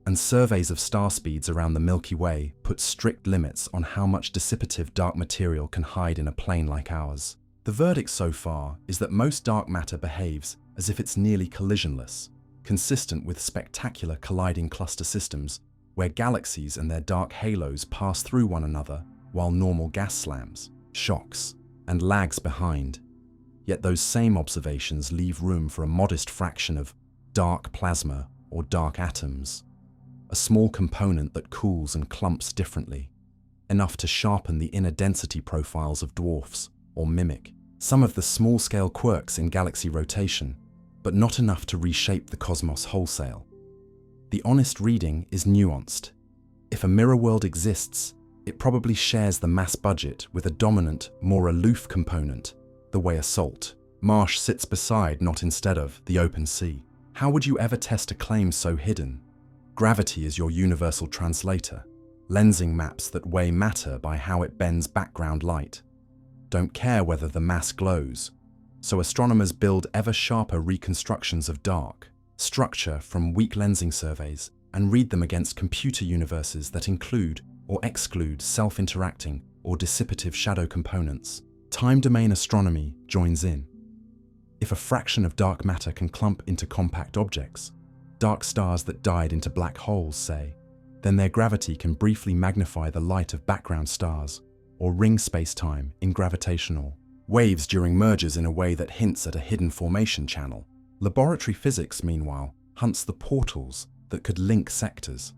and surveys of star speeds around the Milky Way put strict limits on how much dissipative dark material can hide in a plane like ours. The verdict so far is that most dark matter behaves as if it's nearly collisionless, consistent with spectacular colliding cluster systems where galaxies and their dark halos pass through one another while normal gas slams, shocks, and lags behind. Yet those same observations leave room for a modest fraction of dark plasma or dark atoms, a small component that cools and clumps differently, enough to sharpen the inner density profiles of dwarfs or mimic some of the small-scale quirks in galaxy rotation, but not enough to reshape the cosmos wholesale. The honest reading is nuanced. If a mirror world exists, it probably shares the mass budget with a dominant, more aloof component, the way a salt marsh sits beside, not instead of, the open sea. How would you ever test a claim so hidden? Gravity is your universal translator, lensing maps that weigh matter by how it bends background light. Don't care whether the mass glows, so astronomers build ever sharper reconstructions of dark structure from weak lensing surveys and read them against computer universes that include or exclude self-interacting or dissipative shadow components. Time domain astronomy joins in. If a fraction of dark matter can clump into compact objects, dark stars that died into black holes, say, then their gravity can briefly magnify the light of background stars or ring space-time in gravitational waves during mergers in a way that hints at a hidden formation channel. Laboratory physics, meanwhile, hunts the portals that could link sectors.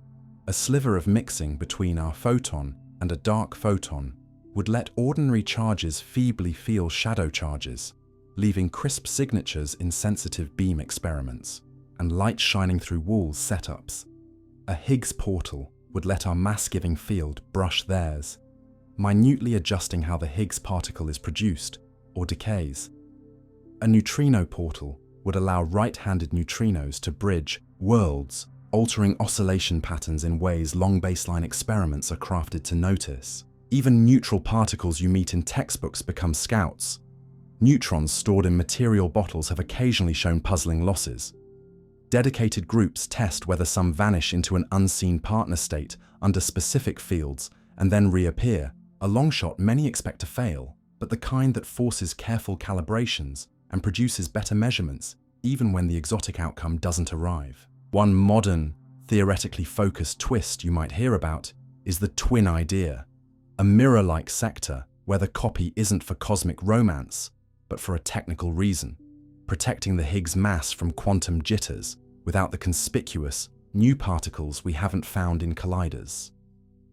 A sliver of mixing between our photon and a dark photon would let ordinary charges feebly feel shadow charges, leaving crisp signatures in sensitive beam experiments and light shining through walls setups. A Higgs portal would let our mass-giving field brush theirs, minutely adjusting how the Higgs particle is produced or decays. A neutrino portal would allow right-handed neutrinos to bridge worlds, altering oscillation patterns in ways long baseline experiments are crafted to notice. Even neutral particles you meet in textbooks become scouts. Neutrons stored in material bottles have occasionally shown puzzling losses. Dedicated groups test whether some vanish into an unseen partner state under specific fields and then reappear, a long shot many expect to fail, but the kind that forces careful calibrations and produces better measurements even when the exotic outcome doesn't arrive. One modern, theoretically focused twist you might hear about is the twin idea, a mirror-like sector where the copy isn't for cosmic romance, but for a technical reason, protecting the Higgs mass from quantum jitters without the conspicuous, new particles we haven't found in colliders.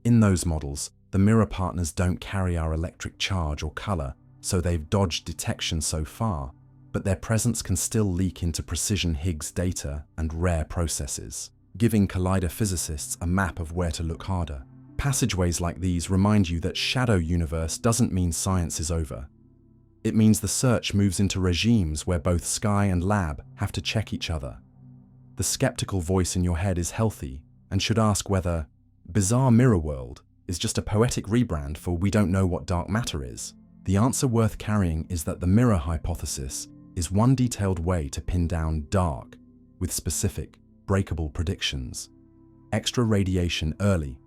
In those models, the mirror partners don't carry our electric charge or color, so they've dodged detection so far, but their presence can still leak into precision Higgs data and rare processes, giving collider physicists a map of where to look harder. Passageways like these remind you that shadow universe doesn't mean science is over. It means the search moves into regimes where both sky and lab have to check each other. The skeptical voice in your head is healthy and should ask whether bizarre mirror world is just a poetic rebrand for we don't know what dark matter is. The answer worth carrying is that the mirror hypothesis is one detailed way to pin down dark with specific, breakable predictions. Extra radiation early,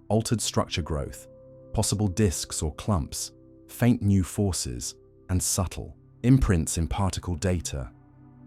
altered structure growth, possible disks or clumps, faint new forces, and subtle imprints in particle data.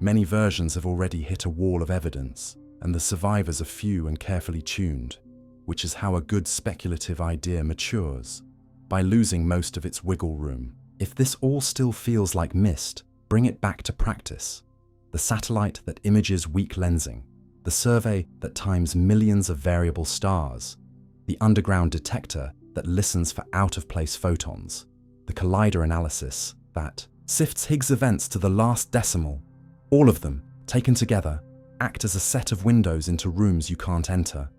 Many versions have already hit a wall of evidence, and the survivors are few and carefully tuned, which is how a good speculative idea matures, by losing most of its wiggle room. If this all still feels like mist, bring it back to practice. The satellite that images weak lensing, the survey that times millions of variable stars, the underground detector that listens for out-of-place photons, the collider analysis that sifts Higgs events to the last decimal. All of them, taken together, act as a set of windows into rooms you can't enter.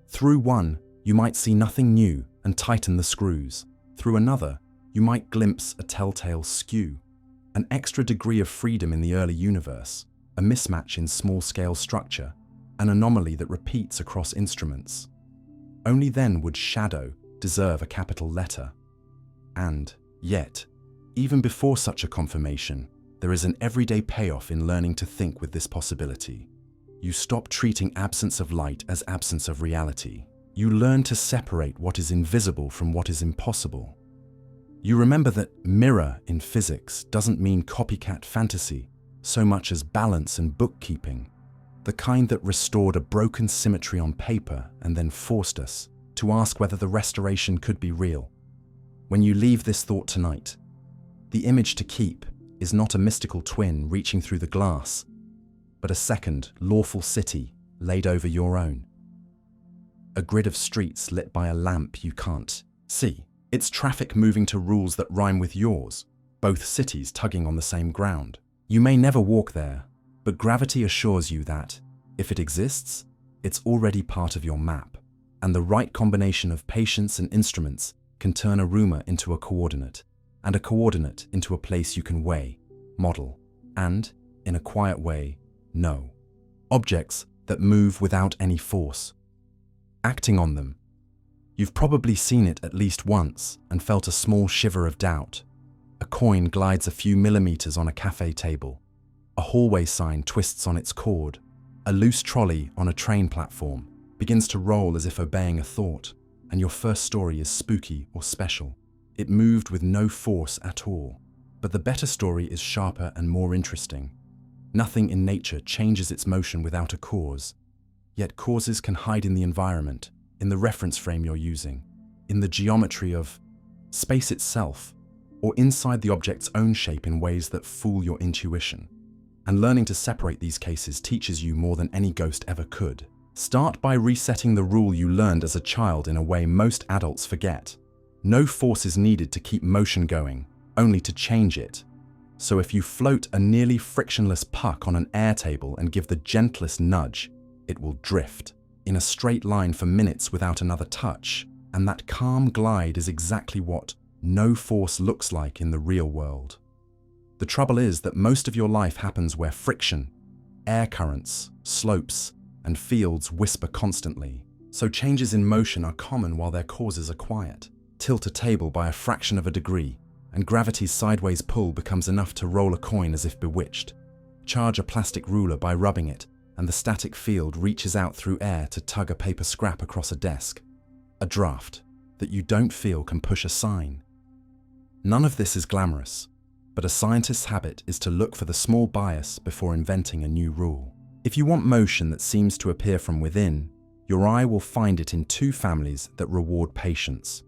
Through one, you might see nothing new and tighten the screws. Through another, you might glimpse a telltale skew, an extra degree of freedom in the early universe, a mismatch in small-scale structure, an anomaly that repeats across instruments. Only then would shadow deserve a capital letter. And yet, even before such a confirmation, there is an everyday payoff in learning to think with this possibility. You stop treating absence of light as absence of reality. You learn to separate what is invisible from what is impossible. You remember that mirror in physics doesn't mean copycat fantasy so much as balance and bookkeeping, the kind that restored a broken symmetry on paper and then forced us to ask whether the restoration could be real. When you leave this thought tonight, the image to keep is not a mystical twin reaching through the glass, but a second, lawful city laid over your own. A grid of streets lit by a lamp you can't see. It's traffic moving to rules that rhyme with yours, both cities tugging on the same ground. You may never walk there, but gravity assures you that, if it exists, it's already part of your map, and the right combination of patience and instruments can turn a rumor into a coordinate, and a coordinate into a place you can weigh, model, and, in a quiet way, know. Objects that move without any force. Acting on them. You've probably seen it at least once and felt a small shiver of doubt. A coin glides a few millimeters on a cafe table. A hallway sign twists on its cord. A loose trolley on a train platform begins to roll as if obeying a thought, and your first story is spooky or special. It moved with no force at all. But the better story is sharper and more interesting. Nothing in nature changes its motion without a cause. Yet causes can hide in the environment, in the reference frame you're using, in the geometry of space itself, or inside the object's own shape in ways that fool your intuition. And learning to separate these cases teaches you more than any ghost ever could. Start by resetting the rule you learned as a child in a way most adults forget. No force is needed to keep motion going, only to change it. So if you float a nearly frictionless puck on an air table and give the gentlest nudge, it will drift in a straight line for minutes without another touch, and that calm glide is exactly what no force looks like in the real world. The trouble is that most of your life happens where friction, air currents, slopes, and fields whisper constantly, so changes in motion are common while their causes are quiet. Tilt a table by a fraction of a degree, and gravity's sideways pull becomes enough to roll a coin as if bewitched. Charge a plastic ruler by rubbing it, and the static field reaches out through air to tug a paper scrap across a desk. A draft that you don't feel can push a sign. None of this is glamorous, but a scientist's habit is to look for the small bias before inventing a new rule. If you want motion that seems to appear from within, your eye will find it in two families that reward patience.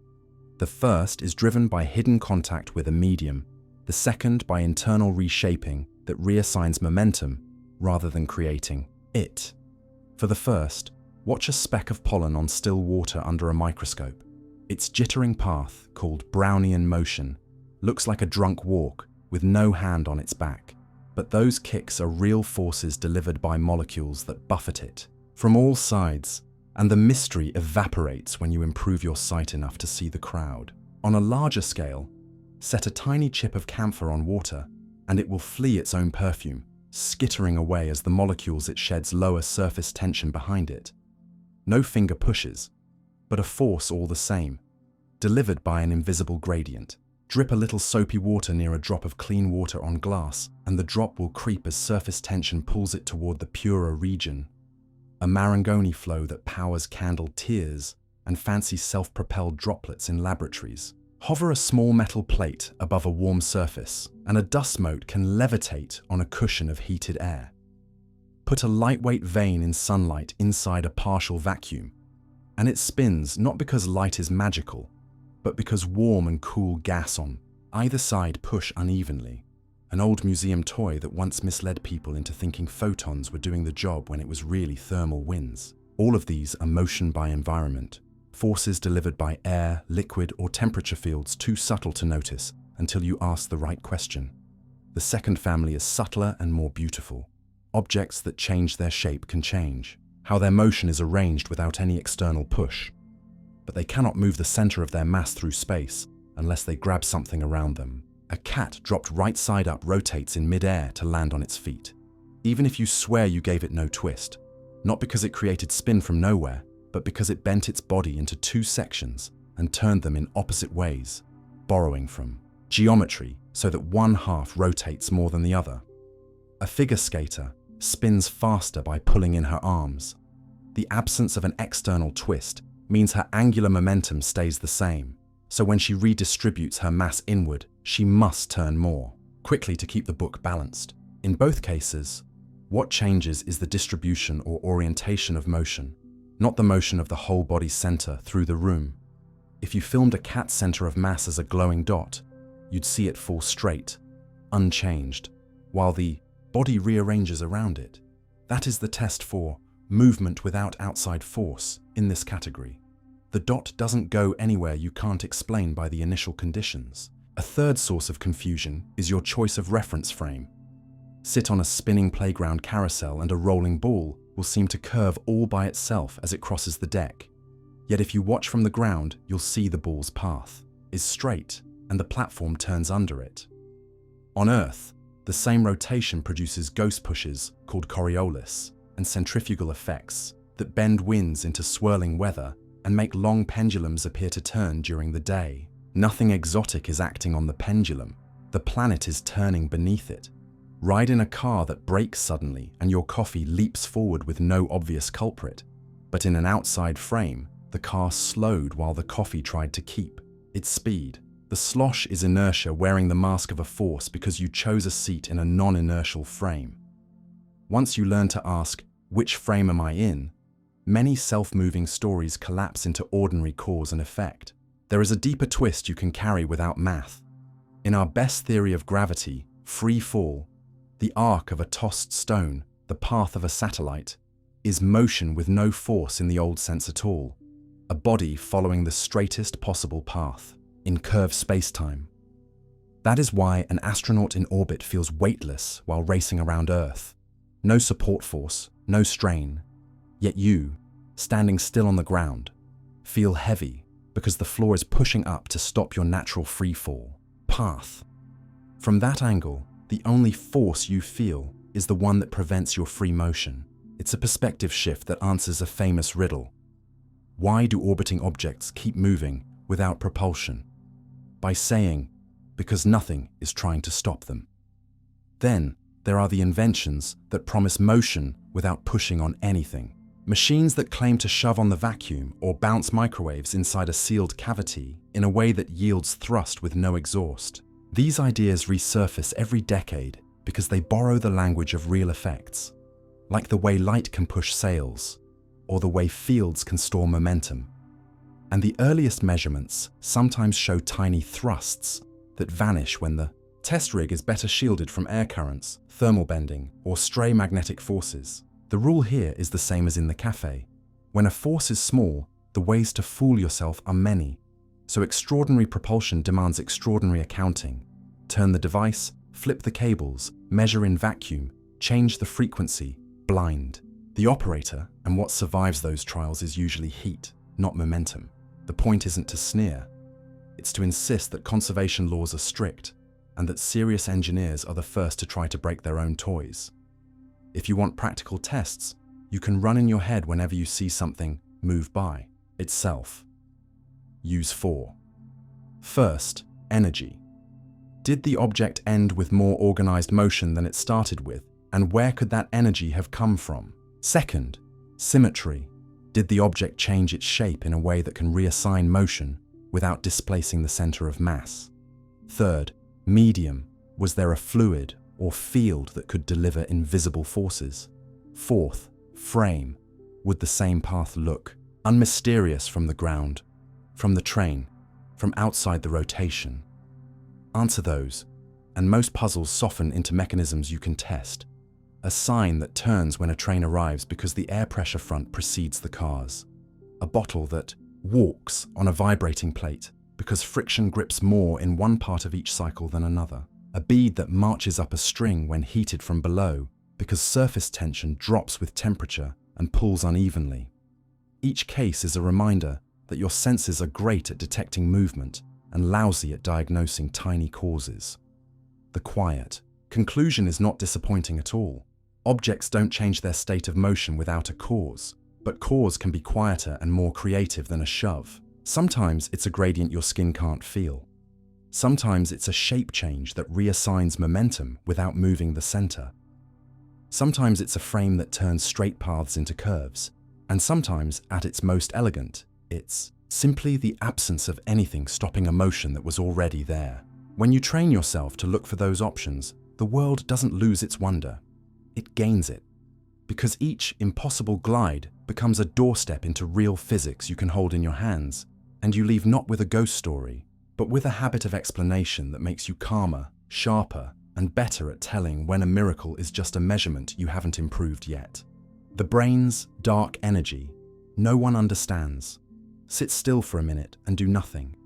The first is driven by hidden contact with a medium, the second by internal reshaping that reassigns momentum rather than creating it. For the first, watch a speck of pollen on still water under a microscope. Its jittering path, called Brownian motion, looks like a drunk walk with no hand on its back. But those kicks are real forces delivered by molecules that buffet it from all sides, and the mystery evaporates when you improve your sight enough to see the crowd. On a larger scale, set a tiny chip of camphor on water, and it will flee its own perfume, skittering away as the molecules it sheds lower surface tension behind it. No finger pushes, but a force all the same, delivered by an invisible gradient. Drip a little soapy water near a drop of clean water on glass, and the drop will creep as surface tension pulls it toward the purer region. A Marangoni flow that powers candled tears and fancy self-propelled droplets in laboratories. Hover a small metal plate above a warm surface, and a dust mote can levitate on a cushion of heated air. Put a lightweight vane in sunlight inside a partial vacuum, and it spins not because light is magical, but because warm and cool gas on either side push unevenly. An old museum toy that once misled people into thinking photons were doing the job when it was really thermal winds. All of these are motion by environment, forces delivered by air, liquid, or temperature fields too subtle to notice until you ask the right question. The second family is subtler and more beautiful. Objects that change their shape can change, how their motion is arranged without any external push. But they cannot move the center of their mass through space unless they grab something around them. A cat dropped right side up rotates in mid-air to land on its feet, even if you swear you gave it no twist, not because it created spin from nowhere, but because it bent its body into two sections and turned them in opposite ways, borrowing from geometry so that one half rotates more than the other. A figure skater spins faster by pulling in her arms. The absence of an external twist means her angular momentum stays the same, so when she redistributes her mass inward, she must turn more quickly to keep the book balanced. In both cases, what changes is the distribution or orientation of motion, not the motion of the whole body's center through the room. If you filmed a cat's center of mass as a glowing dot, you'd see it fall straight, unchanged, while the body rearranges around it. That is the test for movement without outside force in this category. The dot doesn't go anywhere you can't explain by the initial conditions. A third source of confusion is your choice of reference frame. Sit on a spinning playground carousel and a rolling ball will seem to curve all by itself as it crosses the deck. Yet if you watch from the ground, you'll see the ball's path is straight and the platform turns under it. On Earth, the same rotation produces ghost pushes called Coriolis and centrifugal effects that bend winds into swirling weather and make long pendulums appear to turn during the day. Nothing exotic is acting on the pendulum. The planet is turning beneath it. Ride in a car that brakes suddenly and your coffee leaps forward with no obvious culprit. But in an outside frame, the car slowed while the coffee tried to keep its speed. The slosh is inertia wearing the mask of a force because you chose a seat in a non-inertial frame. Once you learn to ask, which frame am I in? Many self-moving stories collapse into ordinary cause and effect. There is a deeper twist you can carry without math. In our best theory of gravity, free fall, the arc of a tossed stone, the path of a satellite, is motion with no force in the old sense at all. A body following the straightest possible path in curved space-time. That is why an astronaut in orbit feels weightless while racing around Earth. No support force, no strain. Yet you, standing still on the ground, feel heavy because the floor is pushing up to stop your natural free fall path. From that angle, the only force you feel is the one that prevents your free motion. It's a perspective shift that answers a famous riddle. Why do orbiting objects keep moving without propulsion? By saying, because nothing is trying to stop them. Then, there are the inventions that promise motion without pushing on anything. Machines that claim to shove on the vacuum or bounce microwaves inside a sealed cavity in a way that yields thrust with no exhaust. These ideas resurface every decade because they borrow the language of real effects, like the way light can push sails, or the way fields can store momentum. And the earliest measurements sometimes show tiny thrusts that vanish when the test rig is better shielded from air currents, thermal bending, or stray magnetic forces. The rule here is the same as in the cafe. When a force is small, the ways to fool yourself are many. So extraordinary propulsion demands extraordinary accounting. Turn the device, flip the cables, measure in vacuum, change the frequency, blind. The operator and what survives those trials is usually heat, not momentum. The point isn't to sneer. It's to insist that conservation laws are strict and that serious engineers are the first to try to break their own toys. If you want practical tests, you can run in your head whenever you see something move by itself. Use 4. First, energy. Did the object end with more organized motion than it started with, and where could that energy have come from? Second, symmetry. Did the object change its shape in a way that can reassign motion without displacing the center of mass? Third, medium. Was there a fluid or field that could deliver invisible forces? Fourth, frame. Would the same path look unmysterious from the ground, from the train, from outside the rotation? Answer those, and most puzzles soften into mechanisms you can test. A sign that turns when a train arrives because the air pressure front precedes the cars. A bottle that walks on a vibrating plate because friction grips more in one part of each cycle than another. A bead that marches up a string when heated from below because surface tension drops with temperature and pulls unevenly. Each case is a reminder that your senses are great at detecting movement and lousy at diagnosing tiny causes. The quiet. Conclusion is not disappointing at all. Objects don't change their state of motion without a cause, but cause can be quieter and more creative than a shove. Sometimes it's a gradient your skin can't feel. Sometimes it's a shape change that reassigns momentum without moving the center. Sometimes it's a frame that turns straight paths into curves. And sometimes, at its most elegant, it's simply the absence of anything stopping a motion that was already there. When you train yourself to look for those options, the world doesn't lose its wonder. It gains it. Because each impossible glide becomes a doorstep into real physics you can hold in your hands, and you leave not with a ghost story, but with a habit of explanation that makes you calmer, sharper, and better at telling when a miracle is just a measurement you haven't improved yet. The brain's dark energy, no one understands. Sit still for a minute and do nothing.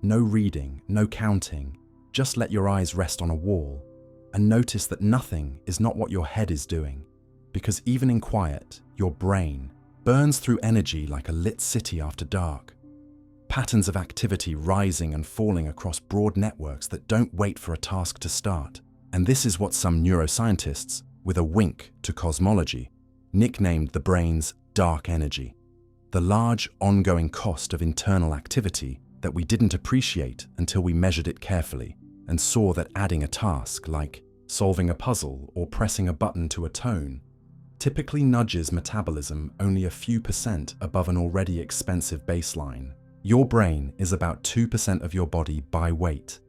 No reading, no counting. Just let your eyes rest on a wall and notice that nothing is not what your head is doing. Because even in quiet, your brain burns through energy like a lit city after dark. Patterns of activity rising and falling across broad networks that don't wait for a task to start. And this is what some neuroscientists, with a wink to cosmology, nicknamed the brain's dark energy. The large, ongoing cost of internal activity that we didn't appreciate until we measured it carefully and saw that adding a task like solving a puzzle or pressing a button to a tone typically nudges metabolism only a few % above an already expensive baseline. Your brain is about 2% of your body by weight.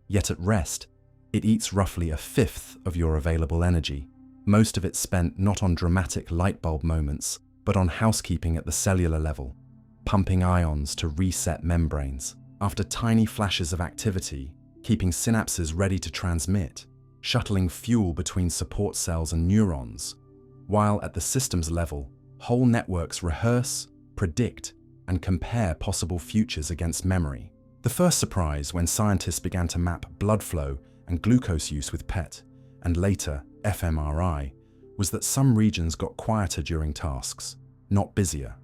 Yet at rest, it eats roughly a fifth of your available energy, most of it spent not on dramatic light bulb moments, but on housekeeping at the cellular level, pumping ions to reset membranes. After tiny flashes of activity, keeping synapses ready to transmit, shuttling fuel between support cells and neurons, while at the systems level, whole networks rehearse, predict, and compare possible futures against memory. The first surprise when scientists began to map blood flow and glucose use with PET, and later fMRI, was that some regions got quieter during tasks, not busier.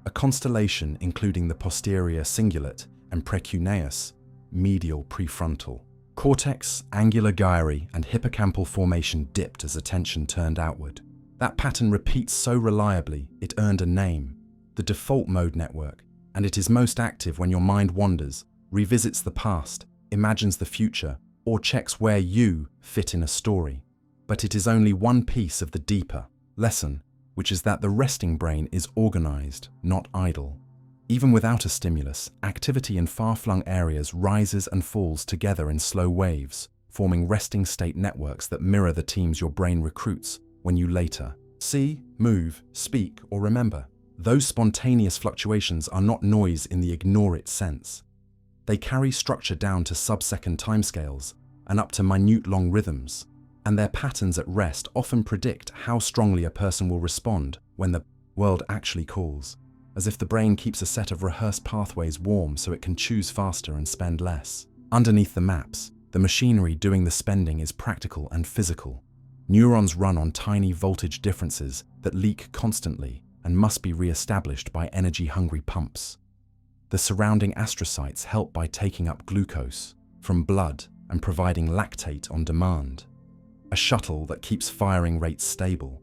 A constellation including the posterior cingulate and precuneus, medial prefrontal, cortex, angular gyri, and hippocampal formation dipped as attention turned outward. That pattern repeats so reliably it earned a name, the default mode network, and it is most active when your mind wanders, revisits the past, imagines the future, or checks where you fit in a story. But it is only one piece of the deeper lesson, which is that the resting brain is organized, not idle. Even without a stimulus, activity in far-flung areas rises and falls together in slow waves, forming resting state networks that mirror the teams your brain recruits when you later see, move, speak, or remember. Those spontaneous fluctuations are not noise in the ignore it sense. They carry structure down to sub-second timescales and up to minute long rhythms, and their patterns at rest often predict how strongly a person will respond when the world actually calls, as if the brain keeps a set of rehearsed pathways warm so it can choose faster and spend less. Underneath the maps, the machinery doing the spending is practical and physical. Neurons run on tiny voltage differences that leak constantly and must be re-established by energy-hungry pumps. The surrounding astrocytes help by taking up glucose from blood and providing lactate on demand, a shuttle that keeps firing rates stable,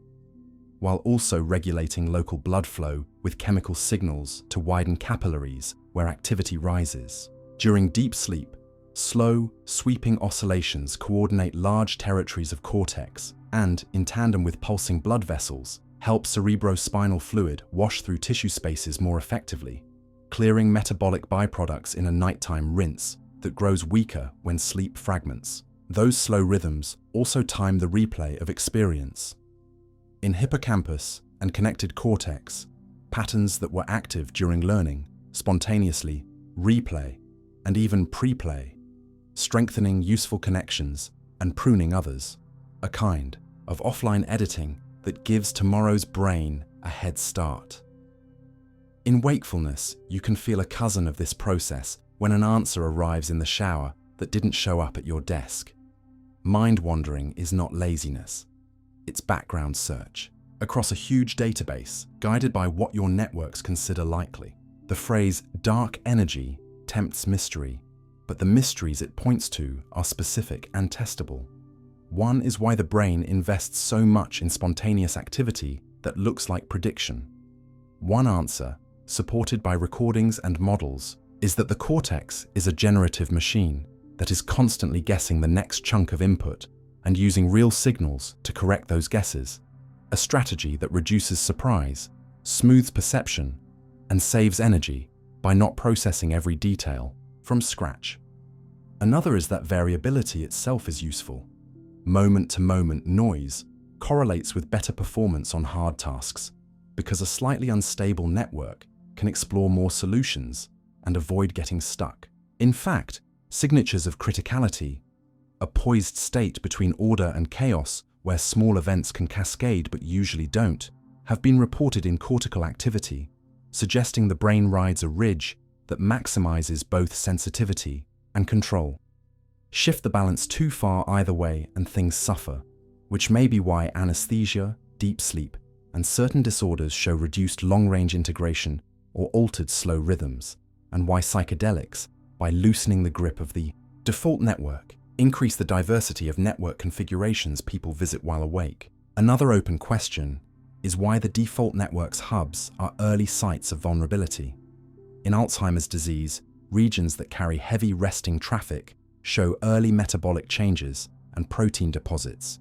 while also regulating local blood flow with chemical signals to widen capillaries where activity rises. During deep sleep, Slow, sweeping oscillations coordinate large territories of cortex and, in tandem with pulsing blood vessels, help cerebrospinal fluid wash through tissue spaces more effectively, clearing metabolic byproducts in a nighttime rinse that grows weaker when sleep fragments. Those slow rhythms also time the replay of experience. In hippocampus and connected cortex, patterns that were active during learning spontaneously replay and even pre-play, strengthening useful connections and pruning others, a kind of offline editing that gives tomorrow's brain a head start. In wakefulness, you can feel a cousin of this process when an answer arrives in the shower that didn't show up at your desk. Mind wandering is not laziness, it's background search, across a huge database guided by what your networks consider likely. The phrase dark energy tempts mystery, but the mysteries it points to are specific and testable. One is why the brain invests so much in spontaneous activity that looks like prediction. One answer, supported by recordings and models, is that the cortex is a generative machine that is constantly guessing the next chunk of input and using real signals to correct those guesses, a strategy that reduces surprise, smooths perception, and saves energy by not processing every detail from scratch. Another is that variability itself is useful. Moment-to-moment noise correlates with better performance on hard tasks because a slightly unstable network can explore more solutions and avoid getting stuck. In fact, signatures of criticality, a poised state between order and chaos where small events can cascade but usually don't, have been reported in cortical activity, suggesting the brain rides a ridge that maximizes both sensitivity and control. Shift the balance too far either way and things suffer, which may be why anesthesia, deep sleep, and certain disorders show reduced long-range integration or altered slow rhythms, and why psychedelics, by loosening the grip of the default network, increase the diversity of network configurations people visit while awake. Another open question is why the default network's hubs are early sites of vulnerability. In Alzheimer's disease, regions that carry heavy resting traffic show early metabolic changes and protein deposits,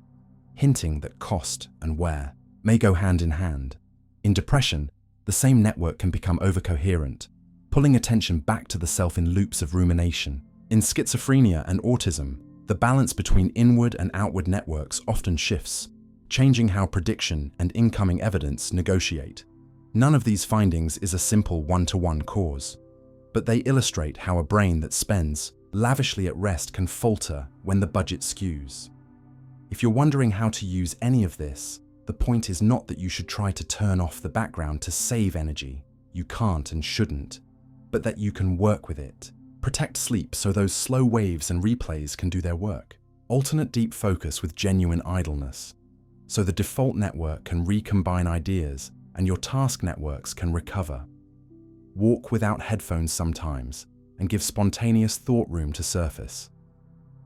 hinting that cost and wear may go hand in hand. In depression, the same network can become overcoherent, pulling attention back to the self in loops of rumination. In schizophrenia and autism, the balance between inward and outward networks often shifts, changing how prediction and incoming evidence negotiate. None of these findings is a simple one-to-one cause, but they illustrate how a brain that spends lavishly at rest can falter when the budget skews. If you're wondering how to use any of this, the point is not that you should try to turn off the background to save energy. You can't and shouldn't, but that you can work with it. Protect sleep so those slow waves and replays can do their work. Alternate deep focus with genuine idleness, so the default network can recombine ideas and your task networks can recover. Walk without headphones sometimes and give spontaneous thought room to surface.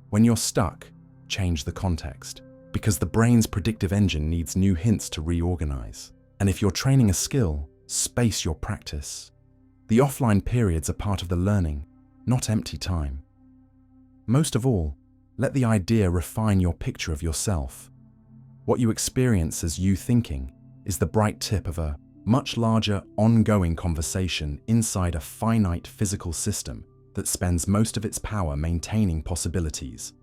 When you're stuck, change the context, because the brain's predictive engine needs new hints to reorganize. And if you're training a skill, space your practice. The offline periods are part of the learning, not empty time. Most of all, let the idea refine your picture of yourself. What you experience as you thinking is the bright tip of a much larger, ongoing conversation inside a finite physical system that spends most of its power maintaining possibilities,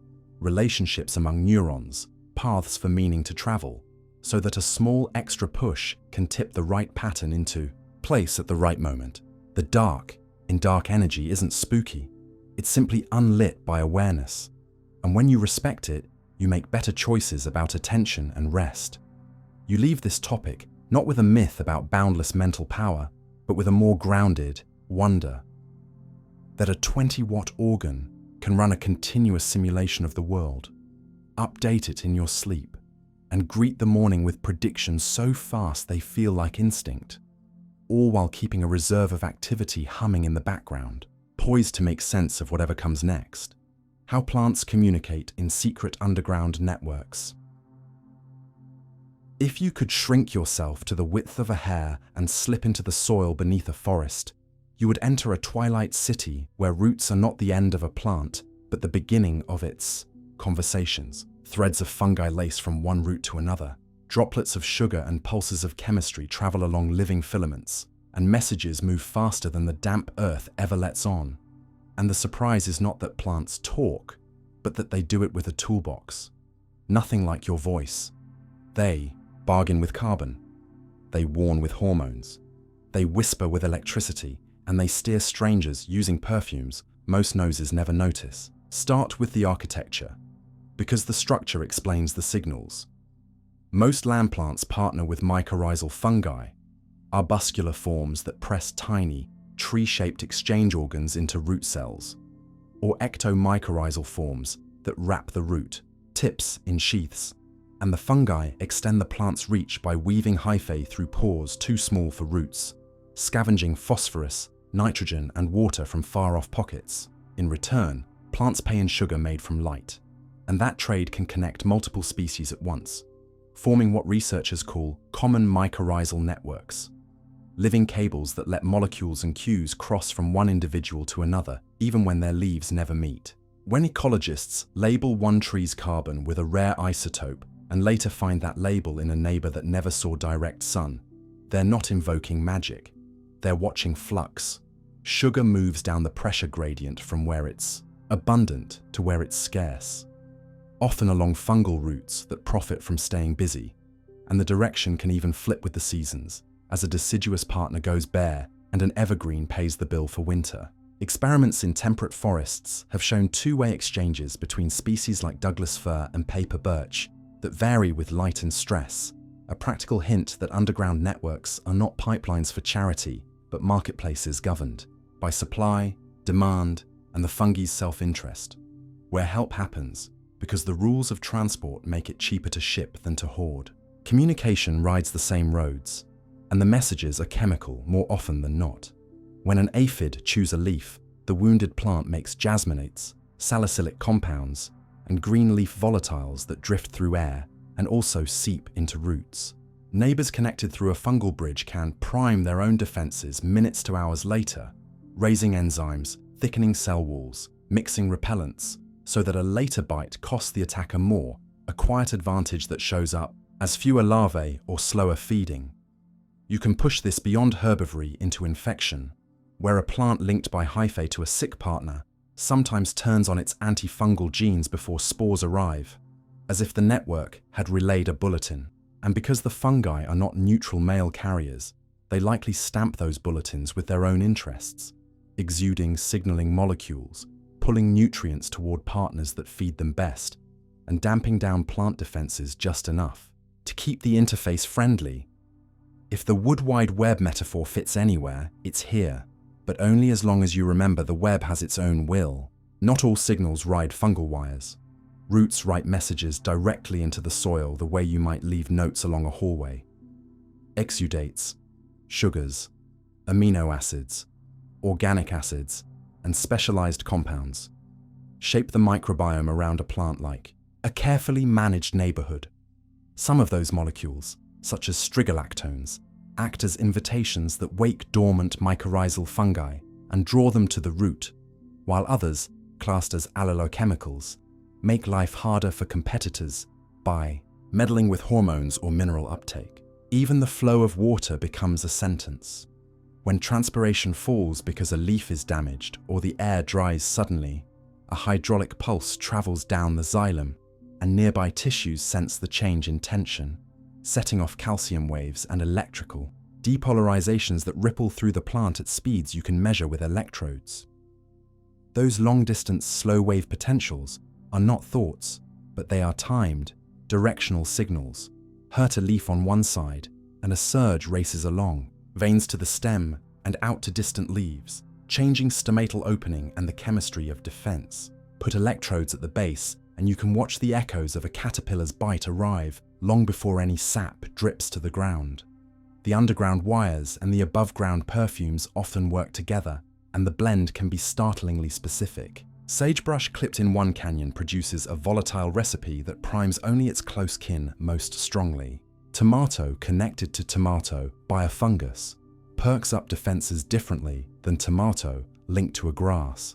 relationships among neurons, paths for meaning to travel, so that a small extra push can tip the right pattern into place at the right moment. The dark in dark energy isn't spooky, it's simply unlit by awareness. And when you respect it, you make better choices about attention and rest. You leave this topic not with a myth about boundless mental power, but with a more grounded wonder that a 20-watt organ can run a continuous simulation of the world, update it in your sleep, and greet the morning with predictions so fast they feel like instinct, all while keeping a reserve of activity humming in the background, poised to make sense of whatever comes next. How plants communicate in secret underground networks. If you could shrink yourself to the width of a hair and slip into the soil beneath a forest, you would enter a twilight city where roots are not the end of a plant, but the beginning of its conversations. Threads of fungi lace from one root to another. Droplets of sugar and pulses of chemistry travel along living filaments, and messages move faster than the damp earth ever lets on. And the surprise is not that plants talk, but that they do it with a toolbox. Nothing like your voice. They bargain with carbon. They warn with hormones. They whisper with electricity, and they steer strangers using perfumes most noses never notice. Start with the architecture, because the structure explains the signals. Most land plants partner with mycorrhizal fungi, arbuscular forms that press tiny, tree-shaped exchange organs into root cells, or ectomycorrhizal forms that wrap the root tips in sheaths, and the fungi extend the plant's reach by weaving hyphae through pores too small for roots, scavenging phosphorus, nitrogen, and water from far-off pockets. In return, plants pay in sugar made from light, and that trade can connect multiple species at once, forming what researchers call common mycorrhizal networks, living cables that let molecules and cues cross from one individual to another, even when their leaves never meet. When ecologists label one tree's carbon with a rare isotope and later find that label in a neighbor that never saw direct sun, they're not invoking magic. They're watching flux. Sugar moves down the pressure gradient from where it's abundant to where it's scarce, often along fungal routes that profit from staying busy, and the direction can even flip with the seasons, as a deciduous partner goes bare and an evergreen pays the bill for winter. Experiments in temperate forests have shown two-way exchanges between species like Douglas fir and paper birch that vary with light and stress, a practical hint that underground networks are not pipelines for charity, but marketplaces governed by supply, demand, and the fungi's self-interest, where help happens because the rules of transport make it cheaper to ship than to hoard. Communication rides the same roads, and the messages are chemical more often than not. When an aphid chews a leaf, the wounded plant makes jasminates, salicylic compounds, and green leaf volatiles that drift through air and also seep into roots. Neighbors connected through a fungal bridge can prime their own defenses minutes to hours later, raising enzymes, thickening cell walls, mixing repellents, so that a later bite costs the attacker more, a quiet advantage that shows up as fewer larvae or slower feeding. You can push this beyond herbivory into infection, where a plant linked by hyphae to a sick partner sometimes turns on its antifungal genes before spores arrive, as if the network had relayed a bulletin. And because the fungi are not neutral mail carriers, they likely stamp those bulletins with their own interests, exuding signaling molecules, pulling nutrients toward partners that feed them best, and damping down plant defenses just enough to keep the interface friendly. If the wood wide web metaphor fits anywhere, it's here, but only as long as you remember the web has its own will. Not all signals ride fungal wires. Roots write messages directly into the soil the way you might leave notes along a hallway. Exudates, sugars, amino acids, organic acids, and specialized compounds shape the microbiome around a plant like a carefully managed neighborhood. Some of those molecules, such as strigolactones, act as invitations that wake dormant mycorrhizal fungi and draw them to the root, while others, classed as allelochemicals, make life harder for competitors by meddling with hormones or mineral uptake. Even the flow of water becomes a sentence. When transpiration falls because a leaf is damaged or the air dries suddenly, a hydraulic pulse travels down the xylem, and nearby tissues sense the change in tension, setting off calcium waves and electrical depolarizations that ripple through the plant at speeds you can measure with electrodes. Those long-distance slow-wave potentials are not thoughts, but they are timed, directional signals. Hurt a leaf on one side, and a surge races along, veins to the stem and out to distant leaves, changing stomatal opening and the chemistry of defense. Put electrodes at the base, and you can watch the echoes of a caterpillar's bite arrive long before any sap drips to the ground. The underground wires and the above-ground perfumes often work together, and the blend can be startlingly specific. Sagebrush clipped in one canyon produces a volatile recipe that primes only its close kin most strongly. Tomato connected to tomato by a fungus perks up defenses differently than tomato linked to a grass.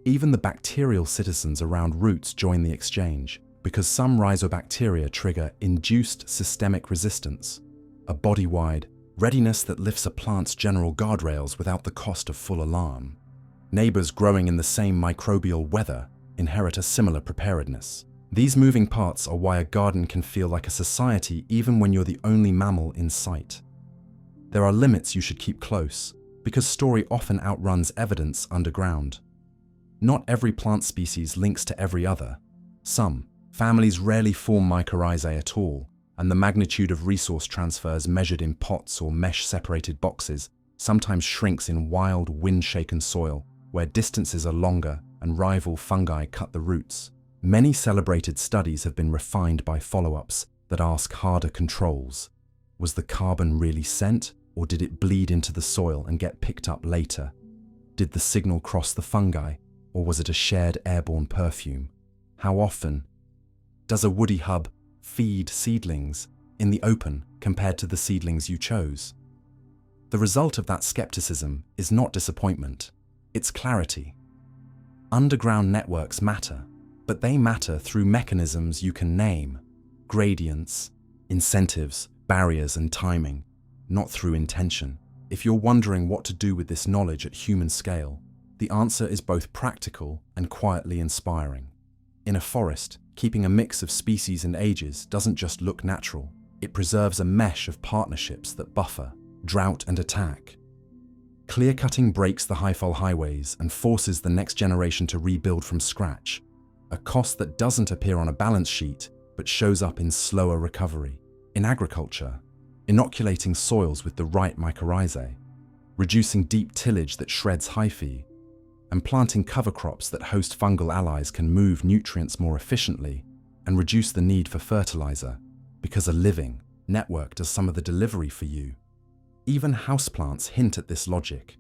Even the bacterial citizens around roots join the exchange, because some rhizobacteria trigger induced systemic resistance, a body-wide readiness that lifts a plant's general guardrails without the cost of full alarm. Neighbors growing in the same microbial weather inherit a similar preparedness. These moving parts are why a garden can feel like a society even when you're the only mammal in sight. There are limits you should keep close, because story often outruns evidence underground. Not every plant species links to every other. Some families rarely form mycorrhizae at all, and the magnitude of resource transfers measured in pots or mesh-separated boxes sometimes shrinks in wild, wind-shaken soil, where distances are longer and rival fungi cut the roots. Many celebrated studies have been refined by follow-ups that ask harder controls. Was the carbon really sent, or did it bleed into the soil and get picked up later? Did the signal cross the fungi, or was it a shared airborne perfume? How often? Does a woody hub feed seedlings in the open compared to the seedlings you chose? The result of that skepticism is not disappointment, it's clarity. Underground networks matter, but they matter through mechanisms you can name: gradients, incentives, barriers, and timing, not through intention. If you're wondering what to do with this knowledge at human scale, the answer is both practical and quietly inspiring. In a forest, keeping a mix of species and ages doesn't just look natural, it preserves a mesh of partnerships that buffer drought and attack. Clear-cutting breaks the high-fall highways and forces the next generation to rebuild from scratch, a cost that doesn't appear on a balance sheet but shows up in slower recovery. In agriculture, inoculating soils with the right mycorrhizae, reducing deep tillage that shreds hyphae, and planting cover crops that host fungal allies can move nutrients more efficiently and reduce the need for fertilizer, because a living network does some of the delivery for you. Even houseplants hint at this logic.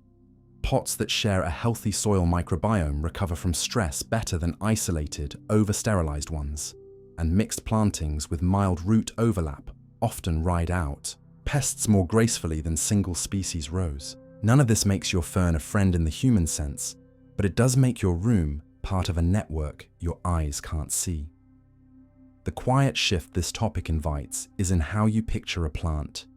Pots that share a healthy soil microbiome recover from stress better than isolated, over-sterilized ones, and mixed plantings with mild root overlap often ride out pests more gracefully than single-species rows. None of this makes your fern a friend in the human sense, but it does make your room part of a network your eyes can't see. The quiet shift this topic invites is in how you picture a plant,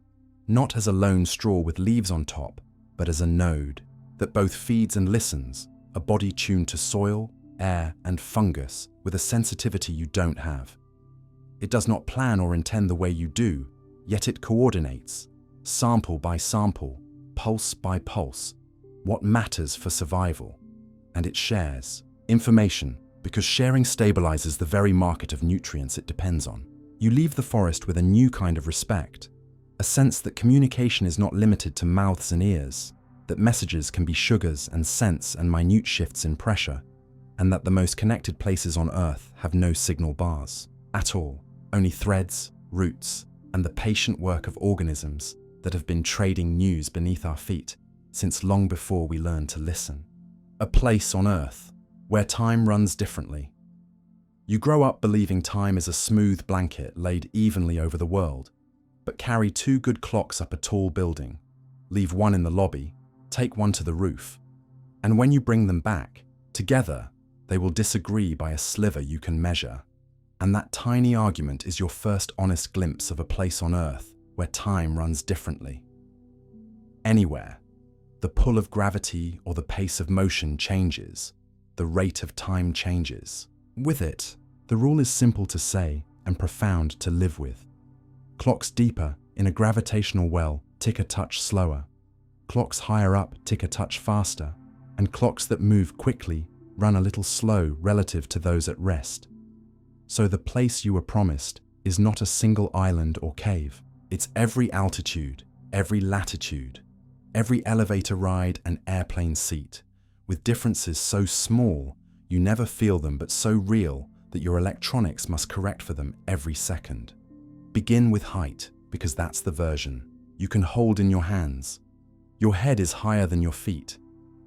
not as a lone straw with leaves on top, but as a node that both feeds and listens, a body tuned to soil, air, and fungus with a sensitivity you don't have. It does not plan or intend the way you do, yet it coordinates, sample by sample, pulse by pulse, what matters for survival. And it shares information, because sharing stabilizes the very market of nutrients it depends on. You leave the forest with a new kind of respect, a sense that communication is not limited to mouths and ears, that messages can be sugars and scents and minute shifts in pressure, and that the most connected places on Earth have no signal bars at all, only threads, roots, and the patient work of organisms that have been trading news beneath our feet since long before we learned to listen. A place on Earth where time runs differently. You grow up believing time is a smooth blanket laid evenly over the world, but carry 2 good clocks up a tall building, leave one in the lobby, take one to the roof, and when you bring them back, together, they will disagree by a sliver you can measure. And that tiny argument is your first honest glimpse of a place on Earth where time runs differently. Anywhere, the pull of gravity or the pace of motion changes, the rate of time changes. With it, the rule is simple to say and profound to live with. Clocks deeper in a gravitational well tick a touch slower. Clocks higher up tick a touch faster, and clocks that move quickly run a little slow relative to those at rest. So the place you were promised is not a single island or cave. It's every altitude, every latitude, every elevator ride and airplane seat, with differences so small you never feel them but so real that your electronics must correct for them every second. Begin with height, because that's the version you can hold in your hands. Your head is higher than your feet,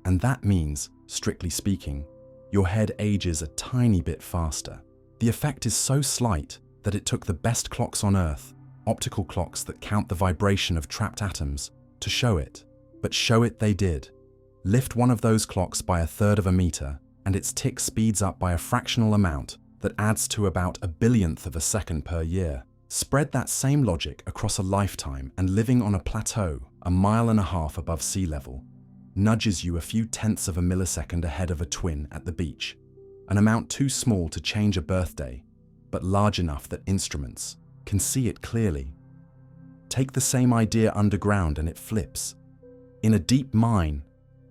and that means, strictly speaking, your head ages a tiny bit faster. The effect is so slight that it took the best clocks on Earth, optical clocks that count the vibration of trapped atoms, to show it. But show it they did. Lift one of those clocks by 1/3 of a meter, and its tick speeds up by a fractional amount that adds to about a billionth of a second per year. Spread that same logic across a lifetime, and living on a plateau 1.5 miles above sea level nudges you a few tenths of a millisecond ahead of a twin at the beach, an amount too small to change a birthday, but large enough that instruments can see it clearly. Take the same idea underground and it flips. In a deep mine,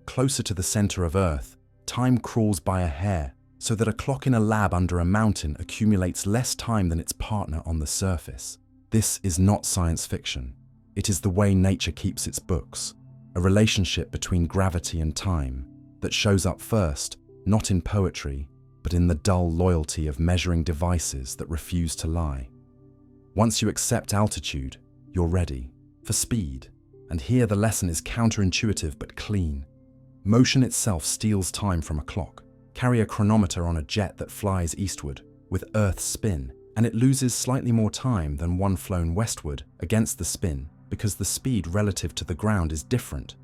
closer to the center of Earth, time crawls by a hair, so that a clock in a lab under a mountain accumulates less time than its partner on the surface. This is not science fiction. It is the way nature keeps its books, a relationship between gravity and time that shows up first, not in poetry, but in the dull loyalty of measuring devices that refuse to lie. Once you accept altitude, you're ready for speed. And here the lesson is counterintuitive but clean. Motion itself steals time from a clock. Carry a chronometer on a jet that flies eastward with Earth's spin, and it loses slightly more time than one flown westward against the spin because the speed relative to the ground is different.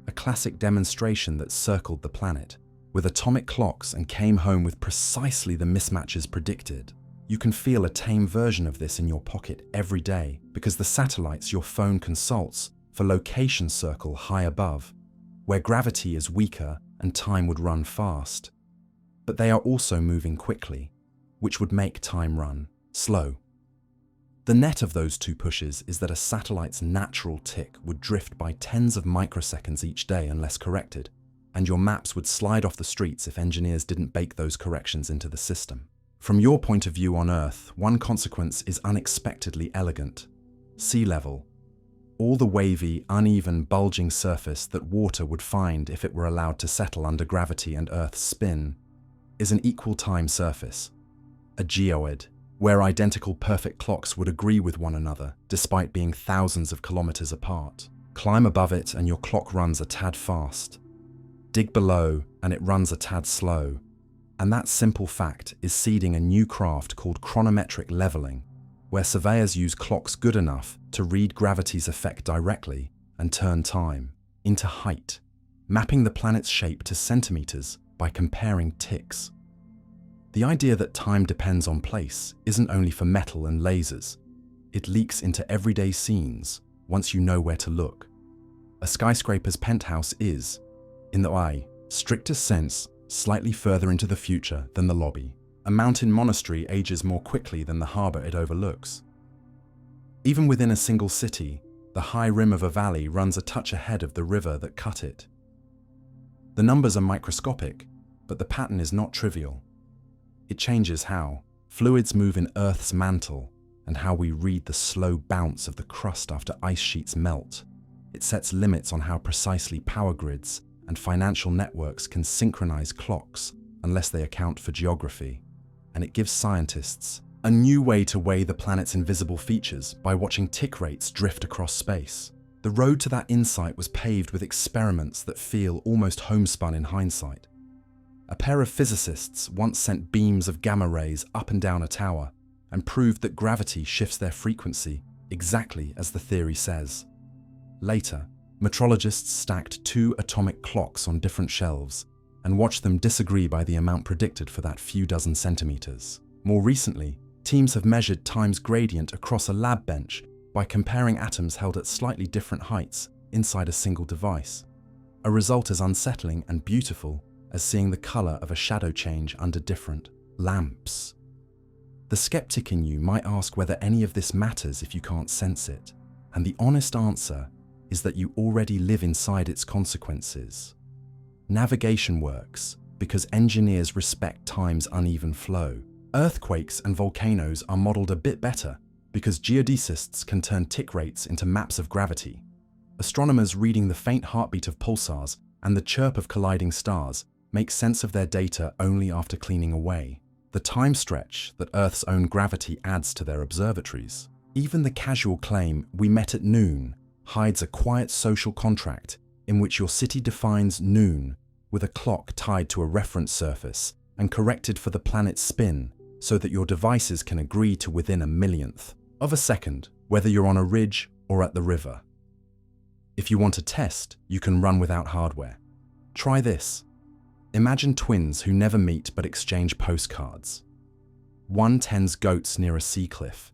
A classic demonstration that circled the planet with atomic clocks and came home with precisely the mismatches predicted. You can feel a tame version of this in your pocket every day because the satellites your phone consults for location circle high above, where gravity is weaker and time would run fast. But they are also moving quickly, which would make time run slow. The net of those two pushes is that a satellite's natural tick would drift by tens of microseconds each day unless corrected, and your maps would slide off the streets if engineers didn't bake those corrections into the system. From your point of view on Earth, one consequence is unexpectedly elegant. Sea level. All the wavy, uneven, bulging surface that water would find if it were allowed to settle under gravity and Earth's spin is an equal time surface, a geoid, where identical perfect clocks would agree with one another despite being thousands of kilometers apart. Climb above it and your clock runs a tad fast. Dig below and it runs a tad slow. And that simple fact is seeding a new craft called chronometric leveling, where surveyors use clocks good enough to read gravity's effect directly and turn time into height, mapping the planet's shape to centimeters by comparing ticks. The idea that time depends on place isn't only for metal and lasers. It leaks into everyday scenes once you know where to look. A skyscraper's penthouse is, in the strictest sense, slightly further into the future than the lobby. A mountain monastery ages more quickly than the harbor it overlooks. Even within a single city, the high rim of a valley runs a touch ahead of the river that cut it. The numbers are microscopic, but the pattern is not trivial. It changes how fluids move in Earth's mantle and how we read the slow bounce of the crust after ice sheets melt. It sets limits on how precisely power grids and financial networks can synchronize clocks unless they account for geography. And it gives scientists a new way to weigh the planet's invisible features by watching tick rates drift across space. The road to that insight was paved with experiments that feel almost homespun in hindsight. A pair of physicists once sent beams of gamma rays up and down a tower and proved that gravity shifts their frequency exactly as the theory says. Later, metrologists stacked 2 atomic clocks on different shelves and watched them disagree by the amount predicted for that few dozen centimeters. More recently, teams have measured time's gradient across a lab bench by comparing atoms held at slightly different heights inside a single device. A result as unsettling and beautiful as seeing the color of a shadow change under different lamps. The skeptic in you might ask whether any of this matters if you can't sense it, and the honest answer is that you already live inside its consequences. Navigation works because engineers respect time's uneven flow. Earthquakes and volcanoes are modeled a bit better because geodesists can turn tick rates into maps of gravity. Astronomers reading the faint heartbeat of pulsars and the chirp of colliding stars make sense of their data only after cleaning away the time stretch that Earth's own gravity adds to their observatories. Even the casual claim, "we met at noon," hides a quiet social contract in which your city defines noon with a clock tied to a reference surface and corrected for the planet's spin so that your devices can agree to within a millionth of a second, whether you're on a ridge or at the river. If you want a test you can run without hardware, try this. Imagine twins who never meet but exchange postcards. One tends goats near a sea cliff.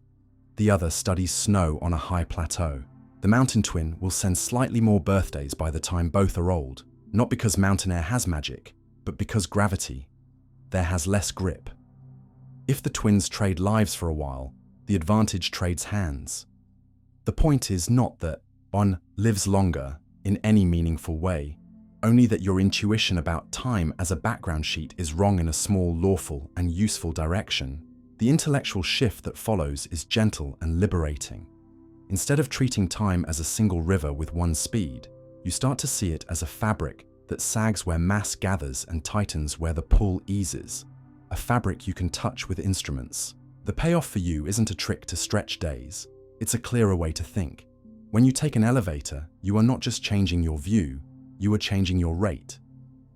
The other studies snow on a high plateau. The mountain twin will send slightly more birthdays by the time both are old, not because mountain air has magic, but because gravity there has less grip. If the twins trade lives for a while, the advantage trades hands. The point is not that one lives longer in any meaningful way, only that your intuition about time as a background sheet is wrong in a small, lawful, and useful direction. The intellectual shift that follows is gentle and liberating. Instead of treating time as a single river with one speed, you start to see it as a fabric that sags where mass gathers and tightens where the pull eases. A fabric you can touch with instruments. The payoff for you isn't a trick to stretch days, it's a clearer way to think. When you take an elevator, you are not just changing your view, you are changing your rate.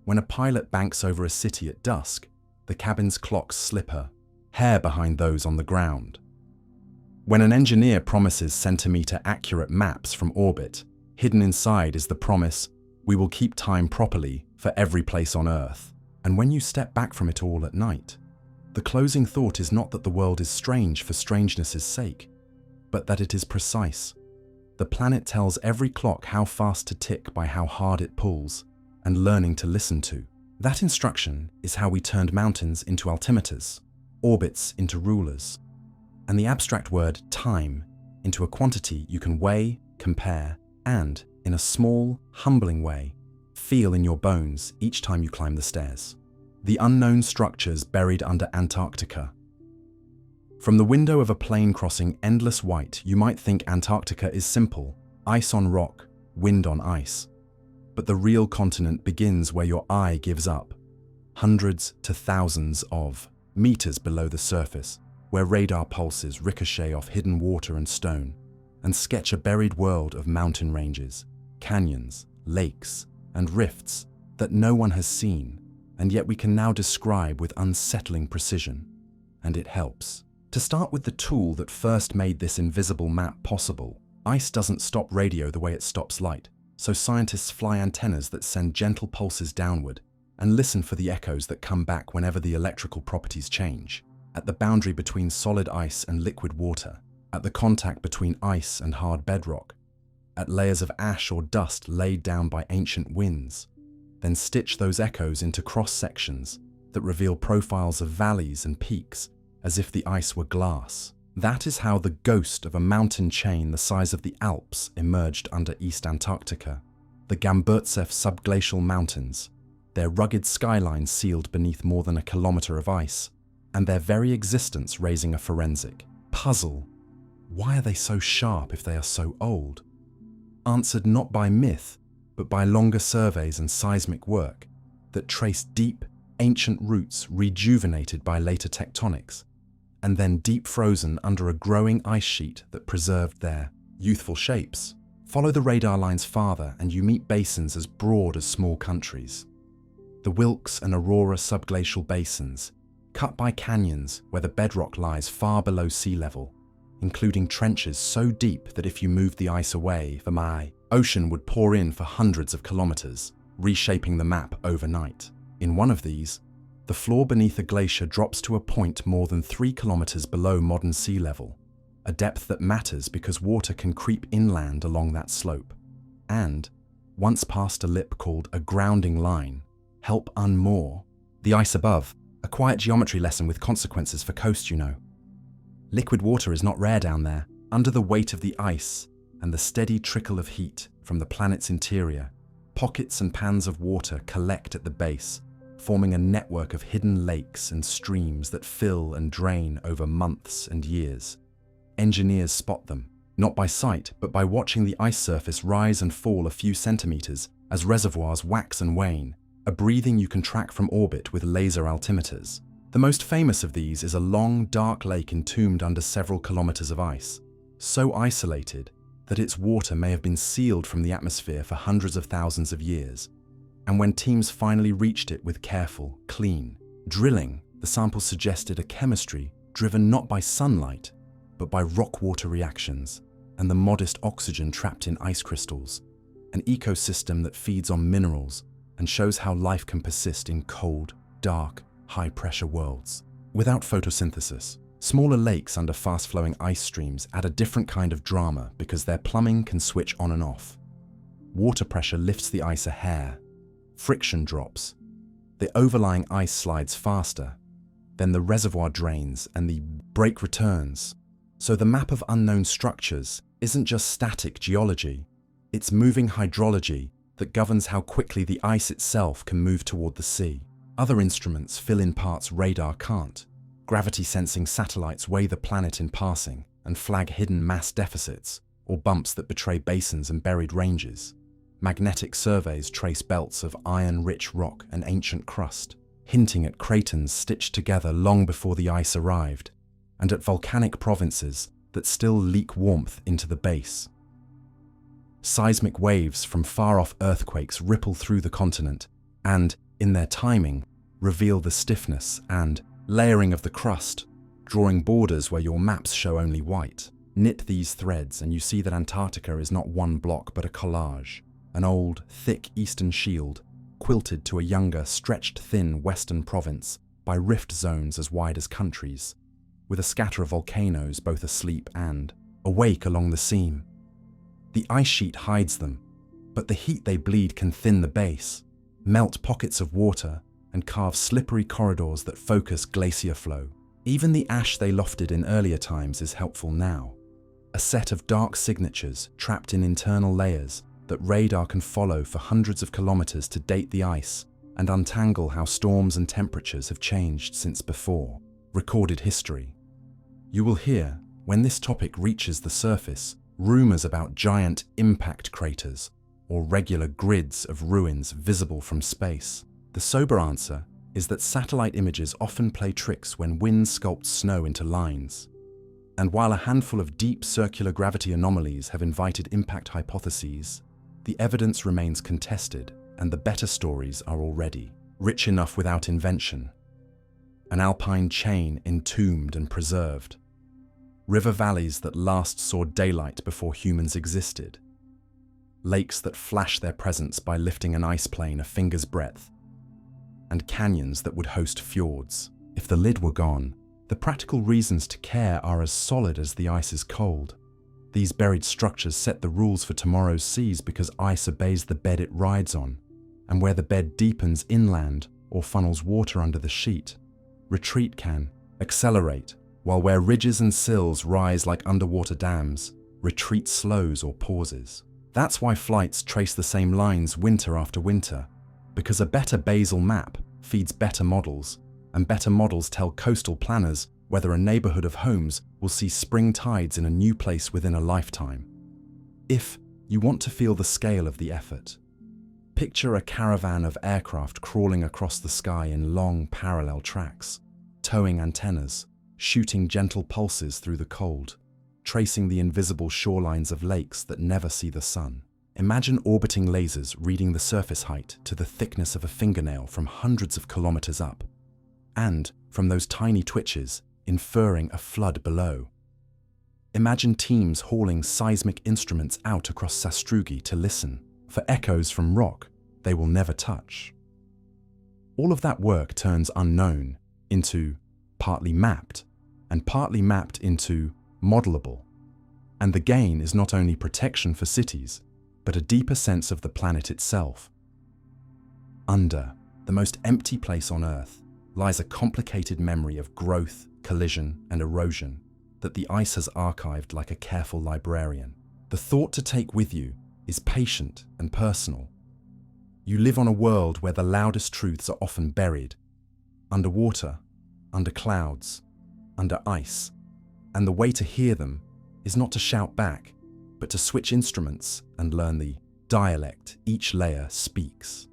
When a pilot banks over a city at dusk, the cabin's clocks slip a hair behind those on the ground. When an engineer promises centimeter-accurate maps from orbit, hidden inside is the promise, we will keep time properly for every place on Earth. And when you step back from it all at night, the closing thought is not that the world is strange for strangeness' sake, but that it is precise. The planet tells every clock how fast to tick by how hard it pulls, and learning to listen to. That instruction is how we turned mountains into altimeters, orbits into rulers, and the abstract word time into a quantity you can weigh, compare, and, in a small, humbling way, feel in your bones each time you climb the stairs. The unknown structures buried under Antarctica. From the window of a plane crossing endless white, you might think Antarctica is simple, ice on rock, wind on ice. But the real continent begins where your eye gives up, hundreds to thousands of meters below the surface, where radar pulses ricochet off hidden water and stone, and sketch a buried world of mountain ranges, canyons, lakes, and rifts that no one has seen, and yet we can now describe with unsettling precision. And it helps. To start with the tool that first made this invisible map possible, ice doesn't stop radio the way it stops light, so scientists fly antennas that send gentle pulses downward and listen for the echoes that come back whenever the electrical properties change. At the boundary between solid ice and liquid water, at the contact between ice and hard bedrock, at layers of ash or dust laid down by ancient winds, then stitch those echoes into cross-sections that reveal profiles of valleys and peaks as if the ice were glass. That is how the ghost of a mountain chain the size of the Alps emerged under East Antarctica. The Gamburtsev subglacial mountains, their rugged skyline sealed beneath more than a kilometer of ice, and their very existence raising a forensic puzzle. Why are they so sharp if they are so old? Answered not by myth, but by longer surveys and seismic work that trace deep, ancient roots rejuvenated by later tectonics, and then deep frozen under a growing ice sheet that preserved their youthful shapes. Follow the radar lines farther and you meet basins as broad as small countries. The Wilkes and Aurora subglacial basins, cut by canyons where the bedrock lies far below sea level, including trenches so deep that if you moved the ice away, the ocean would pour in for hundreds of kilometers, reshaping the map overnight. In one of these, the floor beneath a glacier drops to a point more than 3 kilometers below modern sea level, a depth that matters because water can creep inland along that slope, and, once past a lip called a grounding line, help unmoor the ice above, a quiet geometry lesson with consequences for coast, you know. Liquid water is not rare down there. Under the weight of the ice and the steady trickle of heat from the planet's interior, pockets and pans of water collect at the base, forming a network of hidden lakes and streams that fill and drain over months and years. Engineers spot them, not by sight, but by watching the ice surface rise and fall a few centimeters as reservoirs wax and wane, a breathing you can track from orbit with laser altimeters. The most famous of these is a long, dark lake entombed under several kilometers of ice, so isolated that its water may have been sealed from the atmosphere for hundreds of thousands of years. And when teams finally reached it with careful, clean drilling, the samples suggested a chemistry driven not by sunlight, but by rock-water reactions and the modest oxygen trapped in ice crystals, an ecosystem that feeds on minerals and shows how life can persist in cold, dark, high-pressure worlds. Without photosynthesis, smaller lakes under fast-flowing ice streams add a different kind of drama because their plumbing can switch on and off. Water pressure lifts the ice a hair, friction drops, the overlying ice slides faster, then the reservoir drains and the break returns. So the map of unknown structures isn't just static geology, it's moving hydrology that governs how quickly the ice itself can move toward the sea. Other instruments fill in parts radar can't. Gravity-sensing satellites weigh the planet in passing and flag hidden mass deficits or bumps that betray basins and buried ranges. Magnetic surveys trace belts of iron-rich rock and ancient crust, hinting at cratons stitched together long before the ice arrived, and at volcanic provinces that still leak warmth into the base. Seismic waves from far-off earthquakes ripple through the continent and, in their timing, reveal the stiffness and layering of the crust, drawing borders where your maps show only white. Knit these threads and you see that Antarctica is not one block but a collage, an old, thick eastern shield, quilted to a younger, stretched thin western province by rift zones as wide as countries, with a scatter of volcanoes both asleep and awake along the seam. The ice sheet hides them, but the heat they bleed can thin the base, melt pockets of water, and carve slippery corridors that focus glacier flow. Even the ash they lofted in earlier times is helpful now, a set of dark signatures trapped in internal layers that radar can follow for hundreds of kilometers to date the ice and untangle how storms and temperatures have changed since before recorded history. You will hear, when this topic reaches the surface, rumors about giant impact craters or regular grids of ruins visible from space. The sober answer is that satellite images often play tricks when wind sculpts snow into lines. And while a handful of deep circular gravity anomalies have invited impact hypotheses, the evidence remains contested and the better stories are already rich enough without invention. An alpine chain entombed and preserved. River valleys that last saw daylight before humans existed. Lakes that flash their presence by lifting an ice plain a finger's breadth. And canyons that would host fjords. If the lid were gone, the practical reasons to care are as solid as the ice is cold. These buried structures set the rules for tomorrow's seas because ice obeys the bed it rides on, and where the bed deepens inland or funnels water under the sheet, retreat can accelerate, while where ridges and sills rise like underwater dams, retreat slows or pauses. That's why flights trace the same lines winter after winter, because a better basal map feeds better models, and better models tell coastal planners whether a neighborhood of homes will see spring tides in a new place within a lifetime. If you want to feel the scale of the effort, picture a caravan of aircraft crawling across the sky in long parallel tracks, towing antennas, shooting gentle pulses through the cold, tracing the invisible shorelines of lakes that never see the sun. Imagine orbiting lasers reading the surface height to the thickness of a fingernail from hundreds of kilometers up, and, from those tiny twitches, inferring a flood below. Imagine teams hauling seismic instruments out across Sastrugi to listen for echoes from rock they will never touch. All of that work turns unknown into partly mapped, and partly mapped into modelable. And the gain is not only protection for cities, but a deeper sense of the planet itself. Under the most empty place on Earth lies a complicated memory of growth, collision, and erosion that the ice has archived like a careful librarian. The thought to take with you is patient and personal. You live on a world where the loudest truths are often buried, underwater, under clouds, under ice, and the way to hear them is not to shout back, but to switch instruments and learn the dialect each layer speaks.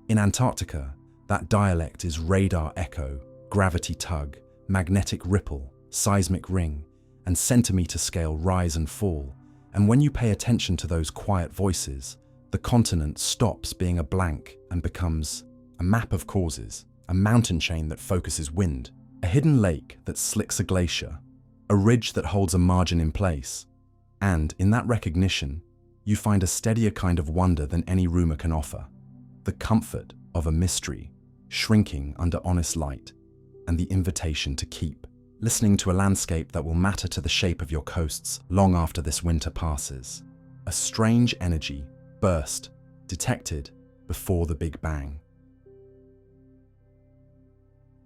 In Antarctica, that dialect is radar echo, gravity tug, magnetic ripple, seismic ring, and centimeter-scale rise and fall. And when you pay attention to those quiet voices, the continent stops being a blank and becomes a map of causes, a mountain chain that focuses wind, a hidden lake that slicks a glacier, a ridge that holds a margin in place. And in that recognition, you find a steadier kind of wonder than any rumor can offer. the comfort of a mystery shrinking under honest light, and the invitation to keep listening to a landscape that will matter to the shape of your coasts long after this winter passes. A strange energy burst detected before the Big Bang.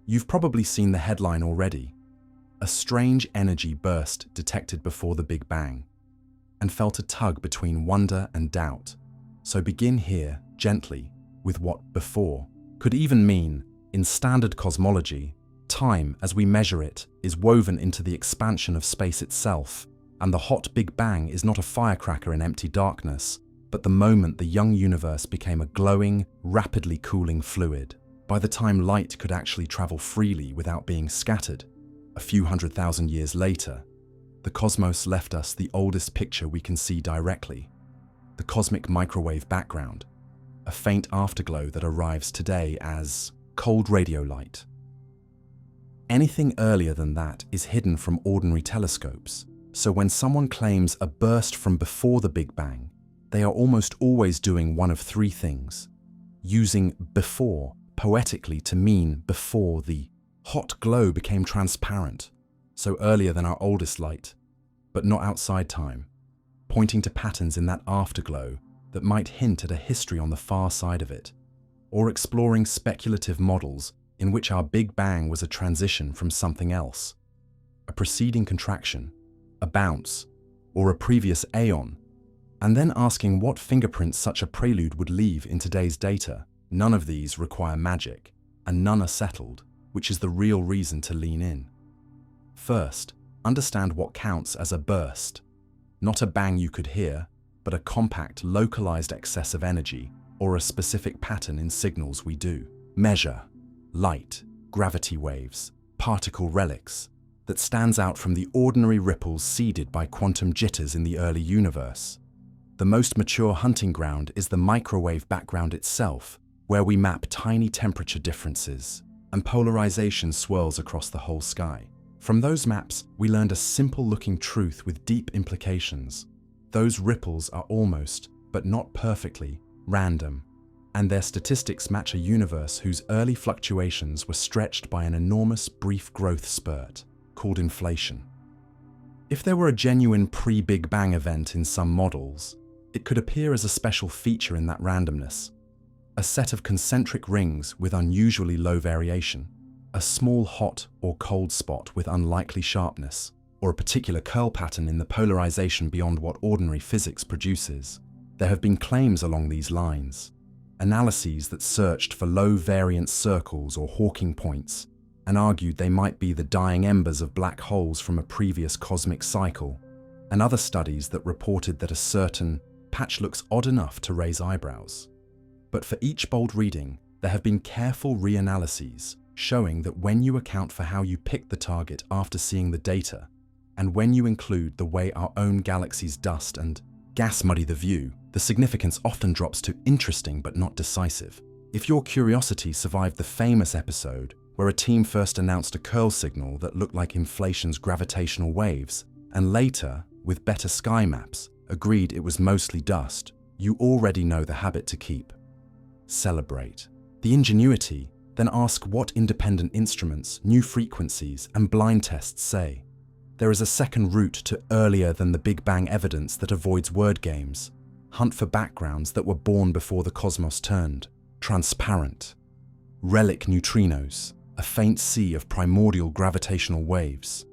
You've probably seen the headline already. A strange energy burst detected before the Big Bang, and felt a tug between wonder and doubt. So begin here, gently, with what before could even mean. In standard cosmology, time as we measure it is woven into the expansion of space itself, and the hot Big Bang is not a firecracker in empty darkness, but the moment the young universe became a glowing, rapidly cooling fluid. By the time light could actually travel freely without being scattered, a few 100,000 years later, the cosmos left us the oldest picture we can see directly: the cosmic microwave background, a faint afterglow that arrives today as cold radio light. Anything earlier than that is hidden from ordinary telescopes, so when someone claims a burst from before the Big Bang, they are almost always doing one of three things: using before poetically to mean before the hot glow became transparent, so earlier than our oldest light, but not outside time, pointing to patterns in that afterglow that might hint at a history on the far side of it, or exploring speculative models in which our Big Bang was a transition from something else, a preceding contraction, a bounce, or a previous aeon, and then asking what fingerprints such a prelude would leave in today's data. None of these require magic, and none are settled, which is the real reason to lean in. First, understand what counts as a burst. Not a bang you could hear, but a compact, localized excess of energy, or a specific pattern in signals we do measure: light, gravity waves, particle relics, that stands out from the ordinary ripples seeded by quantum jitters in the early universe. The most mature hunting ground is the microwave background itself, where we map tiny temperature differences, and polarization swirls across the whole sky. From those maps, we learned a simple-looking truth with deep implications. Those ripples are almost, but not perfectly, random, and their statistics match a universe whose early fluctuations were stretched by an enormous brief growth spurt, called inflation. If there were a genuine pre-Big Bang event in some models, it could appear as a special feature in that randomness: a set of concentric rings with unusually low variation, a small hot or cold spot with unlikely sharpness, or a particular curl pattern in the polarization beyond what ordinary physics produces. There have been claims along these lines, analyses that searched for low variance circles or Hawking points, and argued they might be the dying embers of black holes from a previous cosmic cycle, and other studies that reported that a certain patch looks odd enough to raise eyebrows. But for each bold reading, there have been careful reanalyses showing that when you account for how you pick the target after seeing the data, and when you include the way our own galaxy's dust and gas muddy the view, the significance often drops to interesting but not decisive. If your curiosity survived the famous episode where a team first announced a curl signal that looked like inflation's gravitational waves, and later, with better sky maps, agreed it was mostly dust, you already know the habit to keep. Celebrate the ingenuity, then ask what independent instruments, new frequencies, and blind tests say. There is a second route to earlier than the Big Bang evidence that avoids word games. Hunt for backgrounds that were born before the cosmos turned transparent. Relic neutrinos, a faint sea of primordial gravitational waves.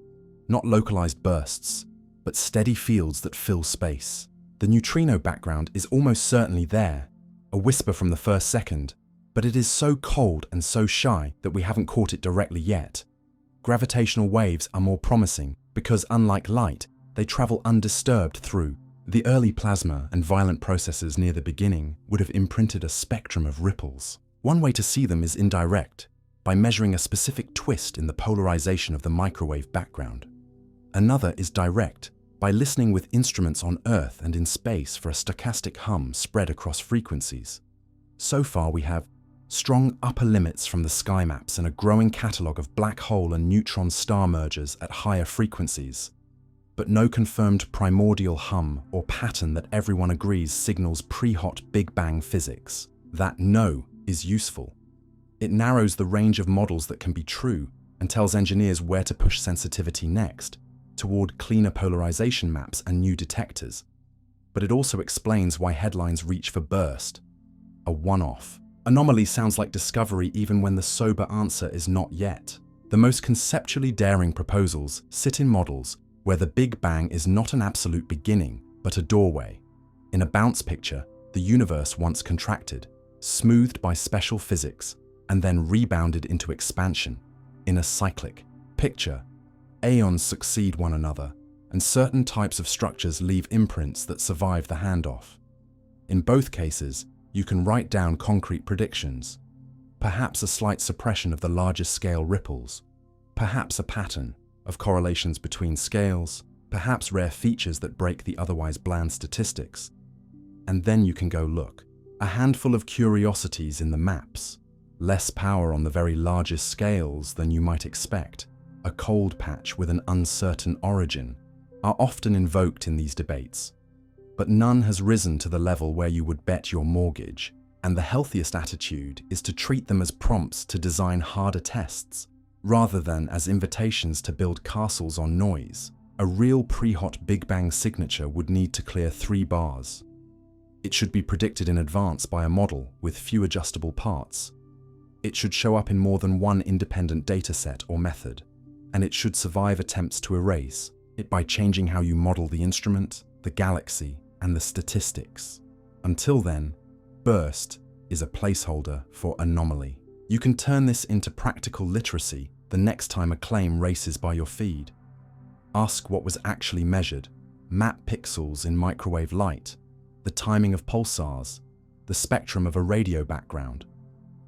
Not localized bursts, but steady fields that fill space. The neutrino background is almost certainly there, a whisper from the first second, but it is so cold and so shy that we haven't caught it directly yet. Gravitational waves are more promising because, unlike light, they travel undisturbed through. The early plasma and violent processes near the beginning would have imprinted a spectrum of ripples. One way to see them is indirect, by measuring a specific twist in the polarization of the microwave background. Another is direct, by listening with instruments on Earth and in space for a stochastic hum spread across frequencies. So far we have strong upper limits from the sky maps and a growing catalogue of black hole and neutron star mergers at higher frequencies, but no confirmed primordial hum or pattern that everyone agrees signals pre-hot Big Bang physics. That no is useful. It narrows the range of models that can be true and tells engineers where to push sensitivity next, toward cleaner polarization maps and new detectors. But it also explains why headlines reach for burst. A one-off. Anomaly sounds like discovery even when the sober answer is not yet. The most conceptually daring proposals sit in models where the Big Bang is not an absolute beginning, but a doorway. In a bounce picture, the universe once contracted, smoothed by special physics, and then rebounded into expansion. In a cyclic picture, aeons succeed one another, and certain types of structures leave imprints that survive the handoff. In both cases, you can write down concrete predictions, perhaps a slight suppression of the largest scale ripples, perhaps a pattern of correlations between scales, perhaps rare features that break the otherwise bland statistics. And then you can go look. A handful of curiosities in the maps, less power on the very largest scales than you might expect, a cold patch with an uncertain origin, are often invoked in these debates. But none has risen to the level where you would bet your mortgage, and the healthiest attitude is to treat them as prompts to design harder tests, rather than as invitations to build castles on noise. A real pre-hot Big Bang signature would need to clear 3 bars. It should be predicted in advance by a model with few adjustable parts. It should show up in more than one independent dataset or method, and it should survive attempts to erase it by changing how you model the instrument, the galaxy, and the statistics. Until then, burst is a placeholder for anomaly. You can turn this into practical literacy the next time a claim races by your feed. Ask what was actually measured, map pixels in microwave light, the timing of pulsars, the spectrum of a radio background.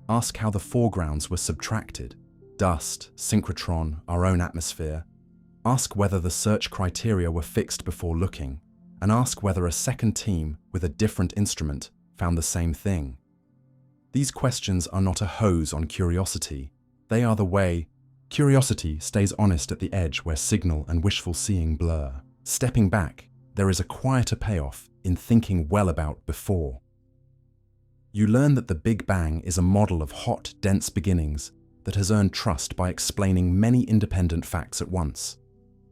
Ask how the foregrounds were subtracted, dust, synchrotron, our own atmosphere. Ask whether the search criteria were fixed before looking, and ask whether a second team with a different instrument found the same thing. These questions are not a hose on curiosity. They are the way curiosity stays honest at the edge where signal and wishful seeing blur. Stepping back, there is a quieter payoff in thinking well about before. You learn that the Big Bang is a model of hot, dense beginnings that has earned trust by explaining many independent facts at once.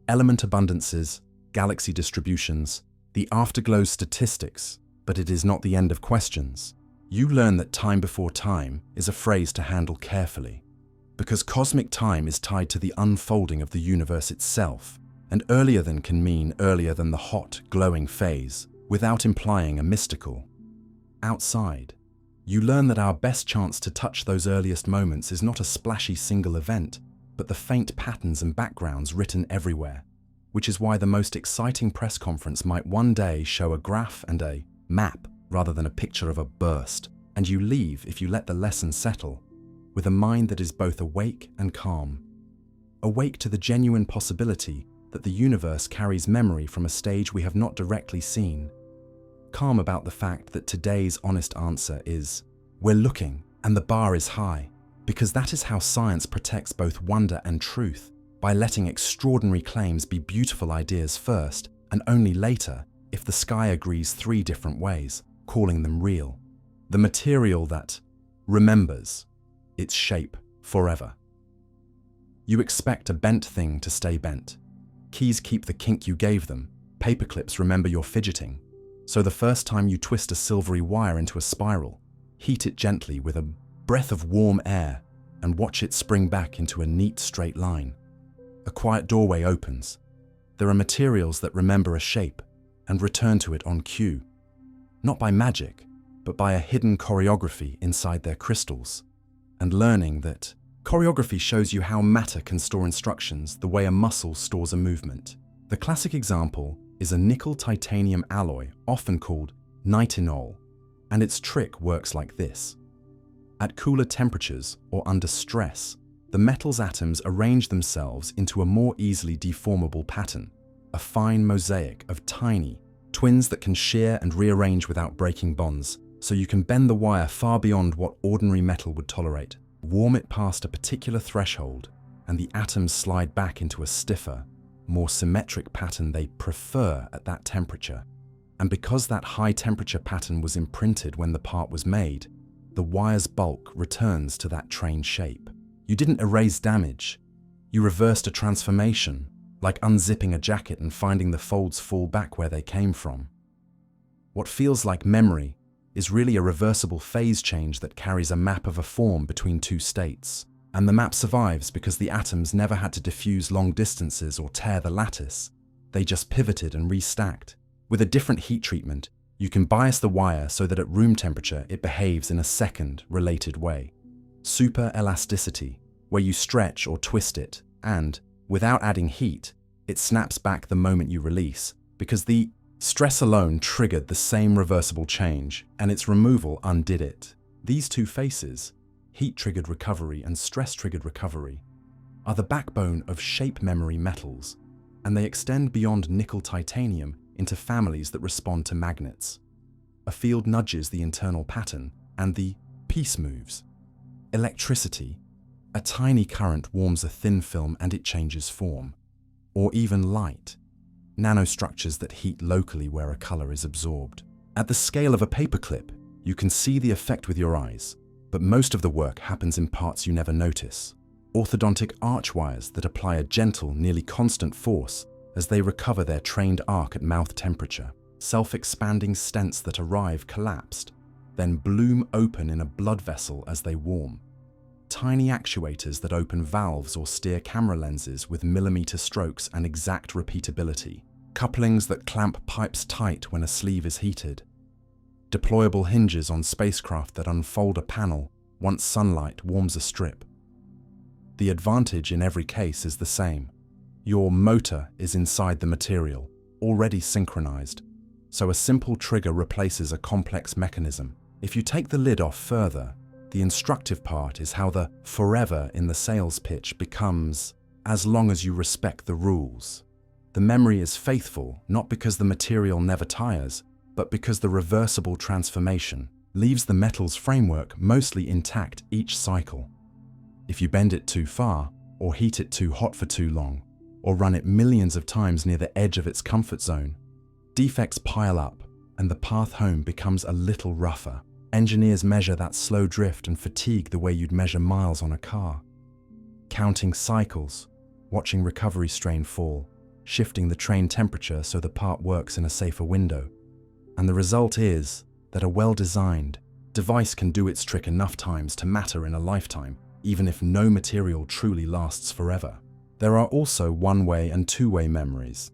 Element abundances, galaxy distributions, the afterglow statistics, but it is not the end of questions. You learn that time before time is a phrase to handle carefully, because cosmic time is tied to the unfolding of the universe itself, and earlier than can mean earlier than the hot, glowing phase, without implying a mystical outside. You learn that our best chance to touch those earliest moments is not a splashy single event, but the faint patterns and backgrounds written everywhere, which is why the most exciting press conference might one day show a graph and a map rather than a picture of a burst, and you leave, if you let the lesson settle, with a mind that is both awake and calm. Awake to the genuine possibility that the universe carries memory from a stage we have not directly seen. Calm about the fact that today's honest answer is, we're looking, and the bar is high, because that is how science protects both wonder and truth, by letting extraordinary claims be beautiful ideas first, and only later, if the sky agrees 3 different ways, calling them real. The material that remembers its shape forever. You expect a bent thing to stay bent. Keys keep the kink you gave them. Paperclips remember your fidgeting. So the first time you twist a silvery wire into a spiral, heat it gently with a breath of warm air and watch it spring back into a neat straight line. A quiet doorway opens. There are materials that remember a shape and return to it on cue. Not by magic, but by a hidden choreography inside their crystals. And learning that choreography shows you how matter can store instructions the way a muscle stores a movement. The classic example is a nickel-titanium alloy, often called nitinol, and its trick works like this. At cooler temperatures or under stress, the metal's atoms arrange themselves into a more easily deformable pattern, a fine mosaic of tiny twins that can shear and rearrange without breaking bonds, so you can bend the wire far beyond what ordinary metal would tolerate. Warm it past a particular threshold, and the atoms slide back into a stiffer, more symmetric pattern they prefer at that temperature. And because that high temperature pattern was imprinted when the part was made, the wire's bulk returns to that train shape. You didn't erase damage. You reversed a transformation, like unzipping a jacket and finding the folds fall back where they came from. What feels like memory is really a reversible phase change that carries a map of a form between two states. And the map survives because the atoms never had to diffuse long distances or tear the lattice. They just pivoted and restacked. With a different heat treatment, you can bias the wire so that at room temperature it behaves in a second, related way. Super elasticity, where you stretch or twist it, and, without adding heat, it snaps back the moment you release, because the stress alone triggered the same reversible change, and its removal undid it. These two faces, heat-triggered recovery and stress-triggered recovery, are the backbone of shape memory metals, and they extend beyond nickel-titanium into families that respond to magnets. A field nudges the internal pattern, and the piece moves. Electricity. A tiny current warms a thin film and it changes form. Or even light. Nanostructures that heat locally where a color is absorbed. At the scale of a paperclip, you can see the effect with your eyes, but most of the work happens in parts you never notice. Orthodontic arch wires that apply a gentle, nearly constant force as they recover their trained arc at mouth temperature. Self-expanding stents that arrive collapsed, then bloom open in a blood vessel as they warm. Tiny actuators that open valves or steer camera lenses with millimeter strokes and exact repeatability. Couplings that clamp pipes tight when a sleeve is heated. Deployable hinges on spacecraft that unfold a panel once sunlight warms a strip. The advantage in every case is the same. Your motor is inside the material, already synchronized, so a simple trigger replaces a complex mechanism. If you take the lid off further, the instructive part is how the forever in the sales pitch becomes as long as you respect the rules. The memory is faithful not because the material never tires, but because the reversible transformation leaves the metal's framework mostly intact each cycle. If you bend it too far, or heat it too hot for too long, or run it millions of times near the edge of its comfort zone, defects pile up and the path home becomes a little rougher. Engineers measure that slow drift and fatigue the way you'd measure miles on a car. Counting cycles, watching recovery strain fall, shifting the train temperature so the part works in a safer window. And the result is that a well-designed device can do its trick enough times to matter in a lifetime, even if no material truly lasts forever. There are also one-way and two-way memories.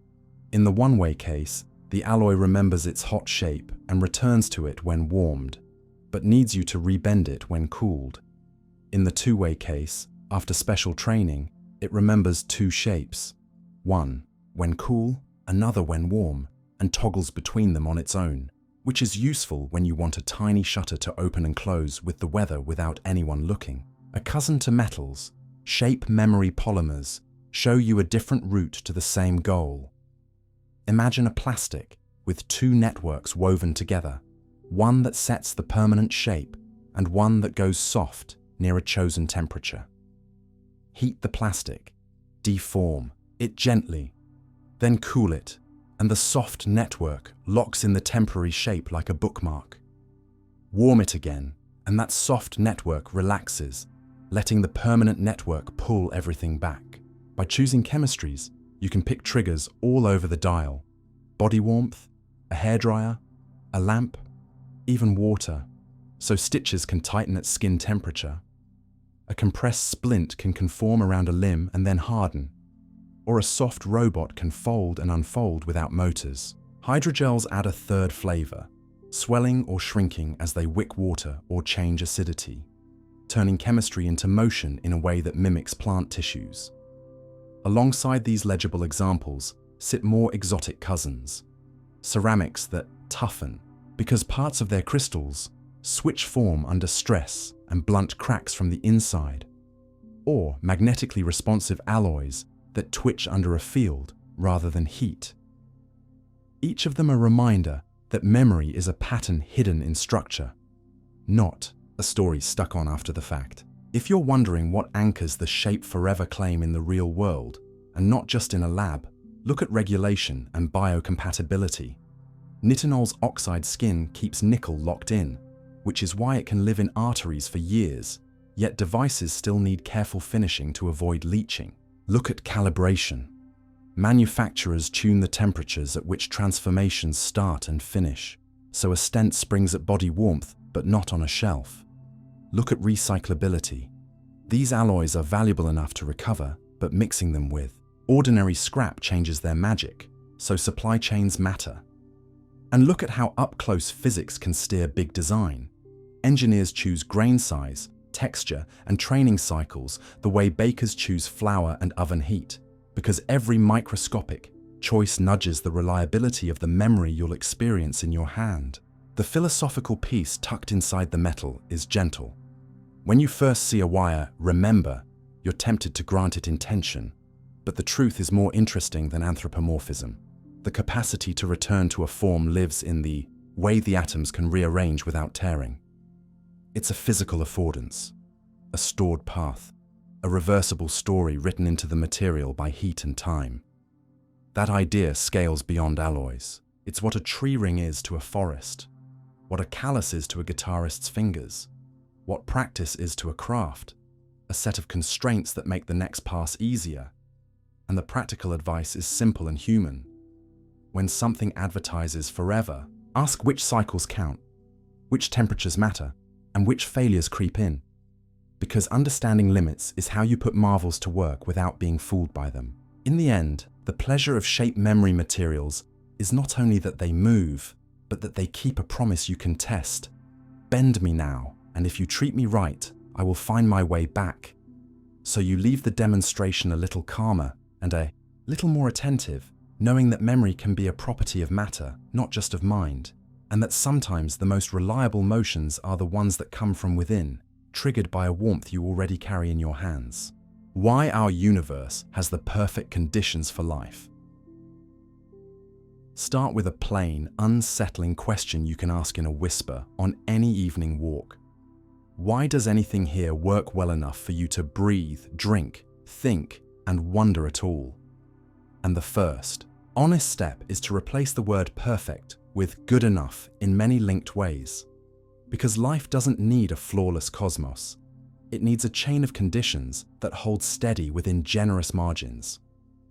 In the one-way case, the alloy remembers its hot shape and returns to it when warmed, but needs you to rebend it when cooled. In the two-way case, after special training, it remembers two shapes, one when cool, another when warm, and toggles between them on its own, which is useful when you want a tiny shutter to open and close with the weather without anyone looking. A cousin to metals, shape memory polymers show you a different route to the same goal. Imagine a plastic with two networks woven together, one that sets the permanent shape and one that goes soft near a chosen temperature. Heat the plastic, deform it gently, then cool it, and the soft network locks in the temporary shape like a bookmark. Warm it again, and that soft network relaxes, letting the permanent network pull everything back. By choosing chemistries, you can pick triggers all over the dial. Body warmth, a hairdryer, a lamp, even water, so stitches can tighten at skin temperature. A compressed splint can conform around a limb and then harden, or a soft robot can fold and unfold without motors. Hydrogels add a third flavor, swelling or shrinking as they wick water or change acidity, turning chemistry into motion in a way that mimics plant tissues. Alongside these legible examples sit more exotic cousins, ceramics that toughen because parts of their crystals switch form under stress and blunt cracks from the inside, or magnetically responsive alloys that twitch under a field rather than heat. Each of them a reminder that memory is a pattern hidden in structure, not a story stuck on after the fact. If you're wondering what anchors the shape forever claim in the real world, and not just in a lab, look at regulation and biocompatibility. Nitinol's oxide skin keeps nickel locked in, which is why it can live in arteries for years, yet devices still need careful finishing to avoid leaching. Look at calibration. Manufacturers tune the temperatures at which transformations start and finish, so a stent springs at body warmth but not on a shelf. Look at recyclability. These alloys are valuable enough to recover, but mixing them with ordinary scrap changes their magic, so supply chains matter. And look at how up-close physics can steer big design. Engineers choose grain size, texture, and training cycles the way bakers choose flour and oven heat, because every microscopic choice nudges the reliability of the memory you'll experience in your hand. The philosophical piece tucked inside the metal is gentle. When you first see a wire, remember, you're tempted to grant it intention, but the truth is more interesting than anthropomorphism. The capacity to return to a form lives in the way the atoms can rearrange without tearing. It's a physical affordance, a stored path, a reversible story written into the material by heat and time. That idea scales beyond alloys. It's what a tree ring is to a forest, what a callus is to a guitarist's fingers, what practice is to a craft, a set of constraints that make the next pass easier. And the practical advice is simple and human. When something advertises forever, ask which cycles count, which temperatures matter, and which failures creep in. Because understanding limits is how you put marvels to work without being fooled by them. In the end, the pleasure of shape memory materials is not only that they move, but that they keep a promise you can test. Bend me now, and if you treat me right, I will find my way back. So you leave the demonstration a little calmer and a little more attentive, knowing that memory can be a property of matter, not just of mind, and that sometimes the most reliable motions are the ones that come from within, triggered by a warmth you already carry in your hands. Why our universe has the perfect conditions for life. Start with a plain, unsettling question you can ask in a whisper on any evening walk. Why does anything here work well enough for you to breathe, drink, think, and wonder at all? And the first, honest step is to replace the word perfect with good enough in many linked ways. Because life doesn't need a flawless cosmos. It needs a chain of conditions that hold steady within generous margins.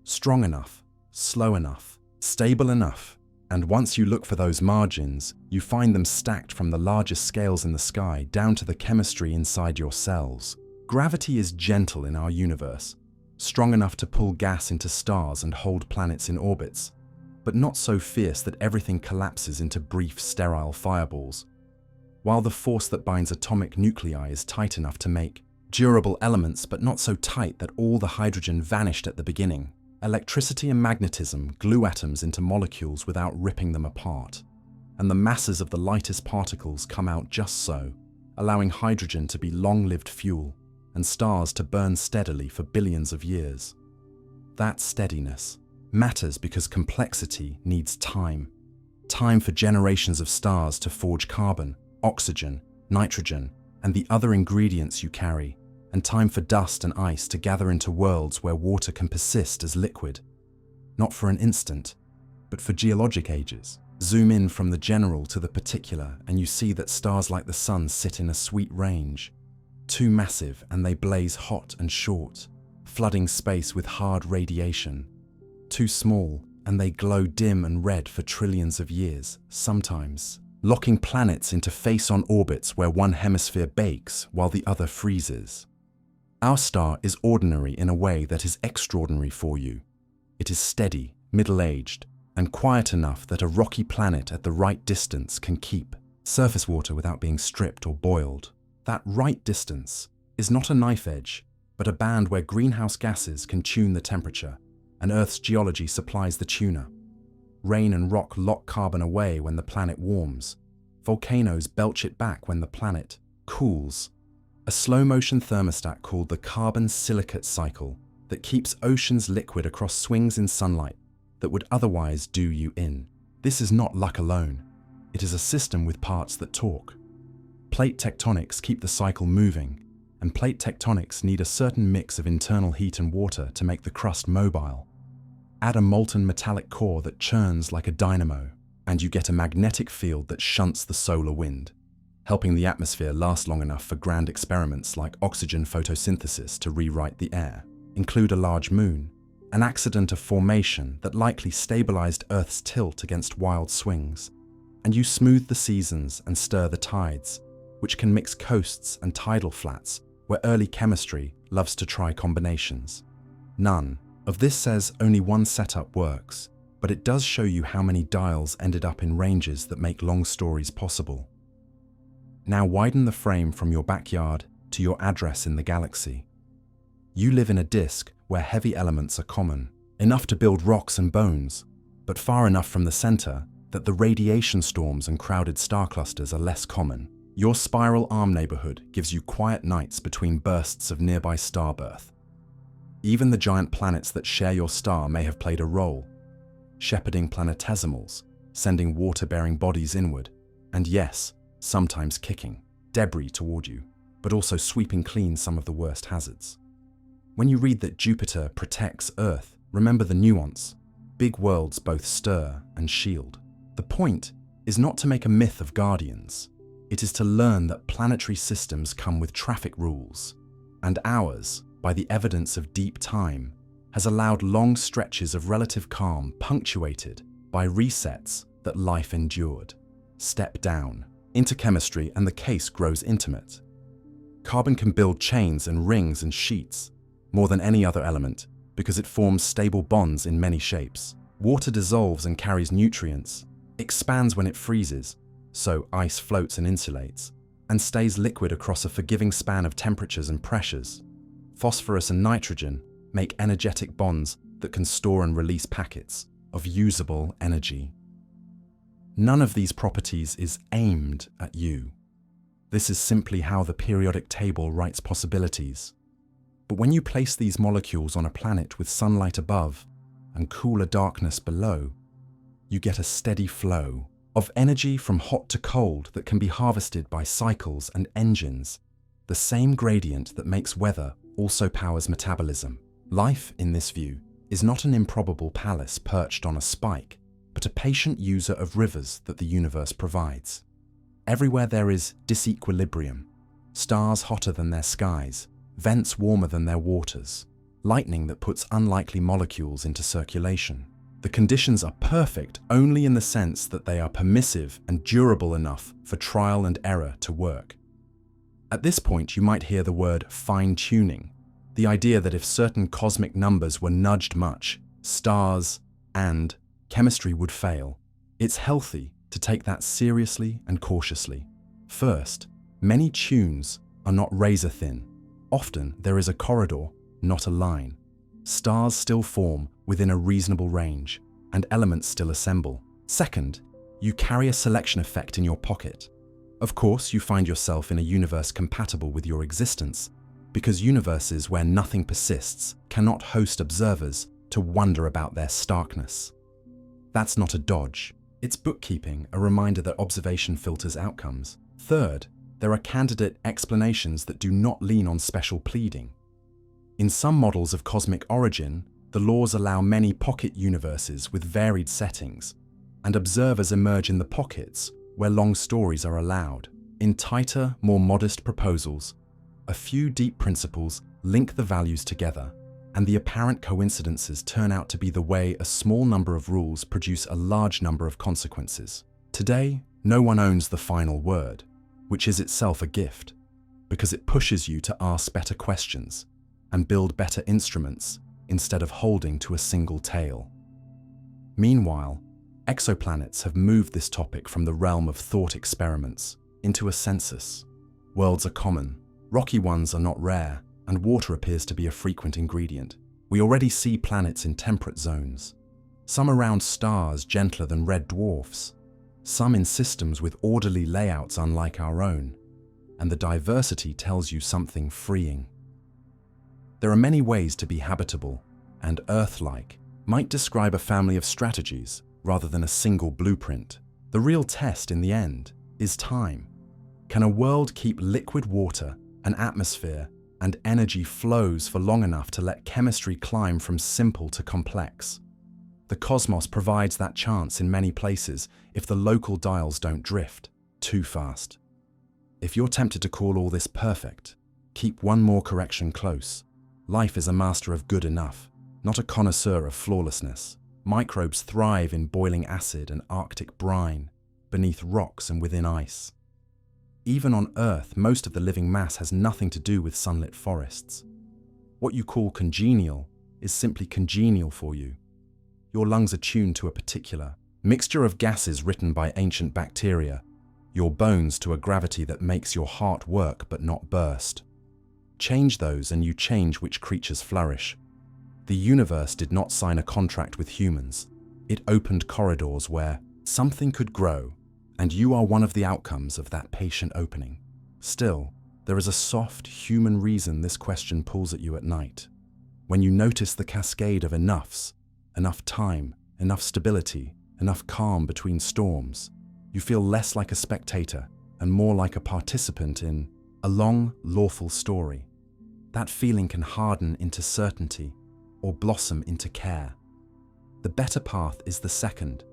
Strong enough, slow enough, stable enough, and once you look for those margins, you find them stacked from the largest scales in the sky down to the chemistry inside your cells. Gravity is gentle in our universe, strong enough to pull gas into stars and hold planets in orbits, but not so fierce that everything collapses into brief, sterile fireballs. While the force that binds atomic nuclei is tight enough to make durable elements, but not so tight that all the hydrogen vanished at the beginning. Electricity and magnetism glue atoms into molecules without ripping them apart, and the masses of the lightest particles come out just so, allowing hydrogen to be long-lived fuel and stars to burn steadily for billions of years. That steadiness matters because complexity needs time. Time for generations of stars to forge carbon, oxygen, nitrogen, and the other ingredients you carry, and time for dust and ice to gather into worlds where water can persist as liquid, not for an instant, but for geologic ages. Zoom in from the general to the particular, and you see that stars like the sun sit in a sweet range, too massive and they blaze hot and short, flooding space with hard radiation, too small and they glow dim and red for trillions of years, sometimes locking planets into face-on orbits where one hemisphere bakes while the other freezes. Our star is ordinary in a way that is extraordinary for you. It is steady, middle-aged, and quiet enough that a rocky planet at the right distance can keep surface water without being stripped or boiled. That right distance is not a knife edge, but a band where greenhouse gases can tune the temperature, and Earth's geology supplies the tuner. Rain and rock lock carbon away when the planet warms. Volcanoes belch it back when the planet cools. A slow-motion thermostat called the carbon silicate cycle that keeps oceans liquid across swings in sunlight that would otherwise do you in. This is not luck alone. It is a system with parts that talk. Plate tectonics keep the cycle moving, and plate tectonics need a certain mix of internal heat and water to make the crust mobile. Add a molten metallic core that churns like a dynamo, and you get a magnetic field that shunts the solar wind. helping the atmosphere last long enough for grand experiments like oxygen photosynthesis to rewrite the air. Include a large moon, an accident of formation that likely stabilized Earth's tilt against wild swings, and you smooth the seasons and stir the tides, which can mix coasts and tidal flats where early chemistry loves to try combinations. None of this says only one setup works, but it does show you how many dials ended up in ranges that make long stories possible. Now widen the frame from your backyard to your address in the galaxy. You live in a disk where heavy elements are common, enough to build rocks and bones, but far enough from the center that the radiation storms and crowded star clusters are less common. Your spiral arm neighborhood gives you quiet nights between bursts of nearby star birth. Even the giant planets that share your star may have played a role, shepherding planetesimals, sending water-bearing bodies inward, and yes, sometimes kicking debris toward you, but also sweeping clean some of the worst hazards. When you read that Jupiter protects Earth, remember the nuance. Big worlds both stir and shield. The point is not to make a myth of guardians. It is to learn that planetary systems come with traffic rules, and ours, by the evidence of deep time, has allowed long stretches of relative calm punctuated by resets that life endured. Step down into chemistry and the case grows intimate. Carbon can build chains and rings and sheets, more than any other element, because it forms stable bonds in many shapes. Water dissolves and carries nutrients, expands when it freezes, so ice floats and insulates, and stays liquid across a forgiving span of temperatures and pressures. Phosphorus and nitrogen make energetic bonds that can store and release packets of usable energy. None of these properties is aimed at you. This is simply how the periodic table writes possibilities. But when you place these molecules on a planet with sunlight above and cooler darkness below, you get a steady flow of energy from hot to cold that can be harvested by cycles and engines. The same gradient that makes weather also powers metabolism. Life, in this view, is not an improbable palace perched on a spike, but a patient user of rivers that the universe provides. Everywhere there is disequilibrium, stars hotter than their skies, vents warmer than their waters, lightning that puts unlikely molecules into circulation. The conditions are perfect only in the sense that they are permissive and durable enough for trial and error to work. At this point, you might hear the word fine-tuning, the idea that if certain cosmic numbers were nudged much, stars and chemistry would fail. It's healthy to take that seriously and cautiously. First, many tunes are not razor thin. Often there is a corridor, not a line. Stars still form within a reasonable range, and elements still assemble. Second, you carry a selection effect in your pocket. Of course, you find yourself in a universe compatible with your existence, because universes where nothing persists cannot host observers to wonder about their starkness. That's not a dodge. It's bookkeeping, a reminder that observation filters outcomes. Third, there are candidate explanations that do not lean on special pleading. In some models of cosmic origin, the laws allow many pocket universes with varied settings, and observers emerge in the pockets where long stories are allowed. In tighter, more modest proposals, a few deep principles link the values together, and the apparent coincidences turn out to be the way a small number of rules produce a large number of consequences. Today, no one owns the final word, which is itself a gift, because it pushes you to ask better questions and build better instruments instead of holding to a single tale. Meanwhile, exoplanets have moved this topic from the realm of thought experiments into a census. Worlds are common, rocky ones are not rare, and water appears to be a frequent ingredient. We already see planets in temperate zones, some around stars gentler than red dwarfs, some in systems with orderly layouts unlike our own, and the diversity tells you something freeing. There are many ways to be habitable, and Earth-like might describe a family of strategies rather than a single blueprint. The real test in the end is time. Can a world keep liquid water, an atmosphere, and energy flows for long enough to let chemistry climb from simple to complex? The cosmos provides that chance in many places if the local dials don't drift too fast. If you're tempted to call all this perfect, keep one more correction close. Life is a master of good enough, not a connoisseur of flawlessness. Microbes thrive in boiling acid and Arctic brine, beneath rocks and within ice. Even on Earth, most of the living mass has nothing to do with sunlit forests. What you call congenial is simply congenial for you. Your lungs are tuned to a particular mixture of gases written by ancient bacteria, your bones to a gravity that makes your heart work but not burst. Change those and you change which creatures flourish. The universe did not sign a contract with humans. It opened corridors where something could grow, and you are one of the outcomes of that patient opening. Still, there is a soft, human reason this question pulls at you at night. When you notice the cascade of enoughs, enough time, enough stability, enough calm between storms, you feel less like a spectator and more like a participant in a long, lawful story. That feeling can harden into certainty or blossom into care. The better path is the second.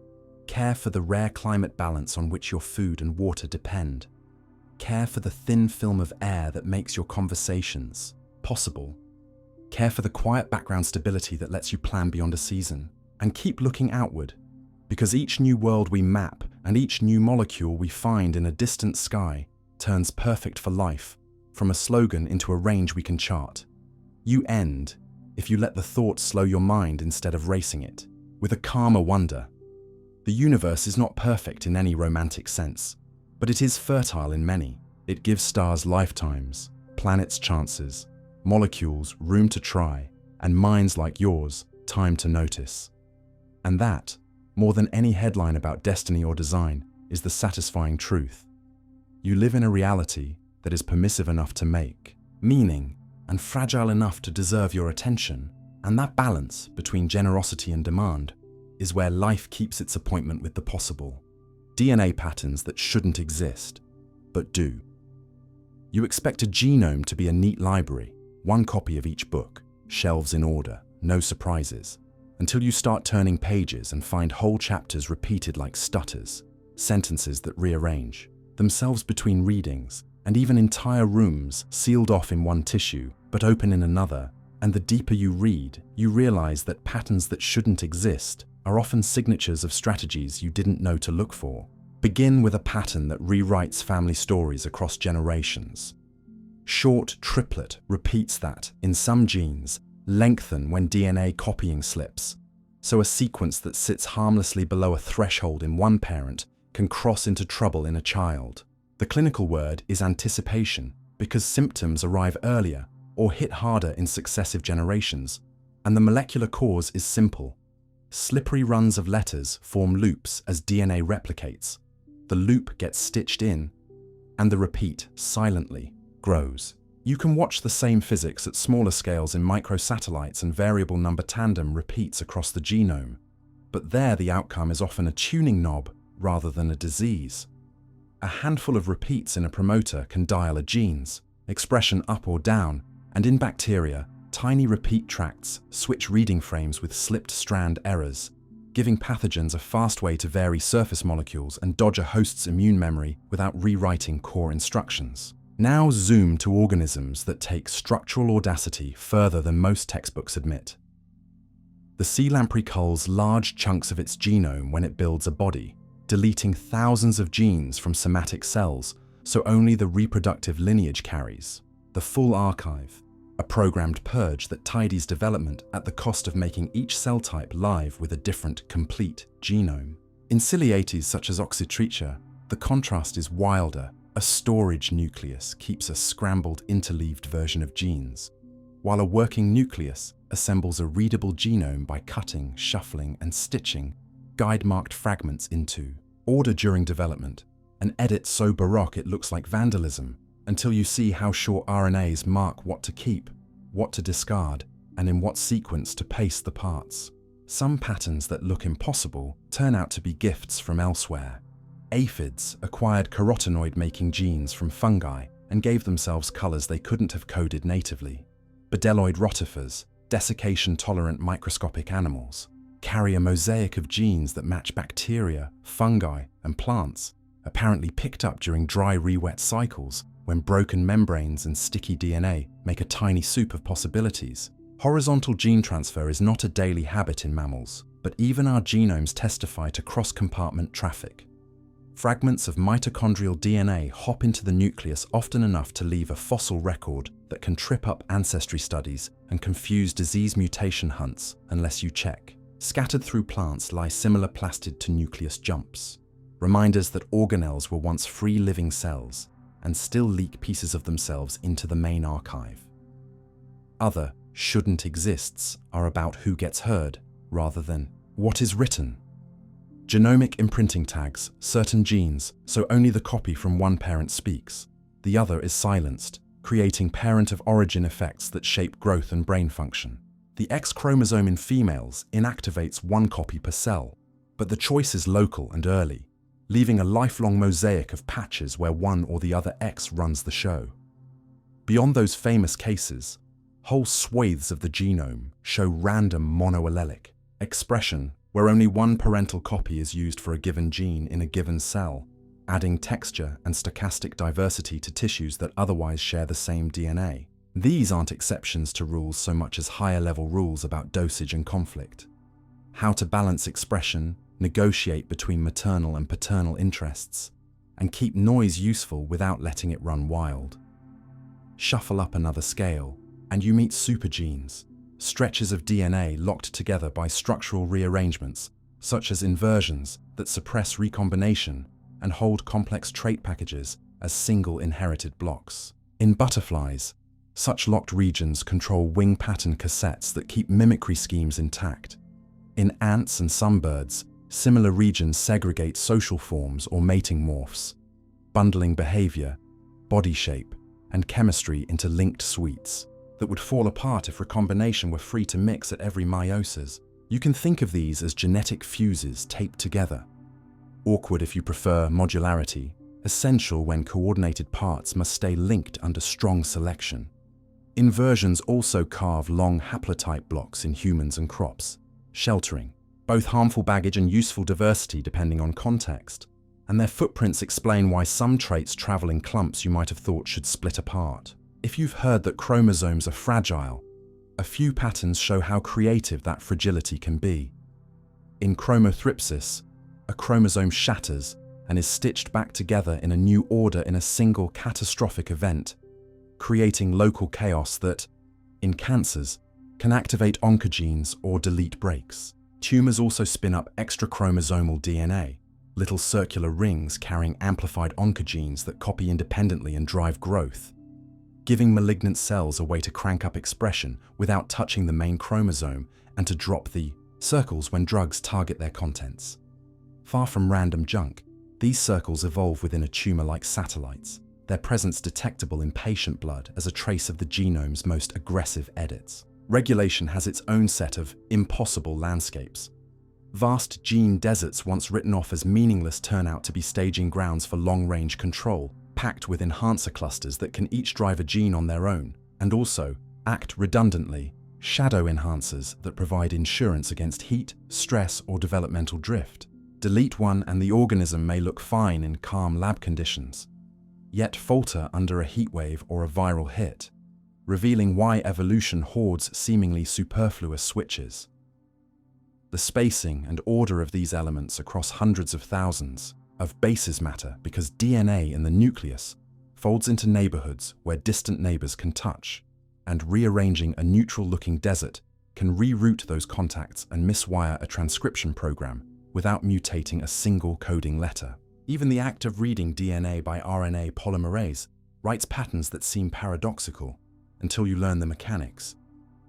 Care for the rare climate balance on which your food and water depend. Care for the thin film of air that makes your conversations possible. Care for the quiet background stability that lets you plan beyond a season. And keep looking outward, because each new world we map and each new molecule we find in a distant sky turns perfect for life, from a slogan into a range we can chart. You end, if you let the thought slow your mind instead of racing it, with a calmer wonder. The universe is not perfect in any romantic sense, but it is fertile in many. It gives stars lifetimes, planets chances, molecules room to try, and minds like yours time to notice. And that, more than any headline about destiny or design, is the satisfying truth. You live in a reality that is permissive enough to make meaning and fragile enough to deserve your attention, and that balance between generosity and demand is where life keeps its appointment with the possible. DNA patterns that shouldn't exist, but do. You expect a genome to be a neat library, one copy of each book, shelves in order, no surprises, until you start turning pages and find whole chapters repeated like stutters, sentences that rearrange themselves between readings, and even entire rooms sealed off in one tissue but open in another. And the deeper you read, you realize that patterns that shouldn't exist are often signatures of strategies you didn't know to look for. Begin with a pattern that rewrites family stories across generations. Short triplet repeats that in some genes, lengthen when DNA copying slips. So a sequence that sits harmlessly below a threshold in one parent can cross into trouble in a child. The clinical word is anticipation, because symptoms arrive earlier or hit harder in successive generations, and the molecular cause is simple. Slippery runs of letters form loops as DNA replicates. The loop gets stitched in, and the repeat silently grows. You can watch the same physics at smaller scales in microsatellites, and variable number tandem repeats across the genome. But there the outcome is often a tuning knob rather than a disease. A handful of repeats in a promoter can dial a gene's expression up or down, and in bacteria, tiny repeat tracts switch reading frames with slipped strand errors, giving pathogens a fast way to vary surface molecules and dodge a host's immune memory without rewriting core instructions. Now zoom to organisms that take structural audacity further than most textbooks admit. The sea lamprey culls large chunks of its genome when it builds a body, deleting thousands of genes from somatic cells so only the reproductive lineage carries. The full archive, a programmed purge that tidies development at the cost of making each cell type live with a different, complete genome. In ciliates such as Oxytricha, the contrast is wilder. A storage nucleus keeps a scrambled, interleaved version of genes, while a working nucleus assembles a readable genome by cutting, shuffling, and stitching guide-marked fragments into order during development, an edit so baroque it looks like vandalism, until you see how short RNAs mark what to keep, what to discard, and in what sequence to paste the parts. Some patterns that look impossible turn out to be gifts from elsewhere. Aphids acquired carotenoid-making genes from fungi and gave themselves colors they couldn't have coded natively. Bedelloid rotifers, desiccation-tolerant microscopic animals, carry a mosaic of genes that match bacteria, fungi, and plants, apparently picked up during dry re-wet cycles when broken membranes and sticky DNA make a tiny soup of possibilities. Horizontal gene transfer is not a daily habit in mammals, but even our genomes testify to cross-compartment traffic. Fragments of mitochondrial DNA hop into the nucleus often enough to leave a fossil record that can trip up ancestry studies and confuse disease mutation hunts unless you check. Scattered through plants lie similar plastid to nucleus jumps, reminders that organelles were once free living cells and still leak pieces of themselves into the main archive. Other shouldn't exists are about who gets heard rather than what is written. Genomic imprinting tags certain genes so only the copy from one parent speaks. The other is silenced, creating parent of origin effects that shape growth and brain function. The X chromosome in females inactivates one copy per cell, but the choice is local and early, leaving a lifelong mosaic of patches where one or the other X runs the show. Beyond those famous cases, whole swathes of the genome show random monoallelic expression where only one parental copy is used for a given gene in a given cell, adding texture and stochastic diversity to tissues that otherwise share the same DNA. These aren't exceptions to rules so much as higher-level rules about dosage and conflict. How to balance expression, negotiate between maternal and paternal interests, and keep noise useful without letting it run wild. Shuffle up another scale, and you meet supergenes, stretches of DNA locked together by structural rearrangements, such as inversions that suppress recombination and hold complex trait packages as single inherited blocks. In butterflies, such locked regions control wing pattern cassettes that keep mimicry schemes intact. In ants and some birds, similar regions segregate social forms or mating morphs, bundling behavior, body shape, and chemistry into linked suites that would fall apart if recombination were free to mix at every meiosis. You can think of these as genetic fuses taped together. Awkward if you prefer modularity, essential when coordinated parts must stay linked under strong selection. Inversions also carve long haplotype blocks in humans and crops, sheltering both harmful baggage and useful diversity depending on context, and their footprints explain why some traits travel in clumps you might have thought should split apart. If you've heard that chromosomes are fragile, a few patterns show how creative that fragility can be. In chromothripsis, a chromosome shatters and is stitched back together in a new order in a single catastrophic event, creating local chaos that, in cancers, can activate oncogenes or delete breaks. Tumors also spin up extrachromosomal DNA, little circular rings carrying amplified oncogenes that copy independently and drive growth, giving malignant cells a way to crank up expression without touching the main chromosome and to drop the circles when drugs target their contents. Far from random junk, these circles evolve within a tumor like satellites, their presence detectable in patient blood as a trace of the genome's most aggressive edits. Regulation has its own set of impossible landscapes. Vast gene deserts once written off as meaningless turn out to be staging grounds for long-range control, packed with enhancer clusters that can each drive a gene on their own, and also act redundantly, shadow enhancers that provide insurance against heat, stress, or developmental drift. Delete one and the organism may look fine in calm lab conditions, yet falter under a heatwave or a viral hit, revealing why evolution hoards seemingly superfluous switches. The spacing and order of these elements across hundreds of thousands of bases matter because DNA in the nucleus folds into neighborhoods where distant neighbors can touch, and rearranging a neutral-looking desert can reroute those contacts and miswire a transcription program without mutating a single coding letter. Even the act of reading DNA by RNA polymerase writes patterns that seem paradoxical until you learn the mechanics.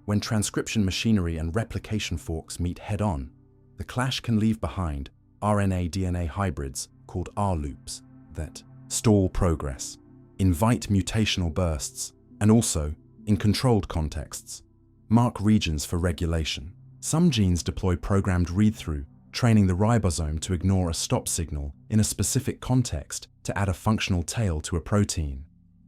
When transcription machinery and replication forks meet head-on, the clash can leave behind RNA-DNA hybrids called R-loops that stall progress, invite mutational bursts, and also, in controlled contexts, mark regions for regulation. Some genes deploy programmed read-through, training the ribosome to ignore a stop signal in a specific context to add a functional tail to a protein,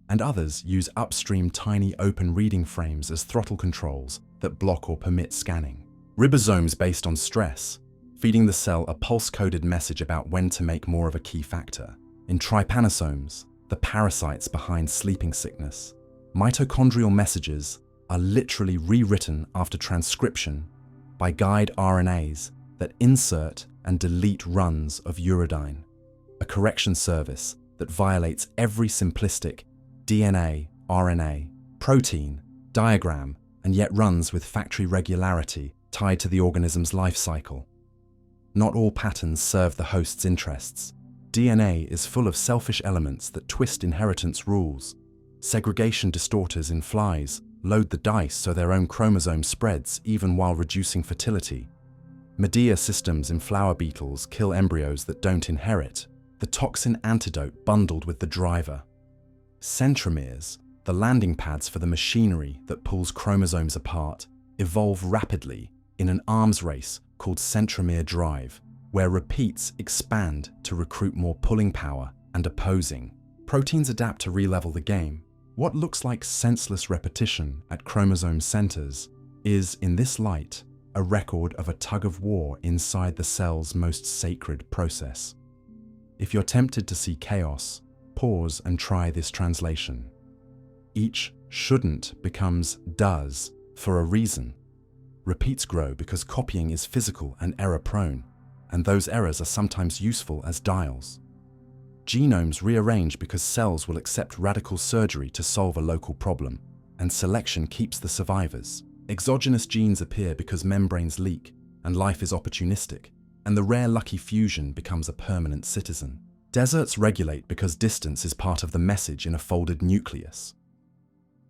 and others use upstream tiny open reading frames as throttle controls that block or permit scanning. Ribosomes based on stress, feeding the cell a pulse-coded message about when to make more of a key factor. In trypanosomes, the parasites behind sleeping sickness, mitochondrial messages are literally rewritten after transcription by guide RNAs that insert and delete runs of uridine, a correction service that violates every simplistic DNA, RNA, protein, diagram, and yet runs with factory regularity tied to the organism's life cycle. Not all patterns serve the host's interests. DNA is full of selfish elements that twist inheritance rules. Segregation distorters in flies load the dice so their own chromosome spreads even while reducing fertility. Medea systems in flower beetles kill embryos that don't inherit, the toxin antidote bundled with the driver. Centromeres, the landing pads for the machinery that pulls chromosomes apart, evolve rapidly in an arms race called centromere drive, where repeats expand to recruit more pulling power and opposing. Proteins adapt to re-level the game. What looks like senseless repetition at chromosome centers is, in this light, a record of a tug-of-war inside the cell's most sacred process. If you're tempted to see chaos, pause and try this translation. Each shouldn't becomes does for a reason. Repeats grow because copying is physical and error-prone, and those errors are sometimes useful as dials. Genomes rearrange because cells will accept radical surgery to solve a local problem, and selection keeps the survivors. Exogenous genes appear because membranes leak, and life is opportunistic, and the rare lucky fusion becomes a permanent citizen. Deserts regulate because distance is part of the message in a folded nucleus.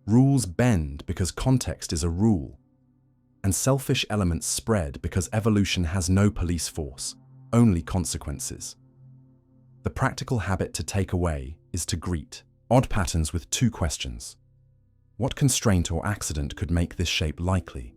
Rules bend because context is a rule, and selfish elements spread because evolution has no police force, only consequences. The practical habit to take away is to greet odd patterns with two questions. What constraint or accident could make this shape likely?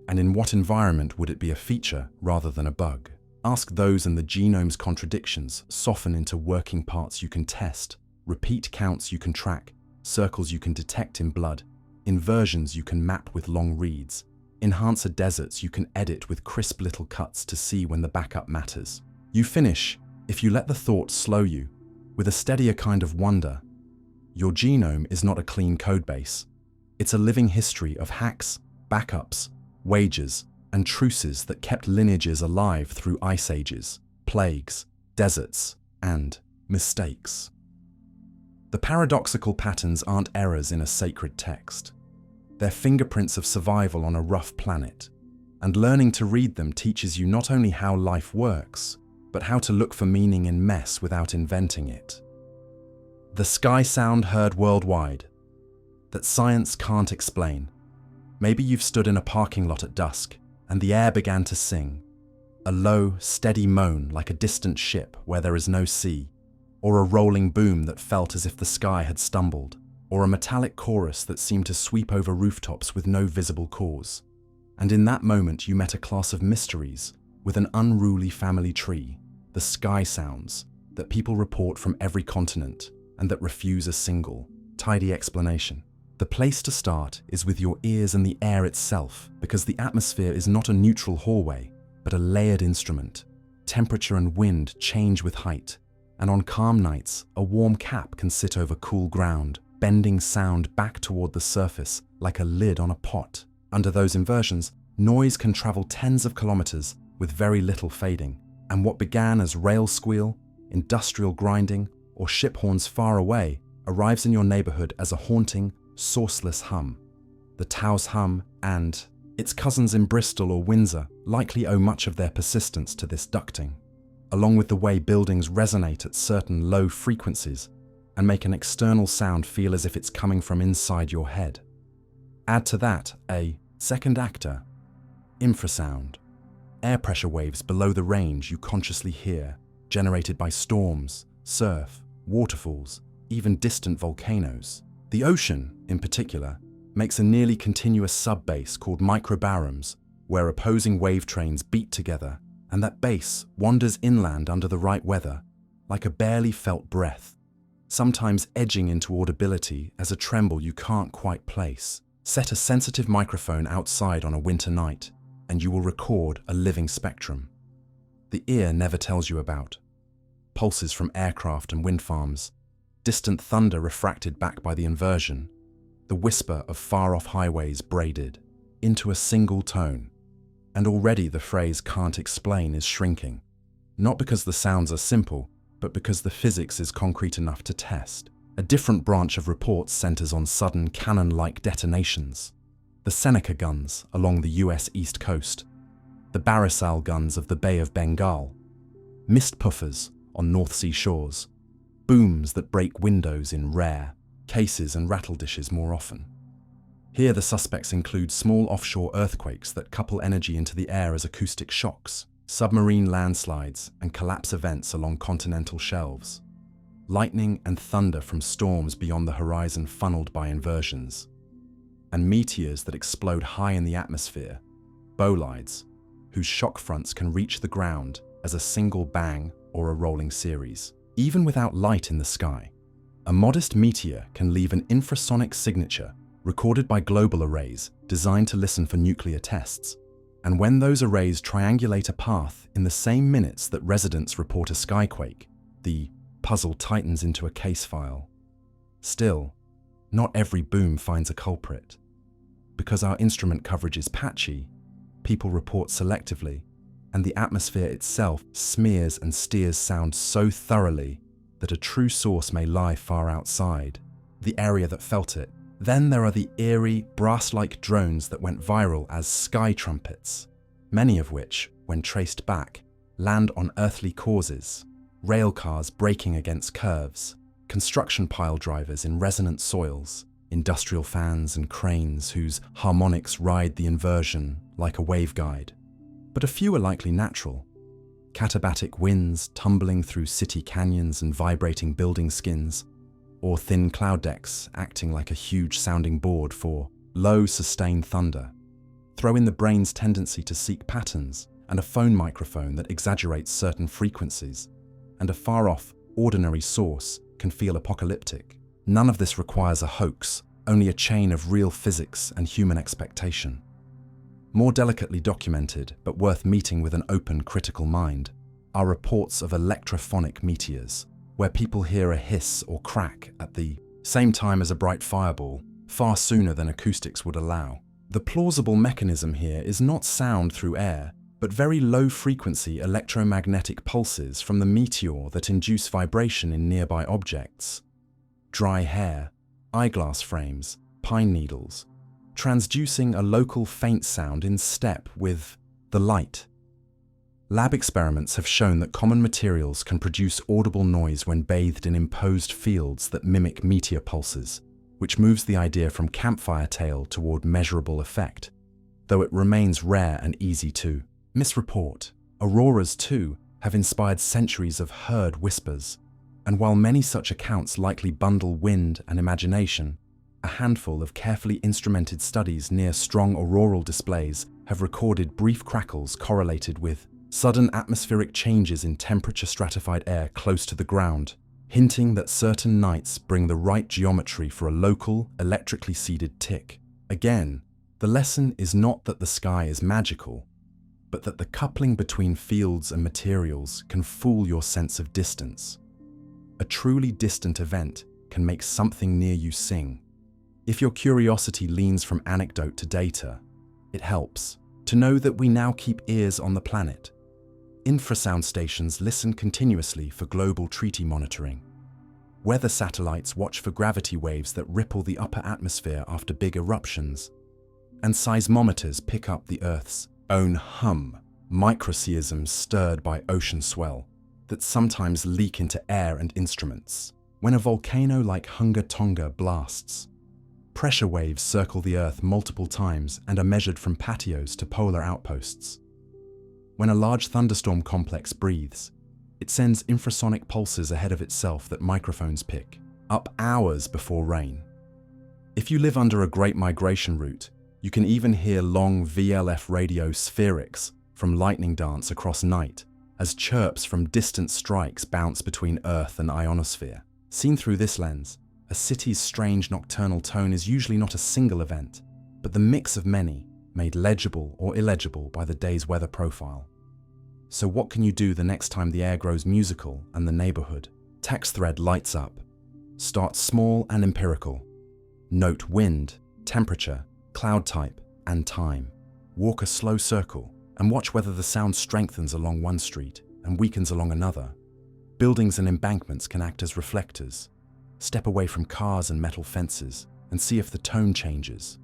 And in what environment would it be a feature rather than a bug? Ask those and the genome's contradictions soften into working parts you can test, repeat counts you can track, circles you can detect in blood, inversions you can map with long reads, enhancer deserts you can edit with crisp little cuts to see when the backup matters. You finish, if you let the thought slow you, with a steadier kind of wonder. Your genome is not a clean codebase. It's a living history of hacks, backups, wagers, and truces that kept lineages alive through ice ages, plagues, deserts, and mistakes. The paradoxical patterns aren't errors in a sacred text. They're fingerprints of survival on a rough planet, and learning to read them teaches you not only how life works, but how to look for meaning in mess without inventing it. The sky sound heard worldwide, that science can't explain. Maybe you've stood in a parking lot at dusk, and the air began to sing, a low, steady moan like a distant ship where there is no sea, or a rolling boom that felt as if the sky had stumbled, or a metallic chorus that seemed to sweep over rooftops with no visible cause. And in that moment you met a class of mysteries with an unruly family tree, the sky sounds that people report from every continent and that refuse a single, tidy explanation. The place to start is with your ears and the air itself, because the atmosphere is not a neutral hallway, but a layered instrument. Temperature and wind change with height, and on calm nights, a warm cap can sit over cool ground, bending sound back toward the surface like a lid on a pot. Under those inversions, noise can travel tens of kilometers with very little fading, and what began as rail squeal, industrial grinding, or ship horns far away arrives in your neighborhood as a haunting, sourceless hum. The Tow's hum and its cousins in Bristol or Windsor likely owe much of their persistence to this ducting, along with the way buildings resonate at certain low frequencies and make an external sound feel as if it's coming from inside your head. Add to that a second actor, infrasound, air pressure waves below the range you consciously hear, generated by storms, surf, waterfalls, even distant volcanoes. The ocean, in particular, makes a nearly continuous sub-bass called microbaroms, where opposing wave trains beat together, and that bass wanders inland under the right weather, like a barely felt breath, sometimes edging into audibility as a tremble you can't quite place. Set a sensitive microphone outside on a winter night, and you will record a living spectrum. The ear never tells you about. pulses from aircraft and wind farms, distant thunder refracted back by the inversion, the whisper of far-off highways braided into a single tone. And already the phrase "can't explain" is shrinking, not because the sounds are simple, but because the physics is concrete enough to test. A different branch of reports centers on sudden cannon-like detonations. The Seneca guns along the US East Coast, the Barisal guns of the Bay of Bengal, mist puffers on North Sea shores, booms that break windows in rare cases and rattle dishes more often. Here the suspects include small offshore earthquakes that couple energy into the air as acoustic shocks, submarine landslides and collapse events along continental shelves, lightning and thunder from storms beyond the horizon funneled by inversions, and meteors that explode high in the atmosphere, bolides, whose shock fronts can reach the ground as a single bang or a rolling series. Even without light in the sky, a modest meteor can leave an infrasonic signature recorded by global arrays designed to listen for nuclear tests. And when those arrays triangulate a path in the same minutes that residents report a skyquake, the puzzle tightens into a case file. Still, not every boom finds a culprit. Because our instrument coverage is patchy, people report selectively, and the atmosphere itself smears and steers sound so thoroughly that a true source may lie far outside the area that felt it. Then there are the eerie, brass-like drones that went viral as sky trumpets, many of which, when traced back, land on earthly causes: rail cars braking against curves, construction pile drivers in resonant soils, industrial fans and cranes whose harmonics ride the inversion like a waveguide. But a few are likely natural. Katabatic winds tumbling through city canyons and vibrating building skins, or thin cloud decks acting like a huge sounding board for low, sustained thunder. Throw in the brain's tendency to seek patterns and a phone microphone that exaggerates certain frequencies, and a far-off, ordinary source can feel apocalyptic. None of this requires a hoax, only a chain of real physics and human expectation. More delicately documented, but worth meeting with an open, critical mind, are reports of electrophonic meteors, where people hear a hiss or crack at the same time as a bright fireball, far sooner than acoustics would allow. The plausible mechanism here is not sound through air, but very low-frequency electromagnetic pulses from the meteor that induce vibration in nearby objects. Dry hair, eyeglass frames, pine needles, transducing a local faint sound in step with the light. Lab experiments have shown that common materials can produce audible noise when bathed in imposed fields that mimic meteor pulses, which moves the idea from campfire tale toward measurable effect, though it remains rare and easy to misreport. Auroras, too, have inspired centuries of heard whispers, and while many such accounts likely bundle wind and imagination, a handful of carefully instrumented studies near strong auroral displays have recorded brief crackles correlated with sudden atmospheric changes in temperature-stratified air close to the ground, hinting that certain nights bring the right geometry for a local, electrically seeded tick. Again, the lesson is not that the sky is magical, but that the coupling between fields and materials can fool your sense of distance. A truly distant event can make something near you sing. If your curiosity leans from anecdote to data, it helps to know that we now keep ears on the planet. Infrasound stations listen continuously for global treaty monitoring. Weather satellites watch for gravity waves that ripple the upper atmosphere after big eruptions. And seismometers pick up the Earth's own hum, microseisms stirred by ocean swell that sometimes leak into air and instruments. When a volcano like Hunga Tonga blasts, pressure waves circle the Earth multiple times and are measured from patios to polar outposts. When a large thunderstorm complex breathes, it sends infrasonic pulses ahead of itself that microphones pick up hours before rain. If you live under a Great Migration route, you can even hear long VLF radio spherics from lightning dance across night as chirps from distant strikes bounce between Earth and ionosphere. Seen through this lens, a city's strange nocturnal tone is usually not a single event, but the mix of many, made legible or illegible by the day's weather profile. So what can you do the next time the air grows musical and the neighborhood text thread lights up? Start small and empirical. Note wind, temperature, cloud type, and time. Walk a slow circle and watch whether the sound strengthens along one street and weakens along another. Buildings and embankments can act as reflectors. Step away from cars and metal fences and see if the tone changes.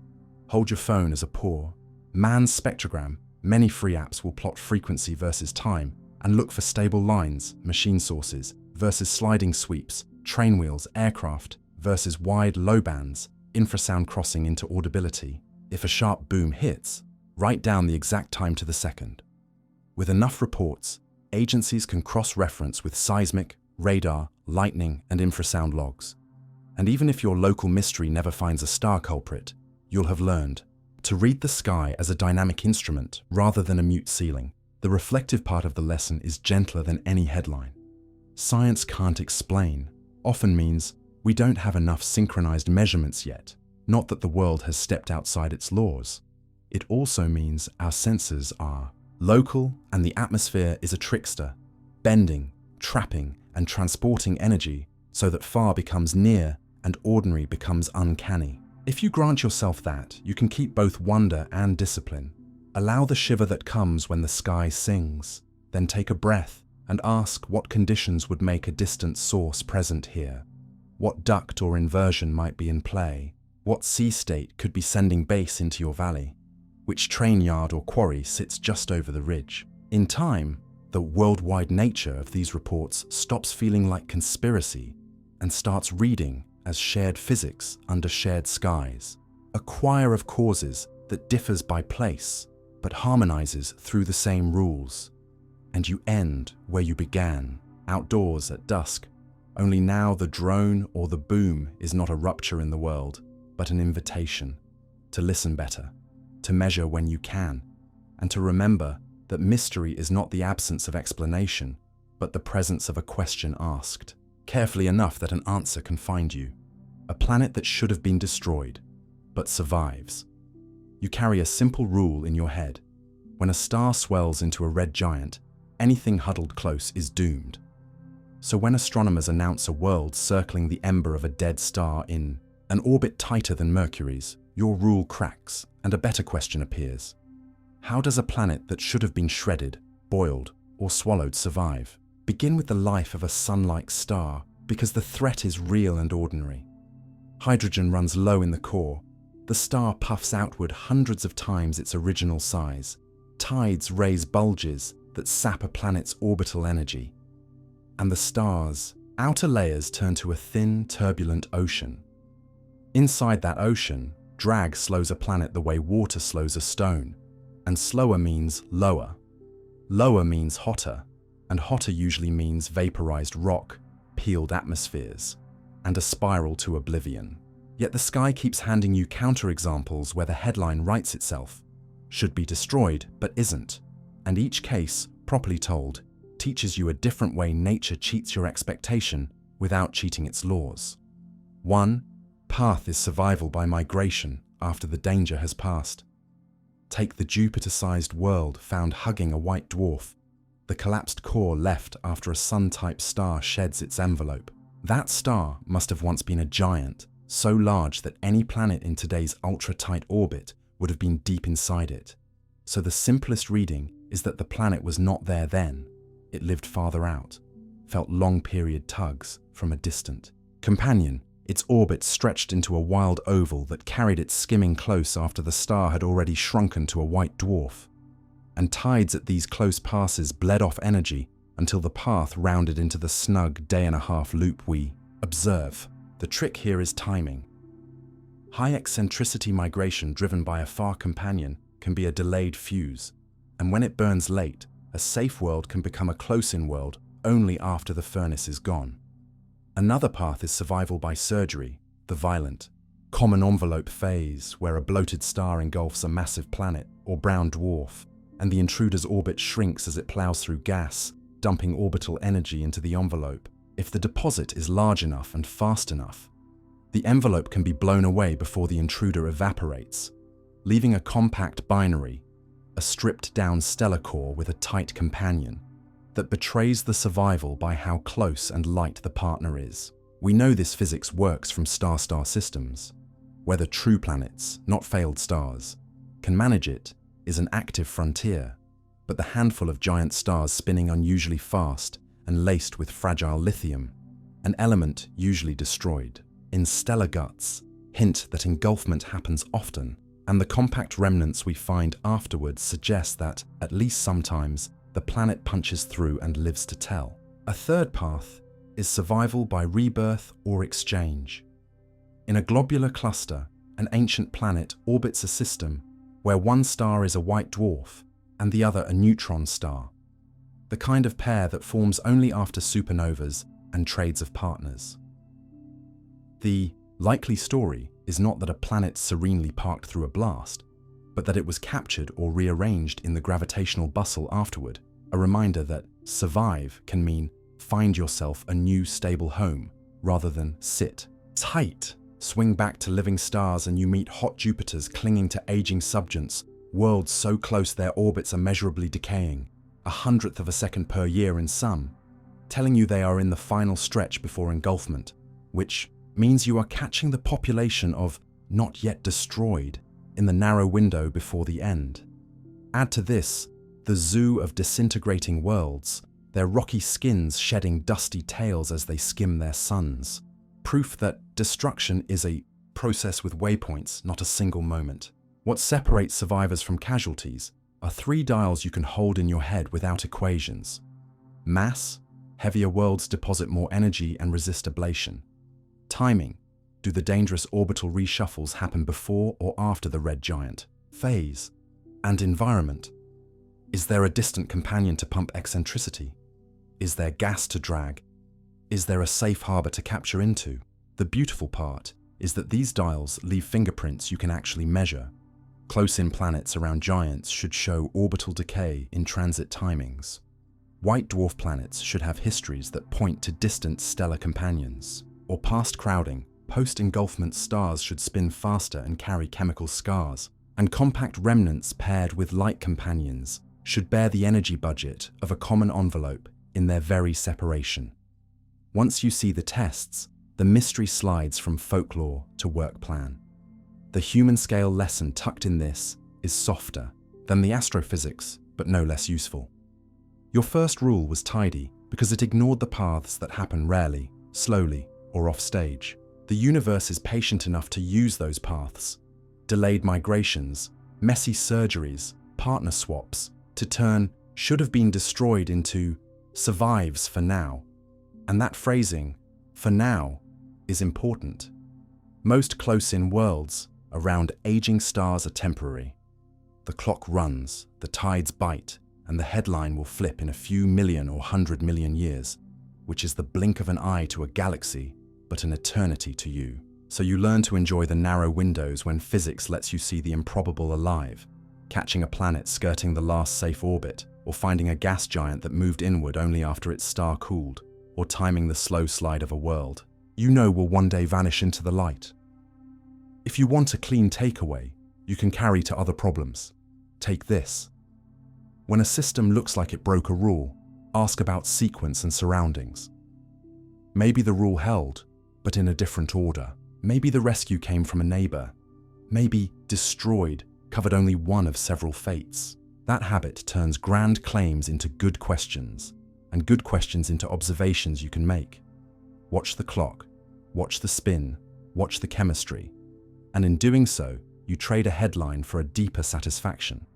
Hold your phone as a paw. Man's spectrogram. Many free apps will plot frequency versus time and look for stable lines, machine sources versus sliding sweeps, train wheels, aircraft versus wide low bands, infrasound crossing into audibility. If a sharp boom hits, write down the exact time to the second. With enough reports, agencies can cross-reference with seismic, radar, lightning, and infrasound logs. And even if your local mystery never finds a star culprit, you'll have learned to read the sky as a dynamic instrument rather than a mute ceiling. The reflective part of the lesson is gentler than any headline. Science can't explain often means we don't have enough synchronized measurements yet, not that the world has stepped outside its laws. It also means our senses are local and the atmosphere is a trickster, bending, trapping, and transporting energy so that far becomes near and ordinary becomes uncanny. If you grant yourself that, you can keep both wonder and discipline. Allow the shiver that comes when the sky sings, then take a breath and ask what conditions would make a distant source present here. What duct or inversion might be in play? What sea state could be sending base into your valley? Which train yard or quarry sits just over the ridge? In time, the worldwide nature of these reports stops feeling like conspiracy and starts reading as shared physics under shared skies, a choir of causes that differs by place but harmonizes through the same rules. And you end where you began, outdoors at dusk, only now the drone or the boom is not a rupture in the world, but an invitation to listen better, to measure when you can, and to remember that mystery is not the absence of explanation, but the presence of a question asked, carefully enough that an answer can find you. A planet that should have been destroyed, but survives. You carry a simple rule in your head. When a star swells into a red giant, anything huddled close is doomed. So when astronomers announce a world circling the ember of a dead star in an orbit tighter than Mercury's, your rule cracks and a better question appears. How does a planet that should have been shredded, boiled, or swallowed survive? Begin with the life of a sun-like star, because the threat is real and ordinary. Hydrogen runs low in the core. The star puffs outward hundreds of times its original size. Tides raise bulges that sap a planet's orbital energy. And the star's outer layers turn to a thin, turbulent ocean. Inside that ocean, drag slows a planet the way water slows a stone. And slower means lower. Lower means hotter, and hotter usually means vaporized rock, peeled atmospheres, and a spiral to oblivion. Yet the sky keeps handing you counterexamples where the headline writes itself, should be destroyed but isn't, and each case, properly told, teaches you a different way nature cheats your expectation without cheating its laws. 1. Path is survival by migration after the danger has passed. Take the Jupiter-sized world found hugging a white dwarf, the collapsed core left after a sun-type star sheds its envelope. That star must have once been a giant, so large that any planet in today's ultra-tight orbit would have been deep inside it. So the simplest reading is that the planet was not there then. It lived farther out, felt long-period tugs from a distant companion. Its orbit stretched into a wild oval that carried it skimming close after the star had already shrunken to a white dwarf. And tides at these close passes bled off energy until the path rounded into the snug day-and-a-half loop we observe. The trick here is timing. High eccentricity migration driven by a far companion can be a delayed fuse, and when it burns late, a safe world can become a close-in world only after the furnace is gone. Another path is survival by surgery, the violent, common envelope phase where a bloated star engulfs a massive planet or brown dwarf, and the intruder's orbit shrinks as it plows through gas, dumping orbital energy into the envelope. If the deposit is large enough and fast enough, the envelope can be blown away before the intruder evaporates, leaving a compact binary, a stripped-down stellar core with a tight companion that betrays the survival by how close and light the partner is. We know this physics works from star-star systems. Whether true planets, not failed stars, can manage it is an active frontier, but the handful of giant stars spinning unusually fast and laced with fragile lithium, an element usually destroyed, in stellar guts, hint that engulfment happens often, and the compact remnants we find afterwards suggest that, at least sometimes, the planet punches through and lives to tell. A third path is survival by rebirth or exchange. In a globular cluster, an ancient planet orbits a system where one star is a white dwarf and the other a neutron star, the kind of pair that forms only after supernovas and trades of partners. The likely story is not that a planet serenely parked through a blast, but that it was captured or rearranged in the gravitational bustle afterward, a reminder that survive can mean find yourself a new stable home rather than sit tight. Swing back to living stars and you meet hot Jupiters clinging to aging subgents, worlds so close their orbits are measurably decaying, 1/100th of a second per year in some, telling you they are in the final stretch before engulfment, which means you are catching the population of not yet destroyed in the narrow window before the end. Add to this the zoo of disintegrating worlds, their rocky skins shedding dusty tails as they skim their suns. Proof that destruction is a process with waypoints, not a single moment. What separates survivors from casualties are 3 dials you can hold in your head without equations. Mass, heavier worlds deposit more energy and resist ablation. Timing, do the dangerous orbital reshuffles happen before or after the red giant? Phase, and environment. Is there a distant companion to pump eccentricity? Is there gas to drag? Is there a safe harbor to capture into? The beautiful part is that these dials leave fingerprints you can actually measure. Close-in planets around giants should show orbital decay in transit timings. White dwarf planets should have histories that point to distant stellar companions. Or past crowding, post-engulfment stars should spin faster and carry chemical scars. And compact remnants paired with light companions should bear the energy budget of a common envelope in their very separation. Once you see the tests, the mystery slides from folklore to work plan. The human-scale lesson tucked in this is softer than the astrophysics, but no less useful. Your first rule was tidy because it ignored the paths that happen rarely, slowly, or off-stage. The universe is patient enough to use those paths, delayed migrations, messy surgeries, partner swaps, to turn should have been destroyed into survives for now. And that phrasing, for now, is important. Most close-in worlds around aging stars are temporary. The clock runs, the tides bite, and the headline will flip in a few million or 100 million years, which is the blink of an eye to a galaxy, but an eternity to you. So you learn to enjoy the narrow windows when physics lets you see the improbable alive, catching a planet skirting the last safe orbit, or finding a gas giant that moved inward only after its star cooled, or timing the slow slide of a world you know will one day vanish into the light. If you want a clean takeaway, you can carry to other problems. Take this. When a system looks like it broke a rule, ask about sequence and surroundings. Maybe the rule held, but in a different order. Maybe the rescue came from a neighbor. Maybe destroyed covered only one of several fates. That habit turns grand claims into good questions, and good questions into observations you can make. Watch the clock, watch the spin, watch the chemistry, and in doing so, you trade a headline for a deeper satisfaction.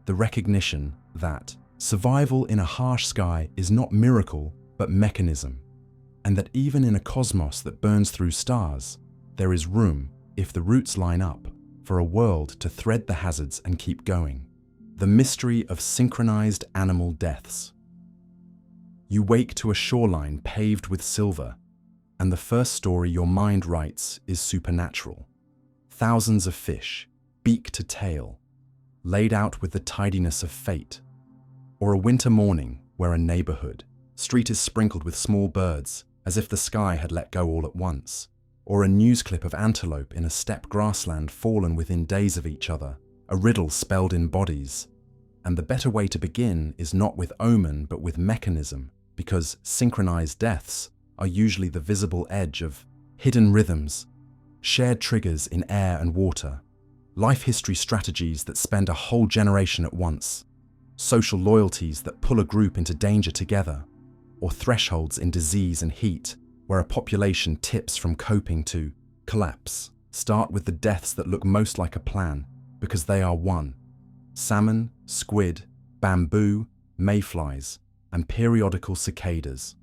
The recognition that survival in a harsh sky is not miracle, but mechanism, and that even in a cosmos that burns through stars, there is room, if the roots line up, for a world to thread the hazards and keep going. The mystery of synchronized animal deaths. You wake to a shoreline paved with silver, and the first story your mind writes is supernatural. Thousands of fish, beak to tail, laid out with the tidiness of fate. Or a winter morning where a neighborhood street is sprinkled with small birds, as if the sky had let go all at once. Or a news clip of antelope in a steppe grassland fallen within days of each other, a riddle spelled in bodies. And the better way to begin is not with omen but with mechanism, because synchronized deaths are usually the visible edge of hidden rhythms, shared triggers in air and water, life history strategies that spend a whole generation at once, social loyalties that pull a group into danger together, or thresholds in disease and heat where a population tips from coping to collapse. Start with the deaths that look most like a plan, because they are one. Salmon, squid, bamboo, mayflies, and periodical cicadas.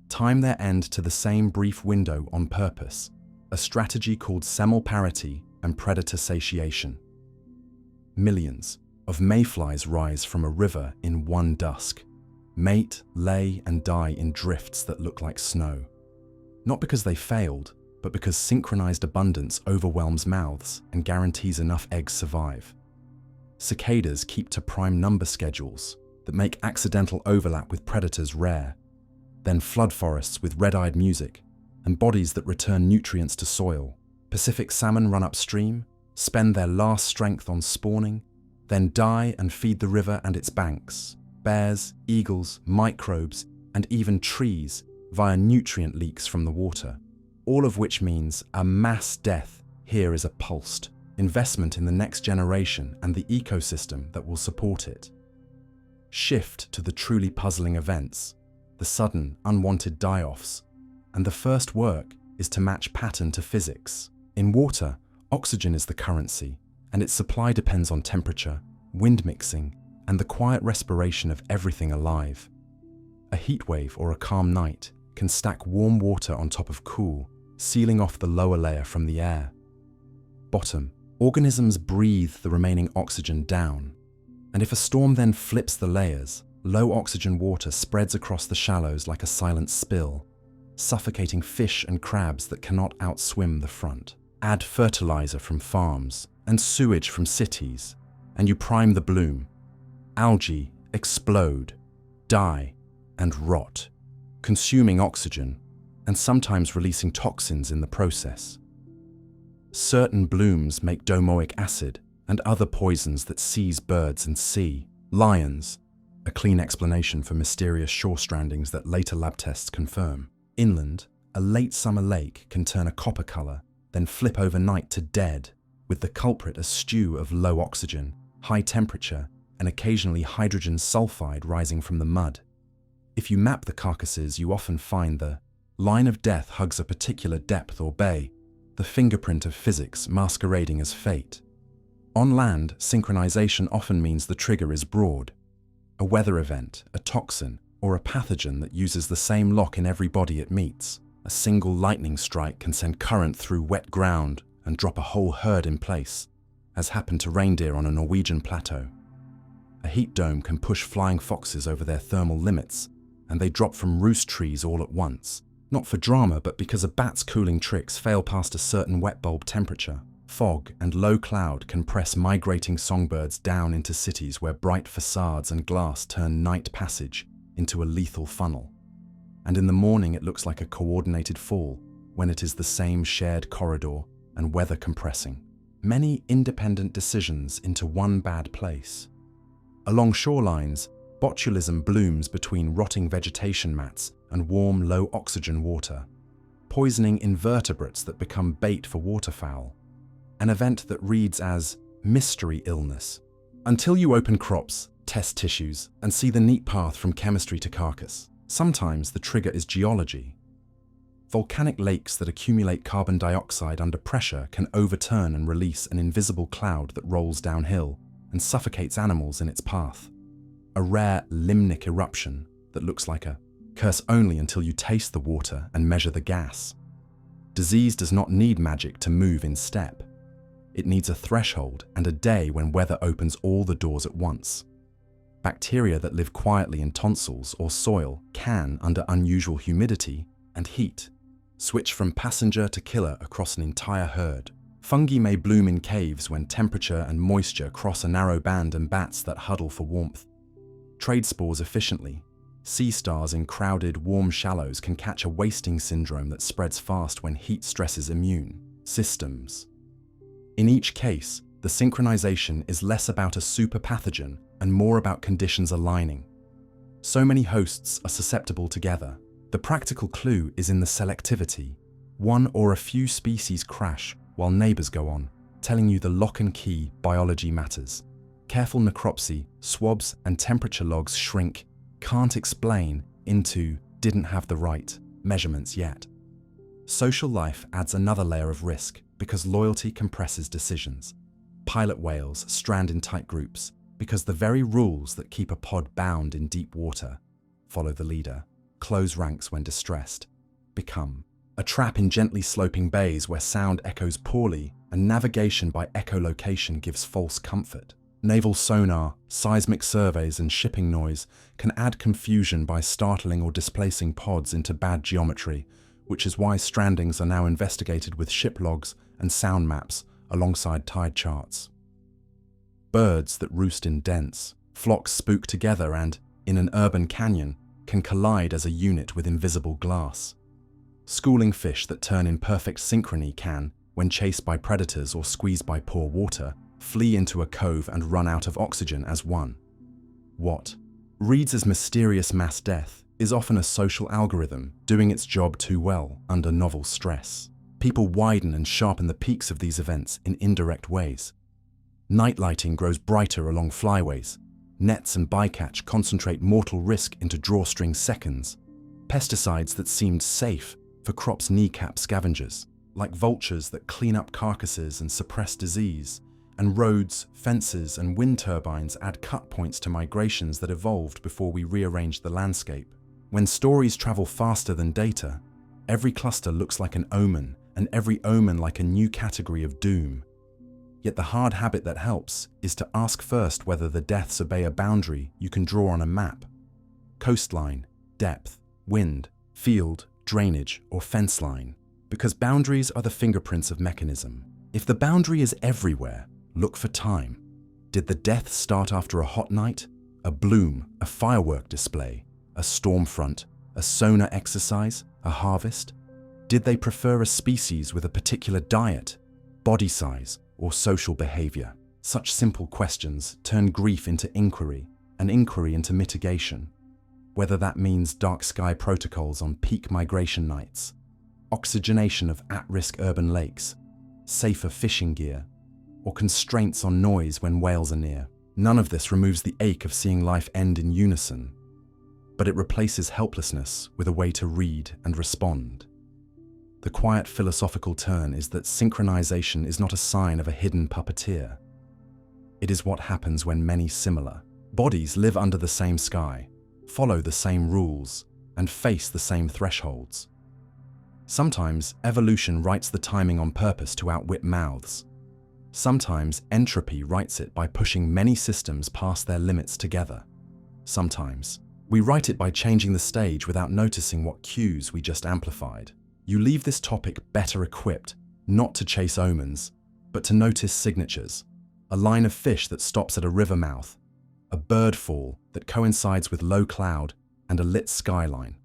Time their end to the same brief window on purpose, a strategy called semal parity and predator satiation. Millions of mayflies rise from a river in one dusk, mate, lay, and die in drifts that look like snow. Not because they failed, but because synchronized abundance overwhelms mouths and guarantees enough eggs survive. Cicadas keep to prime number schedules that make accidental overlap with predators rare, then flood forests with red-eyed music and bodies that return nutrients to soil. Pacific salmon run upstream, spend their last strength on spawning, then die and feed the river and its banks, bears, eagles, microbes, and even trees via nutrient leaks from the water, all of which means a mass death here is a pulsed investment in the next generation and the ecosystem that will support it. Shift to the truly puzzling events, the sudden, unwanted die-offs, and the first work is to match pattern to physics. In water, oxygen is the currency, and its supply depends on temperature, wind mixing, and the quiet respiration of everything alive. A heat wave or a calm night can stack warm water on top of cool, sealing off the lower layer from the air. Bottom, organisms breathe the remaining oxygen down, and if a storm then flips the layers, low oxygen water spreads across the shallows like a silent spill, suffocating fish and crabs that cannot outswim the front. Add fertilizer from farms and sewage from cities, and you prime the bloom. Algae explode, die, and rot, consuming oxygen and sometimes releasing toxins in the process. Certain blooms make domoic acid and other poisons that seize birds and sea. Lions, a clean explanation for mysterious shore strandings that later lab tests confirm. Inland, a late summer lake can turn a copper color, then flip overnight to dead, with the culprit a stew of low oxygen, high temperature, and occasionally hydrogen sulfide rising from the mud. If you map the carcasses, you often find the line of death hugs a particular depth or bay, the fingerprint of physics masquerading as fate. On land, synchronization often means the trigger is broad. A weather event, a toxin, or a pathogen that uses the same lock in every body it meets. A single lightning strike can send current through wet ground and drop a whole herd in place, as happened to reindeer on a Norwegian plateau. A heat dome can push flying foxes over their thermal limits, and they drop from roost trees all at once. Not for drama, but because a bat's cooling tricks fail past a certain wet bulb temperature. Fog and low cloud can press migrating songbirds down into cities where bright facades and glass turn night passage into a lethal funnel. And in the morning it looks like a coordinated fall, when it is the same shared corridor and weather compressing. Many independent decisions into one bad place. Along shorelines, botulism blooms between rotting vegetation mats and warm, low-oxygen water, poisoning invertebrates that become bait for waterfowl. An event that reads as mystery illness, until you open crops, test tissues, and see the neat path from chemistry to carcass. Sometimes the trigger is geology. Volcanic lakes that accumulate carbon dioxide under pressure can overturn and release an invisible cloud that rolls downhill and suffocates animals in its path. A rare limnic eruption that looks like a curse only until you taste the water and measure the gas. Disease does not need magic to move in step. It needs a threshold and a day when weather opens all the doors at once. Bacteria that live quietly in tonsils or soil can, under unusual humidity and heat, switch from passenger to killer across an entire herd. Fungi may bloom in caves when temperature and moisture cross a narrow band and bats that huddle for warmth. Trade spores efficiently. Sea stars in crowded, warm shallows can catch a wasting syndrome that spreads fast when heat stresses immune systems. In each case, the synchronization is less about a super pathogen and more about conditions aligning. So many hosts are susceptible together. The practical clue is in the selectivity. One or a few species crash while neighbors go on, telling you the lock and key biology matters. Careful necropsy, swabs and temperature logs shrink, can't explain into didn't have the right measurements yet. Social life adds another layer of risk because loyalty compresses decisions. Pilot whales strand in tight groups because the very rules that keep a pod bound in deep water, follow the leader, close ranks when distressed, become a trap in gently sloping bays where sound echoes poorly and navigation by echolocation gives false comfort. Naval sonar, seismic surveys and shipping noise can add confusion by startling or displacing pods into bad geometry, which is why strandings are now investigated with ship logs and sound maps alongside tide charts. Birds that roost in dens, flocks spook together and, in an urban canyon, can collide as a unit with invisible glass. Schooling fish that turn in perfect synchrony can, when chased by predators or squeezed by poor water, flee into a cove and run out of oxygen as one. What reads as mysterious mass death is often a social algorithm doing its job too well under novel stress. People widen and sharpen the peaks of these events in indirect ways. Night lighting grows brighter along flyways. Nets and bycatch concentrate mortal risk into drawstring seconds. Pesticides that seemed safe for crops kneecap scavengers, like vultures that clean up carcasses and suppress disease. And roads, fences, and wind turbines add cut points to migrations that evolved before we rearranged the landscape. When stories travel faster than data, every cluster looks like an omen, and every omen like a new category of doom. Yet the hard habit that helps is to ask first whether the deaths obey a boundary you can draw on a map. Coastline, depth, wind, field, drainage, or fence line. Because boundaries are the fingerprints of mechanism. If the boundary is everywhere, look for time. Did the death start after a hot night, a bloom, a firework display, a storm front, a sonar exercise, a harvest? Did they prefer a species with a particular diet, body size, or social behavior? Such simple questions turn grief into inquiry, and inquiry into mitigation. Whether that means dark sky protocols on peak migration nights, oxygenation of at-risk urban lakes, safer fishing gear, or constraints on noise when whales are near. None of this removes the ache of seeing life end in unison, but it replaces helplessness with a way to read and respond. The quiet philosophical turn is that synchronization is not a sign of a hidden puppeteer. It is what happens when many similar bodies live under the same sky, follow the same rules, and face the same thresholds. Sometimes evolution writes the timing on purpose to outwit mouths. Sometimes entropy writes it by pushing many systems past their limits together. Sometimes we write it by changing the stage without noticing what cues we just amplified. You leave this topic better equipped, not to chase omens, but to notice signatures. A line of fish that stops at a river mouth, a bird fall that coincides with low cloud and a lit skyline,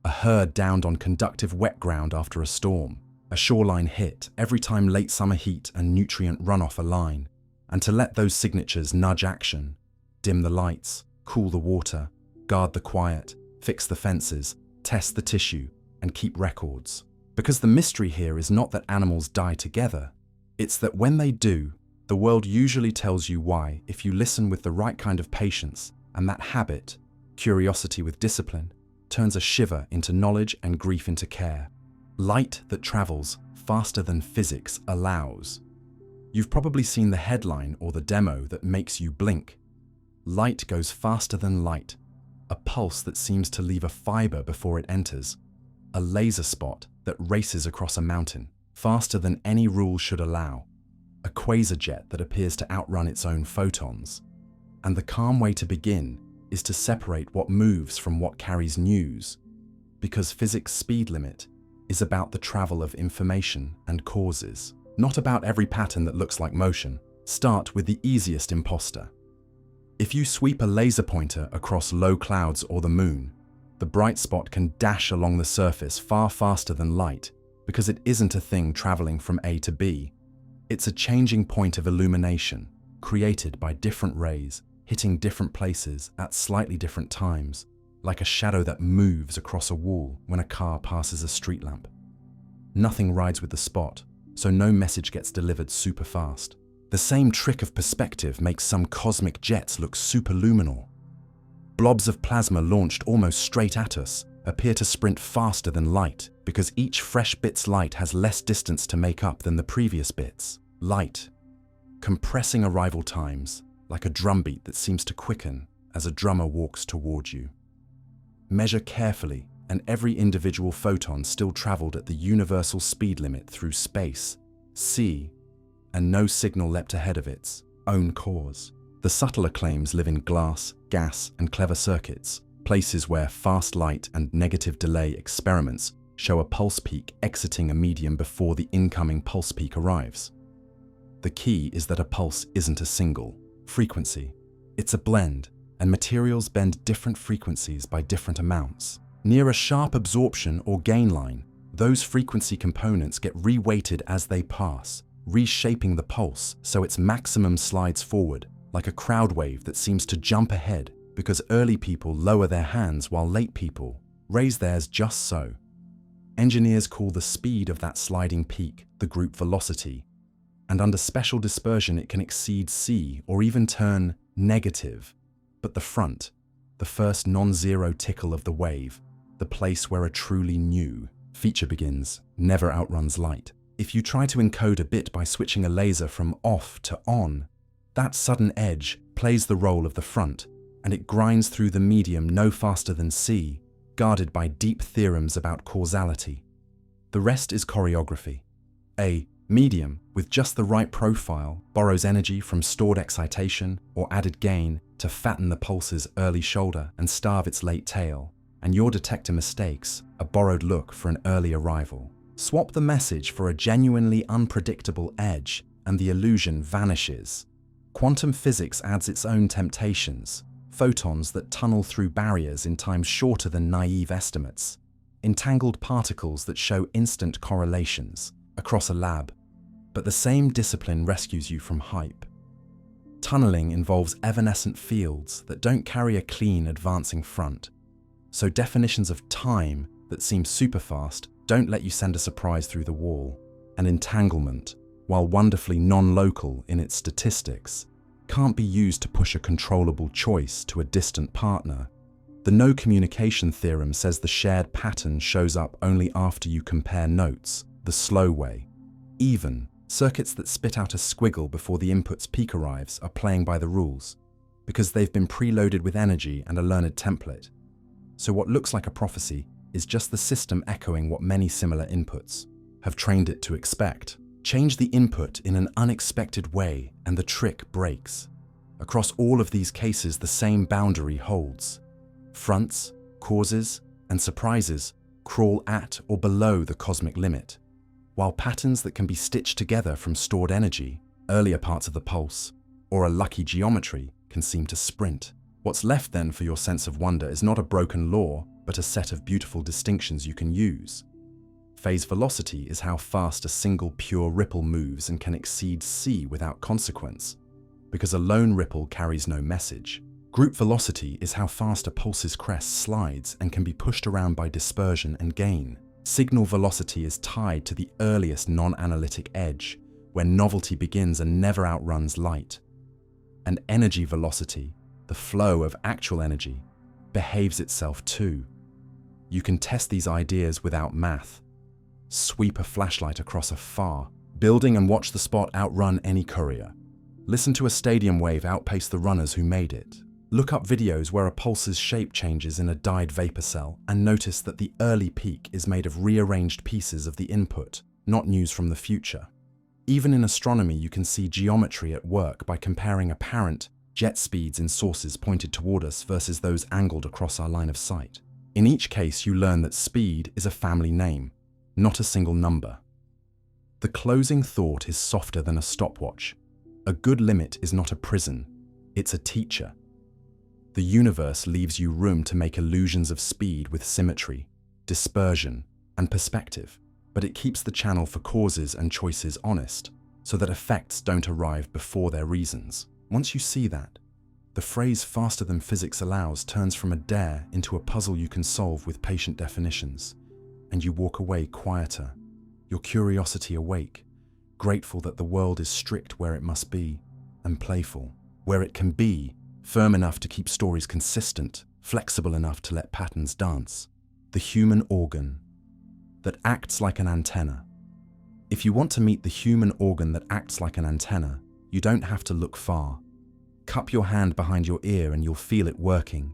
a herd downed on conductive wet ground after a storm, a shoreline hit every time late summer heat and nutrient runoff align, and to let those signatures nudge action, dim the lights, cool the water, guard the quiet, fix the fences, test the tissue, and keep records. Because the mystery here is not that animals die together, it's that when they do, the world usually tells you why if you listen with the right kind of patience, and that habit, curiosity with discipline, turns a shiver into knowledge and grief into care. Light that travels faster than physics allows. You've probably seen the headline or the demo that makes you blink. Light goes faster than light, a pulse that seems to leave a fiber before it enters, a laser spot that races across a mountain, faster than any rule should allow, a quasar jet that appears to outrun its own photons. And the calm way to begin is to separate what moves from what carries news, because physics' speed limit is about the travel of information and causes, not about every pattern that looks like motion. Start with the easiest imposter. If you sweep a laser pointer across low clouds or the moon, the bright spot can dash along the surface far faster than light because it isn't a thing traveling from A to B. It's a changing point of illumination created by different rays hitting different places at slightly different times, like a shadow that moves across a wall when a car passes a street lamp. Nothing rides with the spot, so no message gets delivered super fast. The same trick of perspective makes some cosmic jets look superluminal. Blobs of plasma launched almost straight at us appear to sprint faster than light because each fresh bit's light has less distance to make up than the previous bits. Light, compressing arrival times like a drumbeat that seems to quicken as a drummer walks toward you. Measure carefully, and every individual photon still traveled at the universal speed limit through space, C, and no signal leapt ahead of its own cause. The subtler claims live in glass, gas, and clever circuits, places where fast light and negative delay experiments show a pulse peak exiting a medium before the incoming pulse peak arrives. The key is that a pulse isn't a single frequency. It's a blend, and materials bend different frequencies by different amounts. Near a sharp absorption or gain line, those frequency components get reweighted as they pass, reshaping the pulse so its maximum slides forward, like a crowd wave that seems to jump ahead because early people lower their hands while late people raise theirs just so. Engineers call the speed of that sliding peak the group velocity, and under special dispersion it can exceed c or even turn negative. But the front, the first non-zero tickle of the wave, the place where a truly new feature begins, never outruns light. If you try to encode a bit by switching a laser from off to on, that sudden edge plays the role of the front, and it grinds through the medium no faster than c, guarded by deep theorems about causality. The rest is choreography. A medium with just the right profile borrows energy from stored excitation or added gain to fatten the pulse's early shoulder and starve its late tail, and your detector mistakes a borrowed look for an early arrival. Swap the message for a genuinely unpredictable edge, and the illusion vanishes. Quantum physics adds its own temptations, photons that tunnel through barriers in time shorter than naive estimates, entangled particles that show instant correlations across a lab. But the same discipline rescues you from hype. Tunneling involves evanescent fields that don't carry a clean, advancing front. So definitions of time that seem superfast don't let you send a surprise through the wall. An entanglement, while wonderfully non-local in its statistics, can't be used to push a controllable choice to a distant partner. The no communication theorem says the shared pattern shows up only after you compare notes, the slow way. Even circuits that spit out a squiggle before the input's peak arrives are playing by the rules, because they've been preloaded with energy and a learned template. So what looks like a prophecy is just the system echoing what many similar inputs have trained it to expect. Change the input in an unexpected way and the trick breaks. Across all of these cases, the same boundary holds. Fronts, causes, and surprises crawl at or below the cosmic limit, while patterns that can be stitched together from stored energy, earlier parts of the pulse, or a lucky geometry can seem to sprint. What's left then for your sense of wonder is not a broken law, but a set of beautiful distinctions you can use. Phase velocity is how fast a single pure ripple moves and can exceed c without consequence, because a lone ripple carries no message. Group velocity is how fast a pulse's crest slides and can be pushed around by dispersion and gain. Signal velocity is tied to the earliest non-analytic edge, where novelty begins and never outruns light. And energy velocity, the flow of actual energy, behaves itself too. You can test these ideas without math. Sweep a flashlight across a far building and watch the spot outrun any courier. Listen to a stadium wave outpace the runners who made it. Look up videos where a pulse's shape changes in a dyed vapor cell and notice that the early peak is made of rearranged pieces of the input, not news from the future. Even in astronomy, you can see geometry at work by comparing apparent jet speeds in sources pointed toward us versus those angled across our line of sight. In each case, you learn that speed is a family name, not a single number. The closing thought is softer than a stopwatch. A good limit is not a prison, it's a teacher. The universe leaves you room to make illusions of speed with symmetry, dispersion, and perspective, but it keeps the channel for causes and choices honest, so that effects don't arrive before their reasons. Once you see that, The phrase "faster than physics allows" turns from a dare into a puzzle you can solve with patient definitions, and you walk away quieter, your curiosity awake, grateful that the world is strict where it must be, and playful where it can be, firm enough to keep stories consistent, flexible enough to let patterns dance. The human organ that acts like an antenna. If you want to meet the human organ that acts like an antenna, you don't have to look far. Cup your hand behind your ear and you'll feel it working.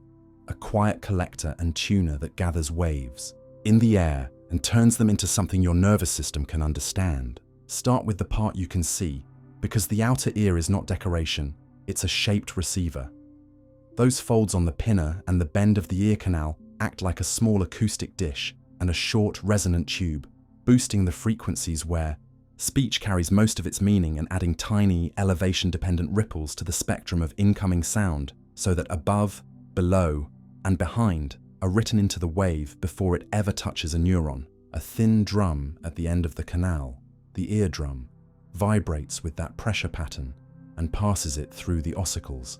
A quiet collector and tuner that gathers waves in the air and turns them into something your nervous system can understand. Start with the part you can see, because the outer ear is not decoration, it's a shaped receiver. Those folds on the pinna and the bend of the ear canal act like a small acoustic dish and a short resonant tube, boosting the frequencies where speech carries most of its meaning and adding tiny, elevation-dependent ripples to the spectrum of incoming sound so that above, below, and behind are written into the wave before it ever touches a neuron. A thin drum at the end of the canal, the eardrum, vibrates with that pressure pattern and passes it through the ossicles,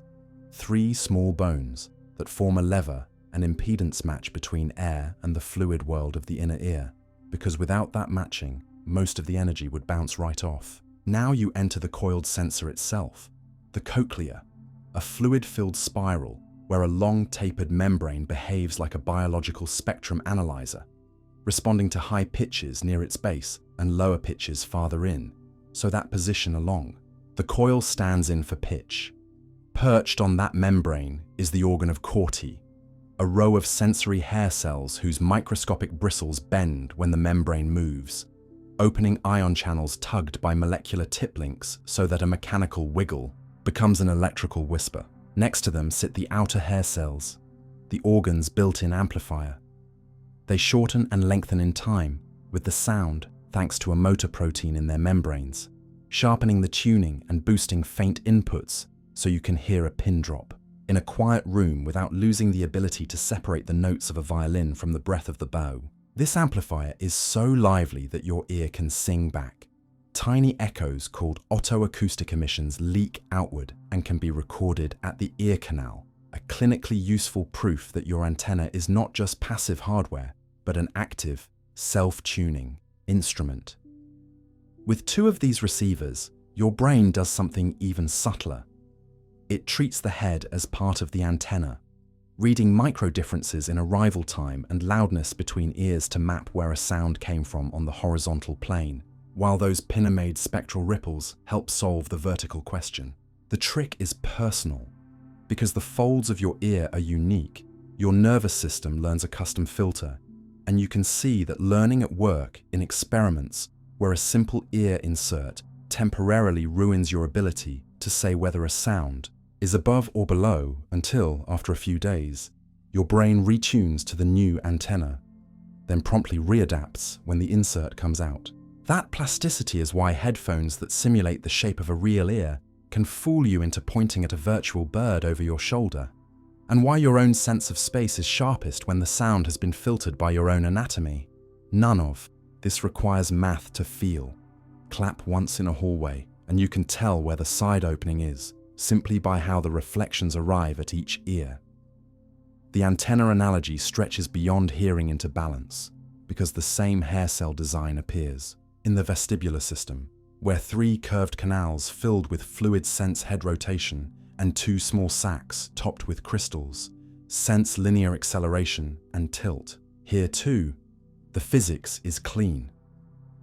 3 small bones that form a lever and impedance match between air and the fluid world of the inner ear, because without that matching, most of the energy would bounce right off. Now you enter the coiled sensor itself, the cochlea, a fluid-filled spiral where a long tapered membrane behaves like a biological spectrum analyzer, responding to high pitches near its base and lower pitches farther in, so that position along. The coil stands in for pitch. Perched on that membrane is the organ of Corti, a row of sensory hair cells whose microscopic bristles bend when the membrane moves, opening ion channels tugged by molecular tip links so that a mechanical wiggle becomes an electrical whisper. Next to them sit the outer hair cells, the organ's built-in amplifier. They shorten and lengthen in time with the sound thanks to a motor protein in their membranes, sharpening the tuning and boosting faint inputs so you can hear a pin drop in a quiet room without losing the ability to separate the notes of a violin from the breath of the bow. This amplifier is so lively that your ear can sing back. Tiny echoes called otoacoustic emissions leak outward and can be recorded at the ear canal, a clinically useful proof that your antenna is not just passive hardware, but an active, self-tuning instrument. With 2 of these receivers, your brain does something even subtler. It treats the head as part of the antenna, reading micro differences in arrival time and loudness between ears to map where a sound came from on the horizontal plane, while those pinna-made spectral ripples help solve the vertical question. The trick is personal. Because the folds of your ear are unique, your nervous system learns a custom filter, and you can see that learning at work in experiments where a simple ear insert temporarily ruins your ability to say whether a sound is above or below until, after a few days, your brain retunes to the new antenna, then promptly readapts when the insert comes out. That plasticity is why headphones that simulate the shape of a real ear can fool you into pointing at a virtual bird over your shoulder, and why your own sense of space is sharpest when the sound has been filtered by your own anatomy. None of this requires math to feel. Clap once in a hallway, and you can tell where the side opening is, simply by how the reflections arrive at each ear. The antenna analogy stretches beyond hearing into balance, because the same hair cell design appears in the vestibular system, where 3 curved canals filled with fluid sense head rotation and 2 small sacs topped with crystals sense linear acceleration and tilt. Here too, the physics is clean.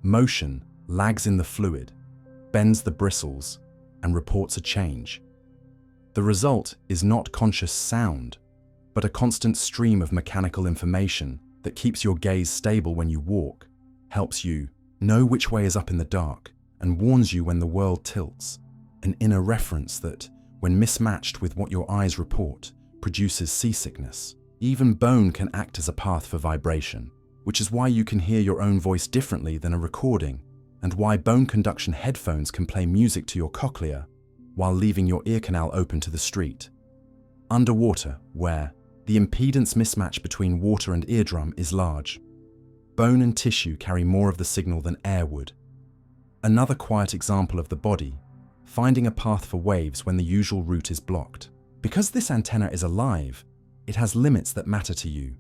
Motion lags in the fluid, bends the bristles, and reports a change. The result is not conscious sound, but a constant stream of mechanical information that keeps your gaze stable when you walk, helps you know which way is up in the dark, and warns you when the world tilts, an inner reference that, when mismatched with what your eyes report, produces seasickness. Even bone can act as a path for vibration, which is why you can hear your own voice differently than a recording, and why bone conduction headphones can play music to your cochlea while leaving your ear canal open to the street. Underwater, where the impedance mismatch between water and eardrum is large, bone and tissue carry more of the signal than air would. Another quiet example of the body, finding a path for waves when the usual route is blocked. Because this antenna is alive, it has limits that matter to you.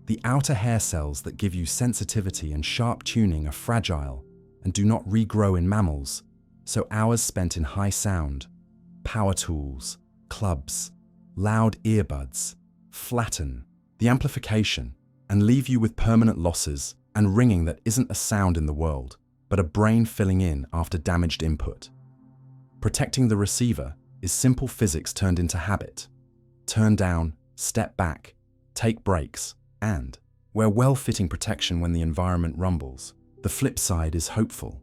The outer hair cells that give you sensitivity and sharp tuning are fragile and do not regrow in mammals, so hours spent in high sound, power tools, clubs, loud earbuds flatten the amplification and leave you with permanent losses and ringing that isn't a sound in the world, but a brain filling in after damaged input. Protecting the receiver is simple physics turned into habit. Turn down, step back, take breaks, and wear well-fitting protection when the environment rumbles. The flip side is hopeful.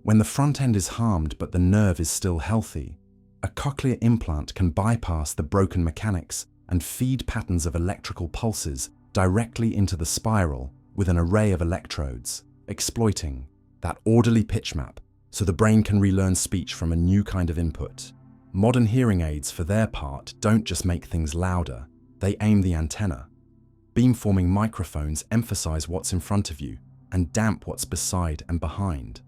When the front end is harmed but the nerve is still healthy, a cochlear implant can bypass the broken mechanics and feed patterns of electrical pulses directly into the spiral with an array of electrodes, exploiting that orderly pitch map so the brain can relearn speech from a new kind of input. Modern hearing aids, for their part, don't just make things louder, they aim the antenna. Beamforming microphones emphasize what's in front of you and damp what's beside and behind.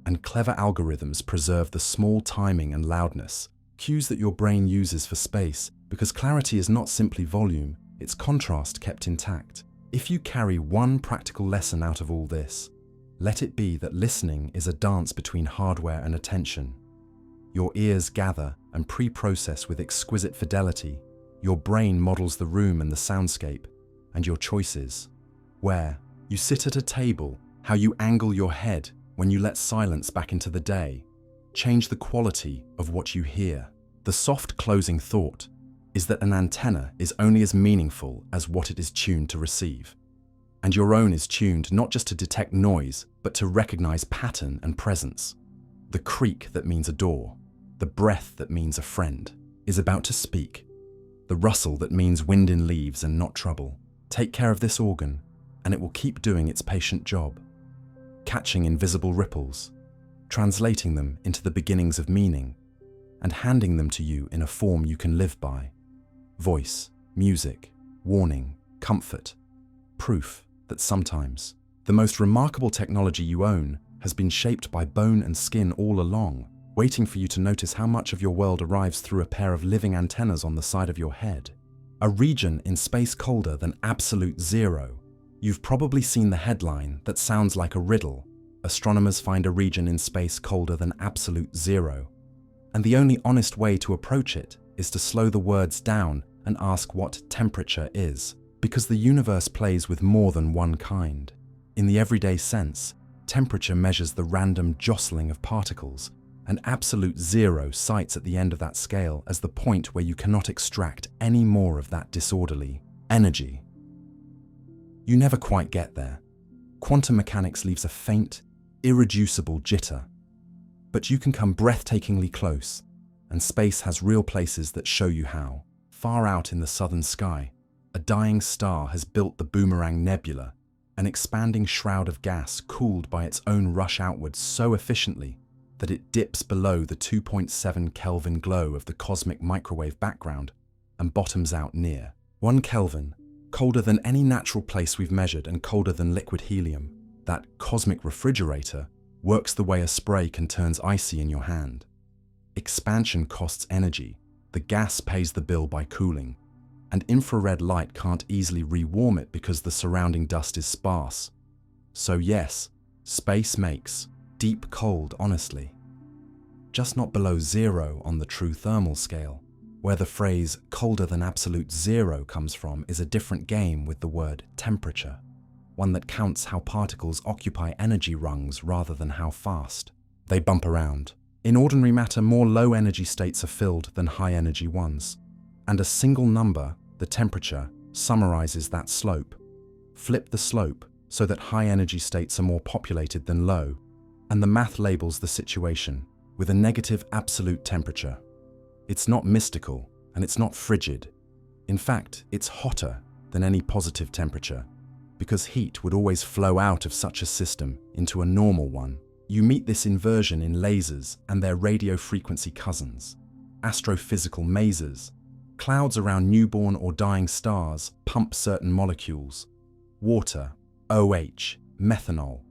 And clever algorithms preserve the small timing and loudness, cues that your brain uses for space, because clarity is not simply volume, it's contrast kept intact. If you carry one practical lesson out of all this, let it be that listening is a dance between hardware and attention. Your ears gather and pre-process with exquisite fidelity. Your brain models the room and the soundscape, and your choices. Where you sit at a table, how you angle your head when you let silence back into the day, change the quality of what you hear. The soft closing thought is that an antenna is only as meaningful as what it is tuned to receive. And your own is tuned not just to detect noise, but to recognize pattern and presence. The creak that means a door, the breath that means a friend, is about to speak. The rustle that means wind in leaves and not trouble. Take care of this organ, and it will keep doing its patient job, catching invisible ripples, translating them into the beginnings of meaning, and handing them to you in a form you can live by. Voice, music, warning, comfort, proof that sometimes the most remarkable technology you own has been shaped by bone and skin all along, waiting for you to notice how much of your world arrives through a pair of living antennas on the side of your head. A region in space colder than absolute zero. You've probably seen the headline that sounds like a riddle. Astronomers find a region in space colder than absolute zero. And the only honest way to approach it is to slow the words down and ask what temperature is, because the universe plays with more than one kind. In the everyday sense, temperature measures the random jostling of particles, and absolute zero sites at the end of that scale as the point where you cannot extract any more of that disorderly energy. You never quite get there. Quantum mechanics leaves a faint, irreducible jitter. But you can come breathtakingly close, and space has real places that show you how. Far out in the southern sky, a dying star has built the Boomerang Nebula, an expanding shroud of gas cooled by its own rush outwards so efficiently that it dips below the 2.7 Kelvin glow of the cosmic microwave background and bottoms out near 1 Kelvin, colder than any natural place we've measured and colder than liquid helium. That cosmic refrigerator works the way a spray can turn icy in your hand. Expansion costs energy, the gas pays the bill by cooling, and infrared light can't easily rewarm it because the surrounding dust is sparse. So yes, space makes deep cold, honestly. Just not below zero on the true thermal scale. Where the phrase colder than absolute zero comes from is a different game with the word temperature, one that counts how particles occupy energy rungs rather than how fast they bump around. In ordinary matter, more low-energy states are filled than high-energy ones, and a single number, the temperature, summarizes that slope. Flip the slope so that high-energy states are more populated than low, and the math labels the situation with a negative absolute temperature. It's not mystical, and it's not frigid. In fact, it's hotter than any positive temperature, because heat would always flow out of such a system into a normal one. You meet this inversion in lasers and their radio frequency cousins, astrophysical mazes. Clouds around newborn or dying stars pump certain molecules, water, OH, methanol,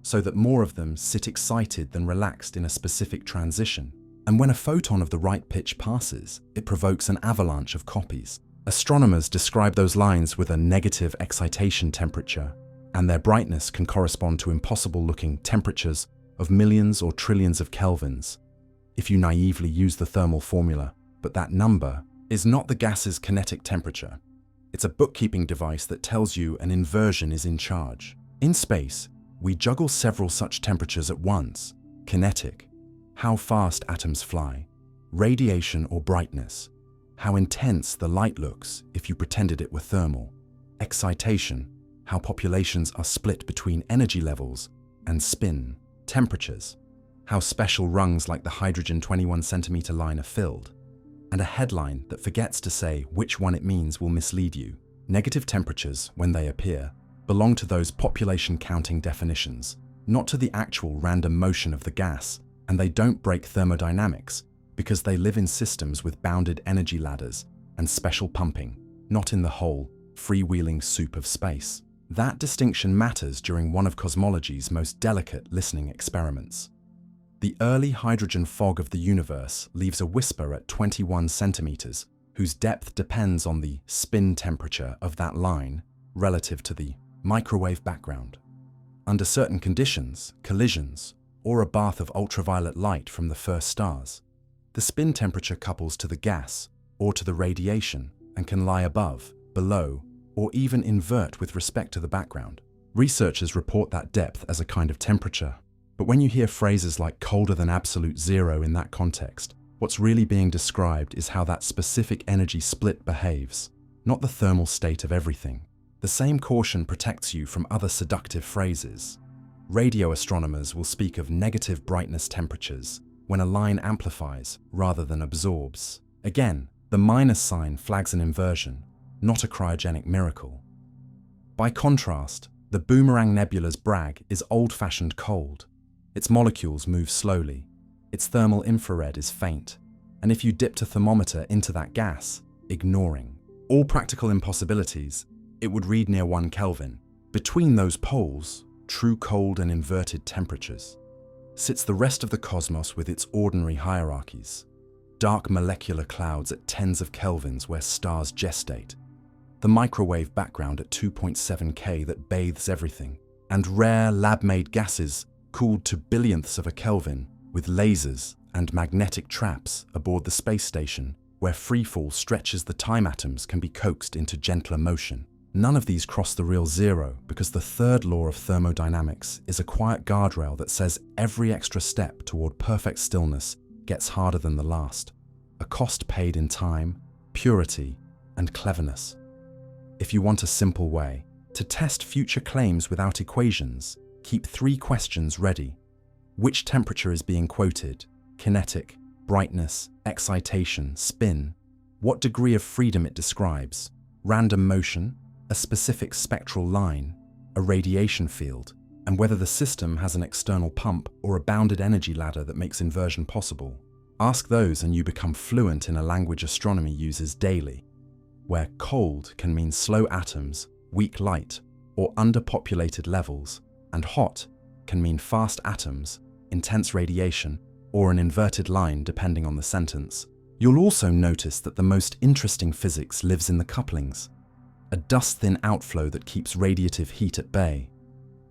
so that more of them sit excited than relaxed in a specific transition. And when a photon of the right pitch passes, it provokes an avalanche of copies. Astronomers describe those lines with a negative excitation temperature, and their brightness can correspond to impossible-looking temperatures of millions or trillions of kelvins if you naively use the thermal formula. But that number is not the gas's kinetic temperature. It's a bookkeeping device that tells you an inversion is in charge. In space, we juggle several such temperatures at once: kinetic, how fast atoms fly; radiation or brightness, how intense the light looks if you pretended it were thermal; excitation, how populations are split between energy levels; and spin, temperatures, how special rungs like the hydrogen 21 centimeter line are filled. And a headline that forgets to say which one it means will mislead you. Negative temperatures, when they appear, belong to those population counting definitions, not to the actual random motion of the gas, and they don't break thermodynamics because they live in systems with bounded energy ladders and special pumping, not in the whole, freewheeling soup of space. That distinction matters during one of cosmology's most delicate listening experiments. The early hydrogen fog of the universe leaves a whisper at 21 centimeters, whose depth depends on the spin temperature of that line relative to the microwave background. Under certain conditions, collisions, or a bath of ultraviolet light from the first stars, the spin temperature couples to the gas or to the radiation and can lie above, below, or even invert with respect to the background. Researchers report that depth as a kind of temperature. But when you hear phrases like colder than absolute zero in that context, what's really being described is how that specific energy split behaves, not the thermal state of everything. The same caution protects you from other seductive phrases. Radio astronomers will speak of negative brightness temperatures when a line amplifies rather than absorbs. Again, the minus sign flags an inversion, not a cryogenic miracle. By contrast, the Boomerang Nebula's brag is old-fashioned cold. Its molecules move slowly, its thermal infrared is faint, and if you dipped a thermometer into that gas, ignoring all practical impossibilities, it would read near 1 Kelvin. Between those poles, true cold and inverted temperatures, sits the rest of the cosmos with its ordinary hierarchies. Dark molecular clouds at tens of kelvins where stars gestate, the microwave background at 2.7 K that bathes everything, and rare lab-made gases cooled to billionths of a Kelvin with lasers and magnetic traps aboard the space station where freefall stretches the time atoms can be coaxed into gentler motion. None of these cross the real zero because the third law of thermodynamics is a quiet guardrail that says every extra step toward perfect stillness gets harder than the last, a cost paid in time, purity, and cleverness. If you want a simple way to test future claims without equations, keep 3 questions ready. Which temperature is being quoted? Kinetic, brightness, excitation, spin. What degree of freedom it describes? Random motion, a specific spectral line, a radiation field, and whether the system has an external pump or a bounded energy ladder that makes inversion possible. Ask those and you become fluent in a language astronomy uses daily, where cold can mean slow atoms, weak light, or underpopulated levels, and hot can mean fast atoms, intense radiation, or an inverted line depending on the sentence. You'll also notice that the most interesting physics lives in the couplings, a dust-thin outflow that keeps radiative heat at bay,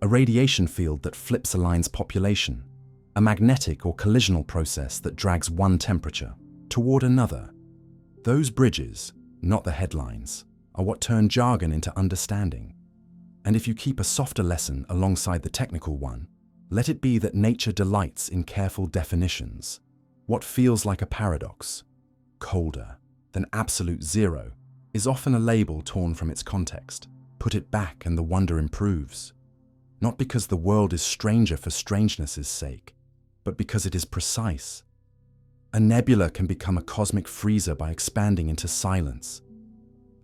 a radiation field that flips a line's population, a magnetic or collisional process that drags one temperature toward another. Those bridges, not the headlines, are what turn jargon into understanding. And if you keep a softer lesson alongside the technical one, let it be that nature delights in careful definitions. What feels like a paradox, colder than absolute zero, is often a label torn from its context. Put it back and the wonder improves. Not because the world is stranger for strangeness' sake, but because it is precise. A nebula can become a cosmic freezer by expanding into silence.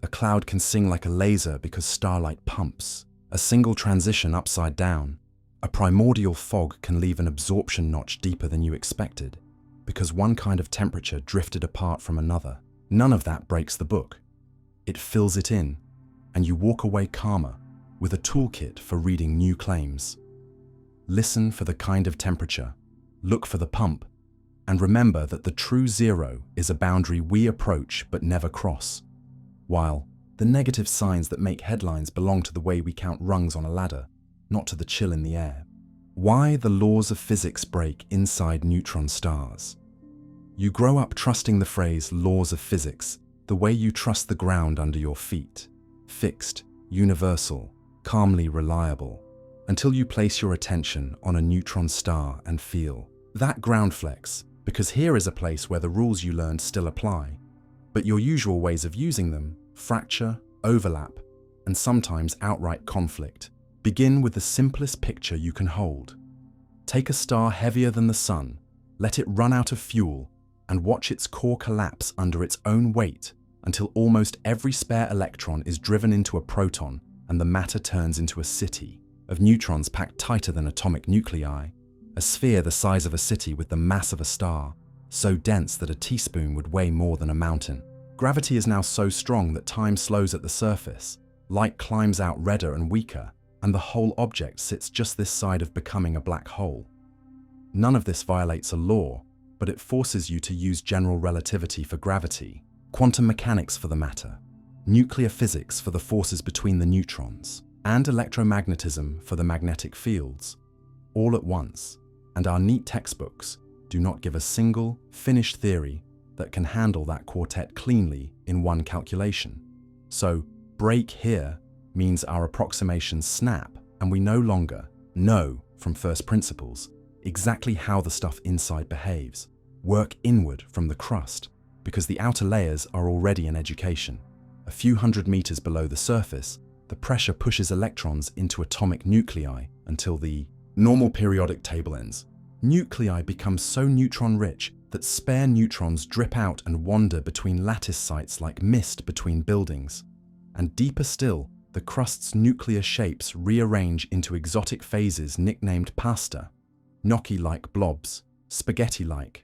A cloud can sing like a laser because starlight pumps. A single transition upside down. A primordial fog can leave an absorption notch deeper than you expected, because one kind of temperature drifted apart from another. None of that breaks the book. It fills it in, and you walk away calmer, with a toolkit for reading new claims. Listen for the kind of temperature, look for the pump, And remember that the true zero is a boundary we approach but never cross, while the negative signs that make headlines belong to the way we count rungs on a ladder, not to the chill in the air. Why the laws of physics break inside neutron stars. You grow up trusting the phrase laws of physics the way you trust the ground under your feet. Fixed, universal, calmly reliable, until you place your attention on a neutron star and feel that ground flex, because here is a place where the rules you learned still apply, but your usual ways of using them fracture, overlap, and sometimes outright conflict. Begin with the simplest picture you can hold. Take a star heavier than the sun, let it run out of fuel, and watch its core collapse under its own weight until almost every spare electron is driven into a proton and the matter turns into a city of neutrons packed tighter than atomic nuclei, a sphere the size of a city with the mass of a star, so dense that a teaspoon would weigh more than a mountain. Gravity is now so strong that time slows at the surface, light climbs out redder and weaker, and the whole object sits just this side of becoming a black hole. None of this violates a law, but it forces you to use general relativity for gravity, quantum mechanics for the matter, nuclear physics for the forces between the neutrons, and electromagnetism for the magnetic fields, all at once. And our neat textbooks do not give a single, finished theory that can handle that quartet cleanly in one calculation. So, break here means our approximations snap and we no longer know from first principles exactly how the stuff inside behaves. Work inward from the crust, because the outer layers are already an education. A few hundred meters below the surface, the pressure pushes electrons into atomic nuclei until the normal periodic table ends. Nuclei become so neutron-rich that spare neutrons drip out and wander between lattice sites like mist between buildings. And deeper still, the crust's nuclear shapes rearrange into exotic phases nicknamed pasta, gnocchi-like blobs, spaghetti-like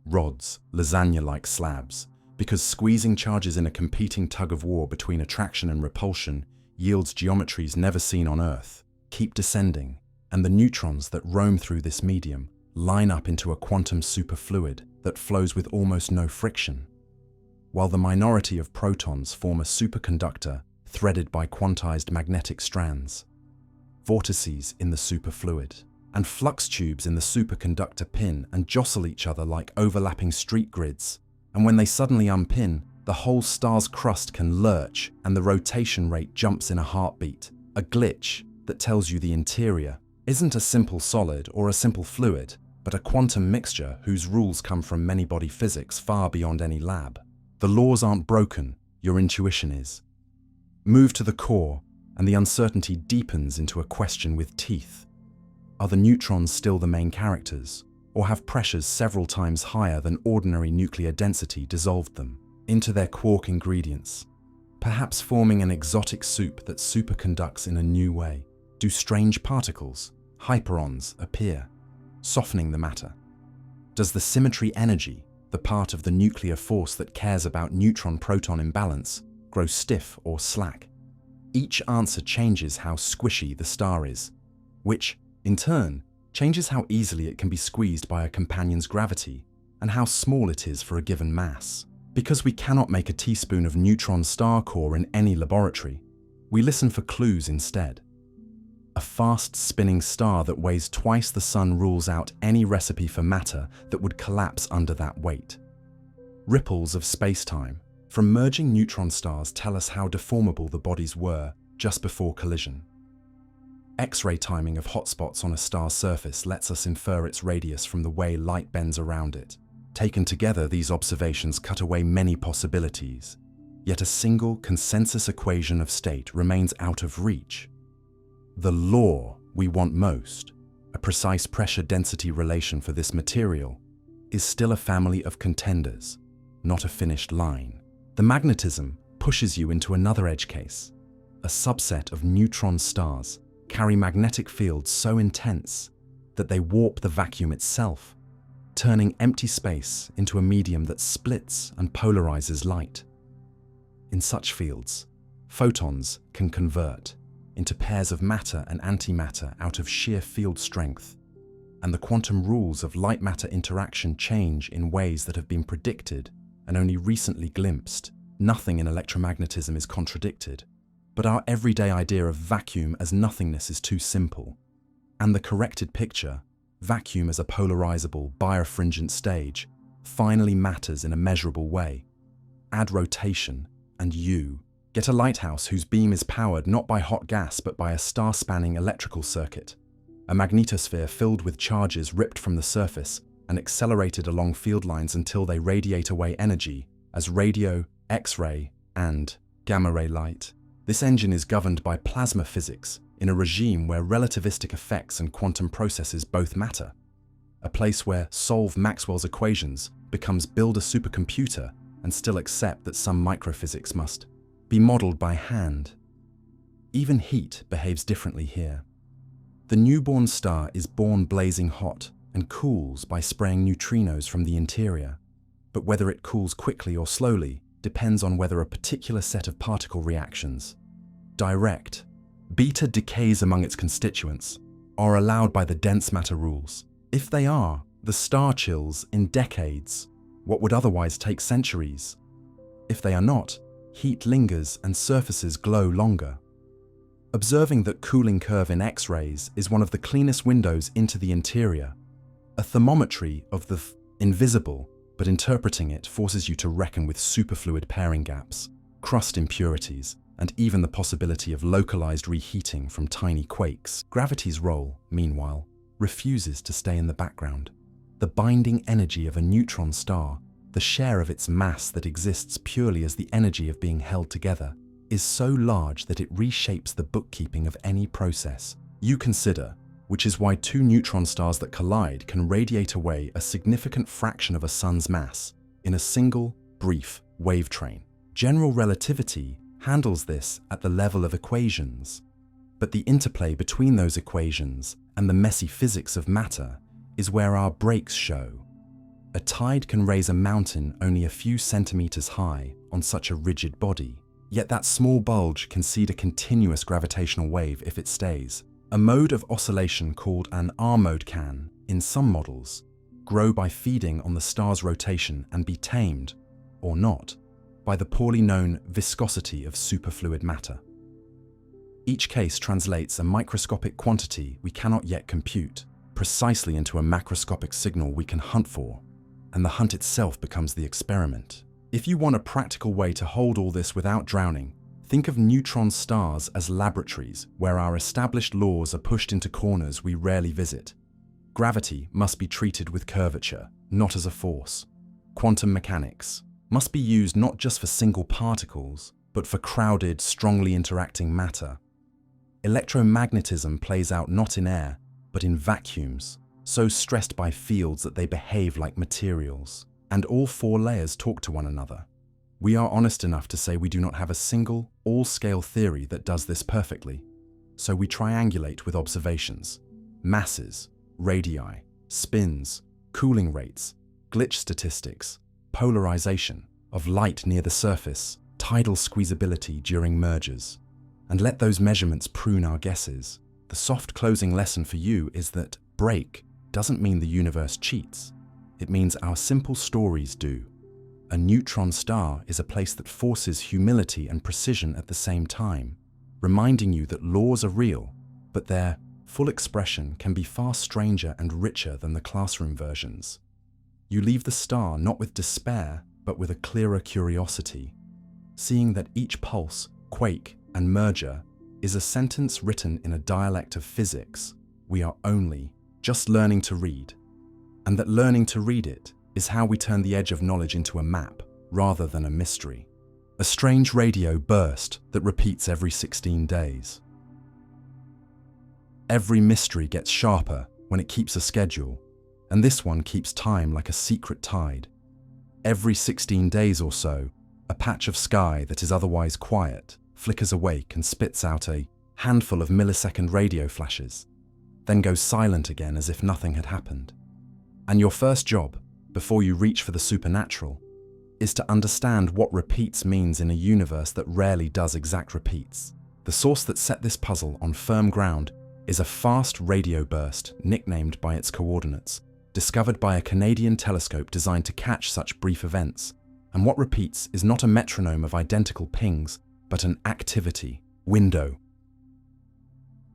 rods, lasagna-like slabs, because squeezing charges in a competing tug-of-war between attraction and repulsion yields geometries never seen on Earth. Keep descending, and the neutrons that roam through this medium line up into a quantum superfluid that flows with almost no friction, while the minority of protons form a superconductor threaded by quantized magnetic strands, vortices in the superfluid, and flux tubes in the superconductor pin and jostle each other like overlapping street grids. And when they suddenly unpin, the whole star's crust can lurch and the rotation rate jumps in a heartbeat, a glitch that tells you the interior isn't a simple solid or a simple fluid, but a quantum mixture whose rules come from many-body physics far beyond any lab. The laws aren't broken, your intuition is. Move to the core, and the uncertainty deepens into a question with teeth. Are the neutrons still the main characters, or have pressures several times higher than ordinary nuclear density dissolved them into their quark ingredients, perhaps forming an exotic soup that superconducts in a new way? Do strange particles, hyperons, appear, softening the matter? Does the symmetry energy, the part of the nuclear force that cares about neutron-proton imbalance, grow stiff or slack? Each answer changes how squishy the star is, which, in turn, changes how easily it can be squeezed by a companion's gravity and how small it is for a given mass. Because we cannot make a teaspoon of neutron star core in any laboratory, we listen for clues instead. A fast-spinning star that weighs twice the sun rules out any recipe for matter that would collapse under that weight. Ripples of space-time from merging neutron stars tell us how deformable the bodies were just before collision. X-ray timing of hotspots on a star's surface lets us infer its radius from the way light bends around it. Taken together, these observations cut away many possibilities, yet a single consensus equation of state remains out of reach. The law we want most, a precise pressure-density relation for this material, is still a family of contenders, not a finished line. The magnetism pushes you into another edge case. A subset of neutron stars carry magnetic fields so intense that they warp the vacuum itself, turning empty space into a medium that splits and polarizes light. In such fields, photons can convert into pairs of matter and antimatter out of sheer field strength. and the quantum rules of light-matter interaction change in ways that have been predicted and only recently glimpsed. Nothing in electromagnetism is contradicted, but our everyday idea of vacuum as nothingness is too simple. And the corrected picture, vacuum as a polarizable, birefringent stage, finally matters in a measurable way. Add rotation, and you get a lighthouse whose beam is powered not by hot gas but by a star-spanning electrical circuit, a magnetosphere filled with charges ripped from the surface and accelerated along field lines until they radiate away energy as radio, X-ray, and gamma-ray light. This engine is governed by plasma physics in a regime where relativistic effects and quantum processes both matter, a place where solve Maxwell's equations becomes build a supercomputer and still accept that some microphysics must be modeled by hand. Even heat behaves differently here. The newborn star is born blazing hot and cools by spraying neutrinos from the interior, but whether it cools quickly or slowly depends on whether a particular set of particle reactions, direct, beta decays among its constituents, are allowed by the dense matter rules. If they are, the star chills in decades, what would otherwise take centuries. If they are not, heat lingers and surfaces glow longer. Observing that cooling curve in X-rays is one of the cleanest windows into the interior, a thermometry of the invisible, but interpreting it forces you to reckon with superfluid pairing gaps, crust impurities, and even the possibility of localized reheating from tiny quakes. Gravity's role, meanwhile, refuses to stay in the background. The binding energy of a neutron star, the share of its mass that exists purely as the energy of being held together, is so large that it reshapes the bookkeeping of any process you consider, which is why two neutron stars that collide can radiate away a significant fraction of a sun's mass in a single, brief wave train. General relativity handles this at the level of equations, but the interplay between those equations and the messy physics of matter is where our breaks show. A tide can raise a mountain only a few centimeters high on such a rigid body, yet that small bulge can seed a continuous gravitational wave if it stays. A mode of oscillation called an R mode can, in some models, grow by feeding on the star's rotation and be tamed, or not, by the poorly known viscosity of superfluid matter. Each case translates a microscopic quantity we cannot yet compute precisely into a macroscopic signal we can hunt for, and the hunt itself becomes the experiment. If you want a practical way to hold all this without drowning, think of neutron stars as laboratories where our established laws are pushed into corners we rarely visit. Gravity must be treated with curvature, not as a force. Quantum mechanics must be used not just for single particles, but for crowded, strongly interacting matter. Electromagnetism plays out not in air, but in vacuums, so stressed by fields that they behave like materials, and all four layers talk to one another. We are honest enough to say we do not have a single, all-scale theory that does this perfectly, so we triangulate with observations, masses, radii, spins, cooling rates, glitch statistics, polarization of light near the surface, tidal squeezability during mergers, and let those measurements prune our guesses. The soft closing lesson for you is that break doesn't mean the universe cheats. It means our simple stories do. A neutron star is a place that forces humility and precision at the same time, reminding you that laws are real, but their full expression can be far stranger and richer than the classroom versions. You leave the star not with despair, but with a clearer curiosity, seeing that each pulse, quake, and merger is a sentence written in a dialect of physics we are only just learning to read, and that learning to read it is how we turn the edge of knowledge into a map rather than a mystery. A strange radio burst that repeats every 16 days. Every mystery gets sharper when it keeps a schedule, and this one keeps time like a secret tide. Every 16 days or so, a patch of sky that is otherwise quiet flickers awake and spits out a handful of millisecond radio flashes, then goes silent again as if nothing had happened. And your first job, before you reach for the supernatural, is to understand what repeats means in a universe that rarely does exact repeats. The source that set this puzzle on firm ground is a fast radio burst nicknamed by its coordinates, discovered by a Canadian telescope designed to catch such brief events. And what repeats is not a metronome of identical pings, but an activity window.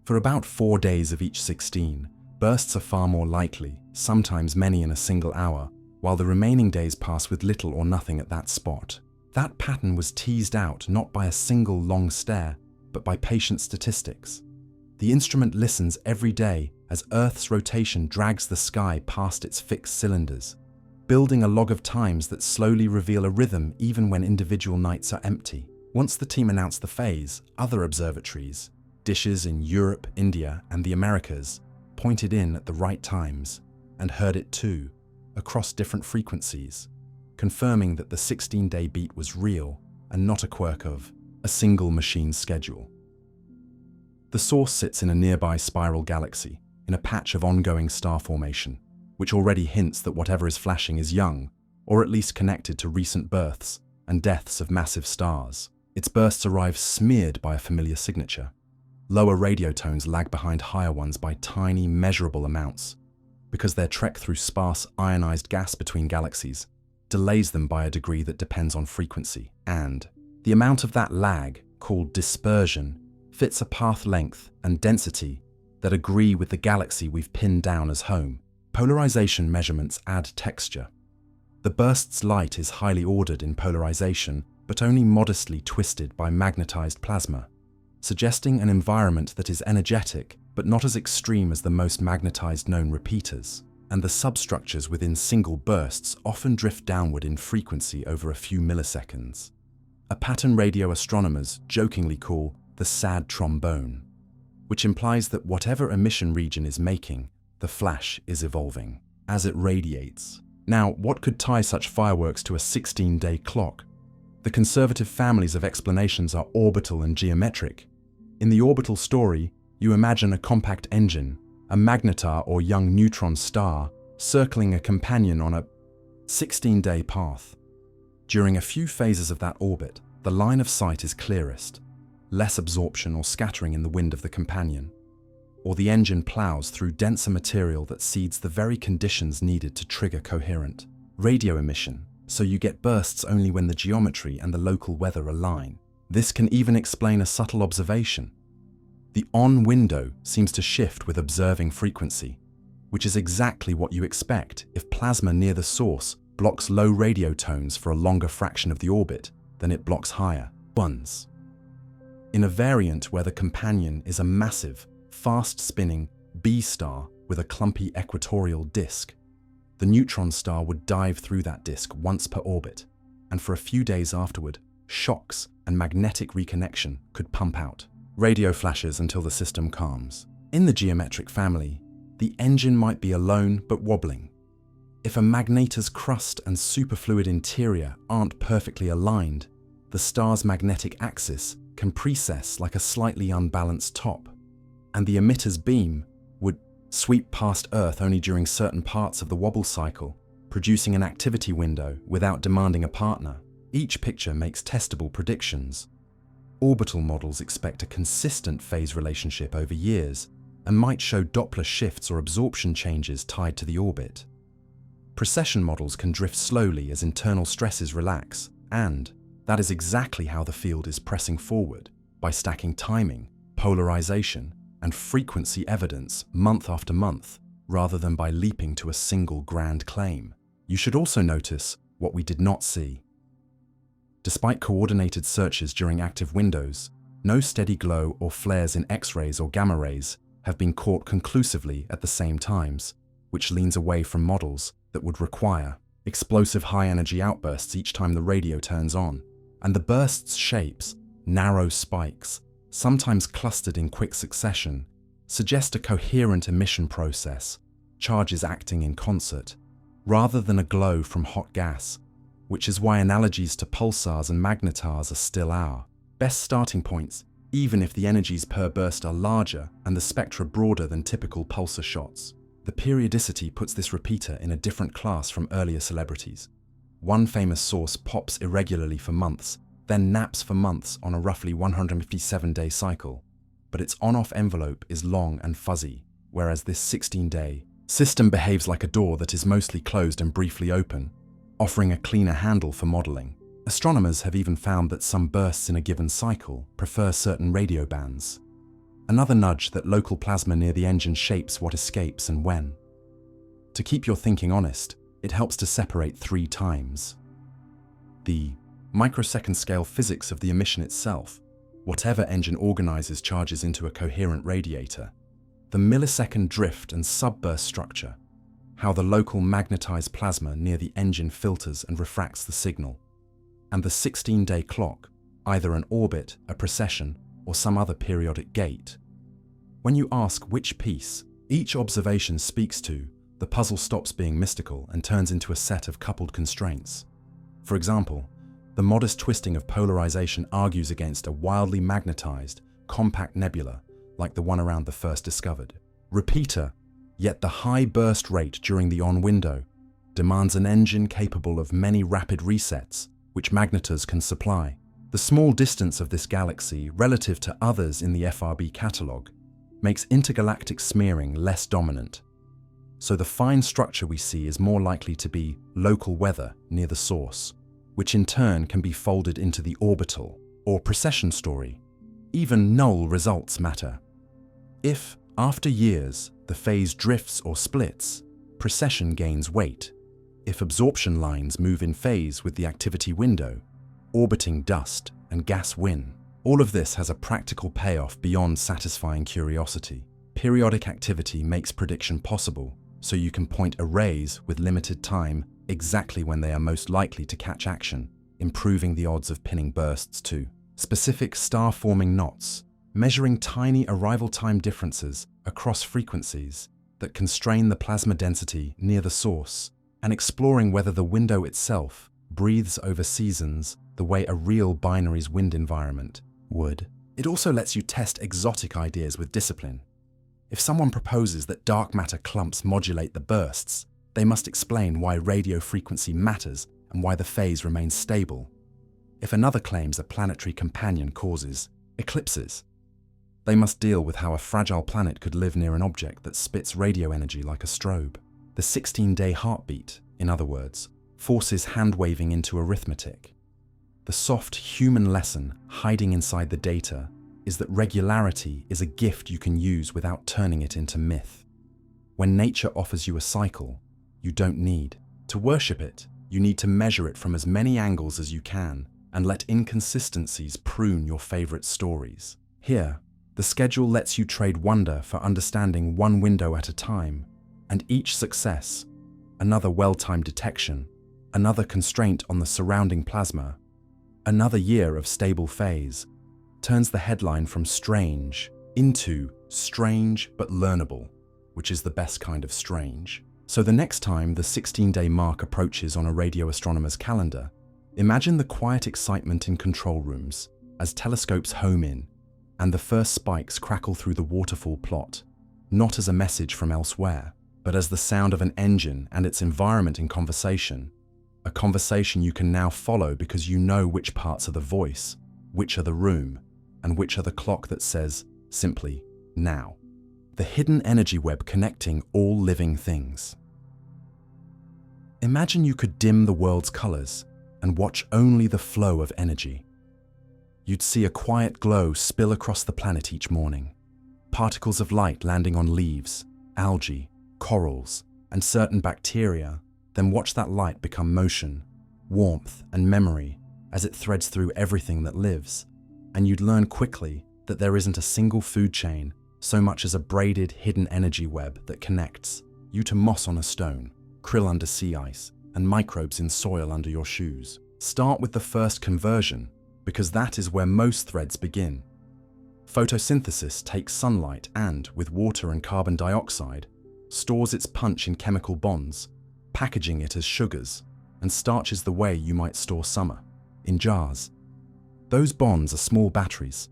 For about 4 days of each 16, bursts are far more likely, sometimes many in a single hour, while the remaining days pass with little or nothing at that spot. That pattern was teased out not by a single long stare, but by patient statistics. The instrument listens every day as Earth's rotation drags the sky past its fixed cylinders, building a log of times that slowly reveal a rhythm even when individual nights are empty. Once the team announced the phase, other observatories, dishes in Europe, India, and the Americas, pointed in at the right times and heard it too, across different frequencies, confirming that the 16-day beat was real and not a quirk of a single machine's schedule. The source sits in a nearby spiral galaxy, in a patch of ongoing star formation, which already hints that whatever is flashing is young, or at least connected to recent births and deaths of massive stars. Its bursts arrive smeared by a familiar signature. Lower radio tones lag behind higher ones by tiny, measurable amounts, because their trek through sparse, ionized gas between galaxies delays them by a degree that depends on frequency, and the amount of that lag, called dispersion, fits a path length and density that agree with the galaxy we've pinned down as home. Polarization measurements add texture. The burst's light is highly ordered in polarization, but only modestly twisted by magnetized plasma, suggesting an environment that is energetic but not as extreme as the most magnetized known repeaters, and the substructures within single bursts often drift downward in frequency over a few milliseconds. A pattern radio astronomers jokingly call the sad trombone, which implies that whatever emission region is making, the flash is evolving as it radiates. Now, what could tie such fireworks to a 16-day clock? The conservative families of explanations are orbital and geometric. In the orbital story, you imagine a compact engine, a magnetar or young neutron star, circling a companion on a 16-day path. During a few phases of that orbit, the line of sight is clearest, less absorption or scattering in the wind of the companion, or the engine plows through denser material that seeds the very conditions needed to trigger coherent radio emission, so you get bursts only when the geometry and the local weather align. This can even explain a subtle observation. The on window seems to shift with observing frequency, which is exactly what you expect if plasma near the source blocks low radio tones for a longer fraction of the orbit than it blocks higher ones. In a variant where the companion is a massive, fast-spinning B star with a clumpy equatorial disk, the neutron star would dive through that disk once per orbit, and for a few days afterward, shocks and magnetic reconnection could pump out radio flashes until the system calms. In the geometric family, the engine might be alone but wobbling. If a magnetar's crust and superfluid interior aren't perfectly aligned, the star's magnetic axis can precess like a slightly unbalanced top, and the emitter's beam would sweep past Earth only during certain parts of the wobble cycle, producing an activity window without demanding a partner. Each picture makes testable predictions. Orbital models expect a consistent phase relationship over years and might show Doppler shifts or absorption changes tied to the orbit. Precession models can drift slowly as internal stresses relax, and that is exactly how the field is pressing forward, by stacking timing, polarization, and frequency evidence month after month, rather than by leaping to a single grand claim. You should also notice what we did not see. Despite coordinated searches during active windows, no steady glow or flares in X-rays or gamma rays have been caught conclusively at the same times, which leans away from models that would require explosive high-energy outbursts each time the radio turns on. And the bursts' shapes, narrow spikes, sometimes clustered in quick succession, suggest a coherent emission process, charges acting in concert, rather than a glow from hot gas, which is why analogies to pulsars and magnetars are still our best starting points, even if the energies per burst are larger and the spectra broader than typical pulsar shots. The periodicity puts this repeater in a different class from earlier celebrities. One famous source pops irregularly for months, then naps for months on a roughly 157-day cycle, but its on-off envelope is long and fuzzy, whereas this 16-day system behaves like a door that is mostly closed and briefly open, offering a cleaner handle for modeling. Astronomers have even found that some bursts in a given cycle prefer certain radio bands. Another nudge that local plasma near the engine shapes what escapes and when. To keep your thinking honest, it helps to separate 3 times. The microsecond scale physics of the emission itself, whatever engine organizes charges into a coherent radiator. The millisecond drift and subburst structure, how the local magnetized plasma near the engine filters and refracts the signal. And the 16-day clock, either an orbit, a precession, or some other periodic gate. When you ask which piece each observation speaks to, the puzzle stops being mystical and turns into a set of coupled constraints. For example, the modest twisting of polarization argues against a wildly magnetized, compact nebula like the one around the first discovered repeator, yet the high burst rate during the on window demands an engine capable of many rapid resets, which magnetars can supply. The small distance of this galaxy relative to others in the FRB catalogue makes intergalactic smearing less dominant. So the fine structure we see is more likely to be local weather near the source, which in turn can be folded into the orbital or precession story. Even null results matter. If, after years, the phase drifts or splits, precession gains weight. If absorption lines move in phase with the activity window, orbiting dust and gas win. All of this has a practical payoff beyond satisfying curiosity. Periodic activity makes prediction possible, so you can point arrays with limited time exactly when they are most likely to catch action, improving the odds of pinning bursts to specific star-forming knots, measuring tiny arrival time differences across frequencies that constrain the plasma density near the source, and exploring whether the window itself breathes over seasons the way a real binaries wind environment would. It also lets you test exotic ideas with discipline. If someone proposes that dark matter clumps modulate the bursts, they must explain why radio frequency matters and why the phase remains stable. If another claims a planetary companion causes eclipses, they must deal with how a fragile planet could live near an object that spits radio energy like a strobe. The 16-day heartbeat, in other words, forces hand-waving into arithmetic. The soft human lesson hiding inside the data is that regularity is a gift you can use without turning it into myth. When nature offers you a cycle, you don't need to worship it. You need to measure it from as many angles as you can and let inconsistencies prune your favorite stories. Here, the schedule lets you trade wonder for understanding one window at a time, and each success, another well-timed detection, another constraint on the surrounding plasma, another year of stable phase, turns the headline from strange into strange but learnable, which is the best kind of strange. So the next time the 16-day mark approaches on a radio astronomer's calendar, imagine the quiet excitement in control rooms as telescopes home in and the first spikes crackle through the waterfall plot, not as a message from elsewhere, but as the sound of an engine and its environment in conversation, a conversation you can now follow because you know which parts are the voice, which are the room, and which are the clock that says, simply, now. The hidden energy web connecting all living things. Imagine you could dim the world's colors and watch only the flow of energy. You'd see a quiet glow spill across the planet each morning, particles of light landing on leaves, algae, corals, and certain bacteria, then watch that light become motion, warmth, and memory as it threads through everything that lives. And you'd learn quickly that there isn't a single food chain so much as a braided hidden energy web that connects you to moss on a stone, krill under sea ice, and microbes in soil under your shoes. Start with the first conversion, because that is where most threads begin. Photosynthesis takes sunlight and, with water and carbon dioxide, stores its punch in chemical bonds, packaging it as sugars, and starches the way you might store summer, in jars. Those bonds are small batteries.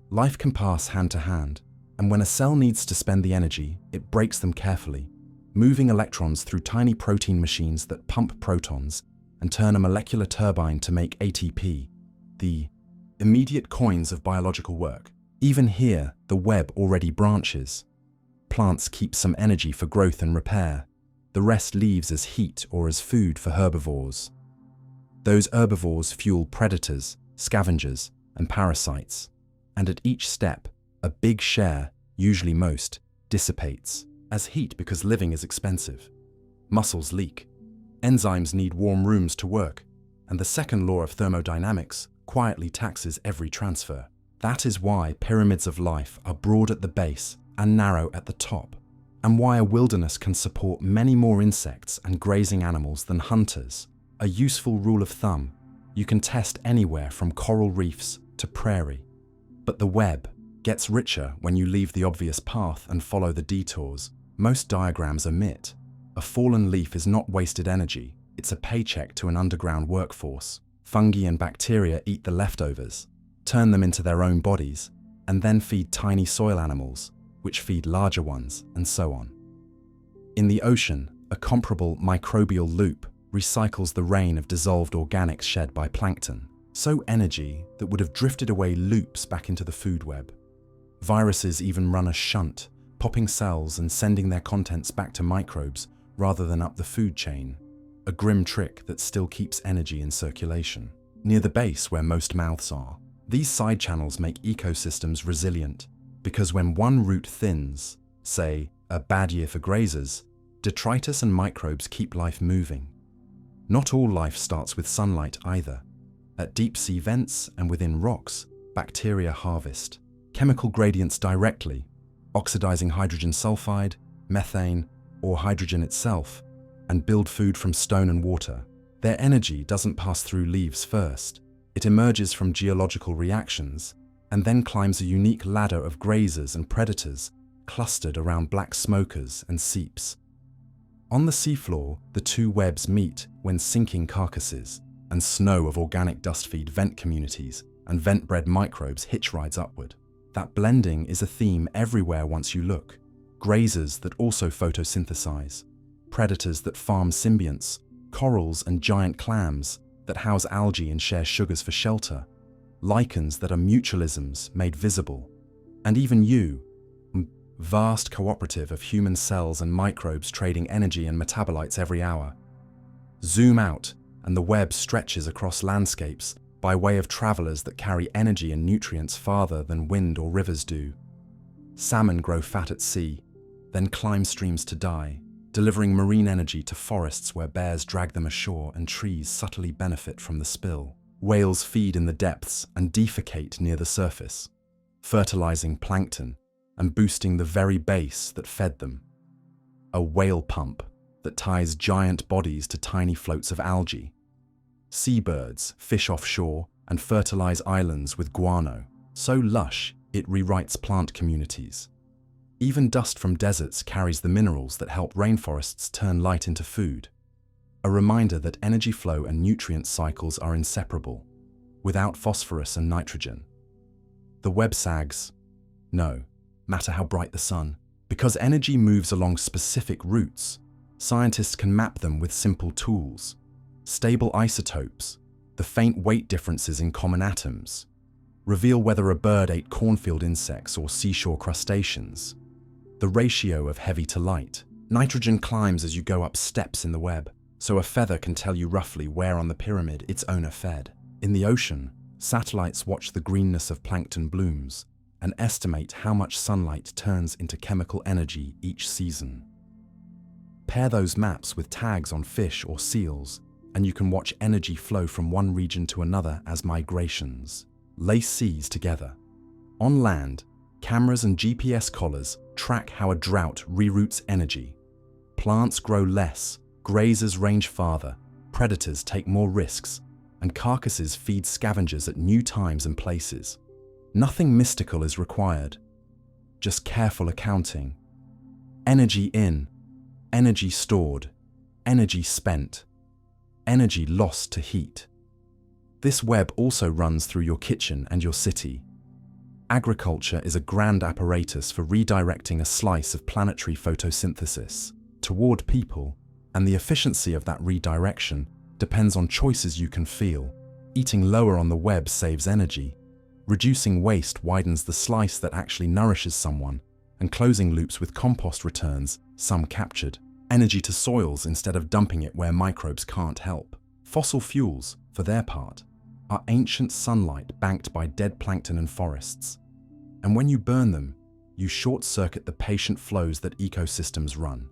Life can pass hand to hand, and when a cell needs to spend the energy, it breaks them carefully, moving electrons through tiny protein machines that pump protons and turn a molecular turbine to make ATP, the immediate coins of biological work. Even here, the web already branches. Plants keep some energy for growth and repair. The rest leaves as heat or as food for herbivores. Those herbivores fuel predators, scavengers, and parasites. And at each step, a big share, usually most, dissipates as heat because living is expensive. Muscles leak. Enzymes need warm rooms to work. And the second law of thermodynamics quietly taxes every transfer. That is why pyramids of life are broad at the base and narrow at the top, and why a wilderness can support many more insects and grazing animals than hunters. A useful rule of thumb: you can test anywhere from coral reefs to prairie. But the web gets richer when you leave the obvious path and follow the detours most diagrams omit. A fallen leaf is not wasted energy, it's a paycheck to an underground workforce. Fungi and bacteria eat the leftovers, turn them into their own bodies, and then feed tiny soil animals, which feed larger ones, and so on. In the ocean, a comparable microbial loop recycles the rain of dissolved organics shed by plankton. So energy that would have drifted away loops back into the food web. Viruses even run a shunt, popping cells and sending their contents back to microbes rather than up the food chain. A grim trick that still keeps energy in circulation. Near the base where most mouths are, these side channels make ecosystems resilient, because when one root thins, say, a bad year for grazers, detritus and microbes keep life moving. Not all life starts with sunlight either. At deep-sea vents and within rocks, bacteria harvest chemical gradients directly, oxidizing hydrogen sulfide, methane, or hydrogen itself, and build food from stone and water. Their energy doesn't pass through leaves first. It emerges from geological reactions and then climbs a unique ladder of grazers and predators clustered around black smokers and seeps. On the seafloor, the two webs meet when sinking carcasses and snow of organic dust feed vent communities and vent-bred microbes hitch rides upward. That blending is a theme everywhere once you look. Grazers that also photosynthesize, predators that farm symbionts, corals and giant clams that house algae and share sugars for shelter, lichens that are mutualisms made visible, and even you, vast cooperative of human cells and microbes trading energy and metabolites every hour. Zoom out, and the web stretches across landscapes by way of travelers that carry energy and nutrients farther than wind or rivers do. Salmon grow fat at sea, then climb streams to die, delivering marine energy to forests where bears drag them ashore and trees subtly benefit from the spill. Whales feed in the depths and defecate near the surface, fertilizing plankton and boosting the very base that fed them. A whale pump that ties giant bodies to tiny floats of algae. Seabirds fish offshore and fertilize islands with guano, so lush it rewrites plant communities. Even dust from deserts carries the minerals that help rainforests turn light into food. A reminder that energy flow and nutrient cycles are inseparable, without phosphorus and nitrogen. The web sags, no matter how bright the sun. Because energy moves along specific routes, scientists can map them with simple tools. Stable isotopes, the faint weight differences in common atoms, reveal whether a bird ate cornfield insects or seashore crustaceans. The ratio of heavy to light. Nitrogen climbs as you go up steps in the web, so a feather can tell you roughly where on the pyramid its owner fed. In the ocean, satellites watch the greenness of plankton blooms and estimate how much sunlight turns into chemical energy each season. Pair those maps with tags on fish or seals, and you can watch energy flow from one region to another as migrations. Lace seas together. On land, cameras and GPS collars track how a drought reroutes energy. Plants grow less, grazers range farther, predators take more risks, and carcasses feed scavengers at new times and places. Nothing mystical is required, just careful accounting. Energy in, energy stored, energy spent, energy lost to heat. This web also runs through your kitchen and your city. Agriculture is a grand apparatus for redirecting a slice of planetary photosynthesis toward people, and the efficiency of that redirection depends on choices you can feel. Eating lower on the web saves energy. Reducing waste widens the slice that actually nourishes someone, and closing loops with compost returns some captured energy to soils instead of dumping it where microbes can't help. Fossil fuels, for their part, are ancient sunlight banked by dead plankton and forests. And when you burn them, you short-circuit the patient flows that ecosystems run,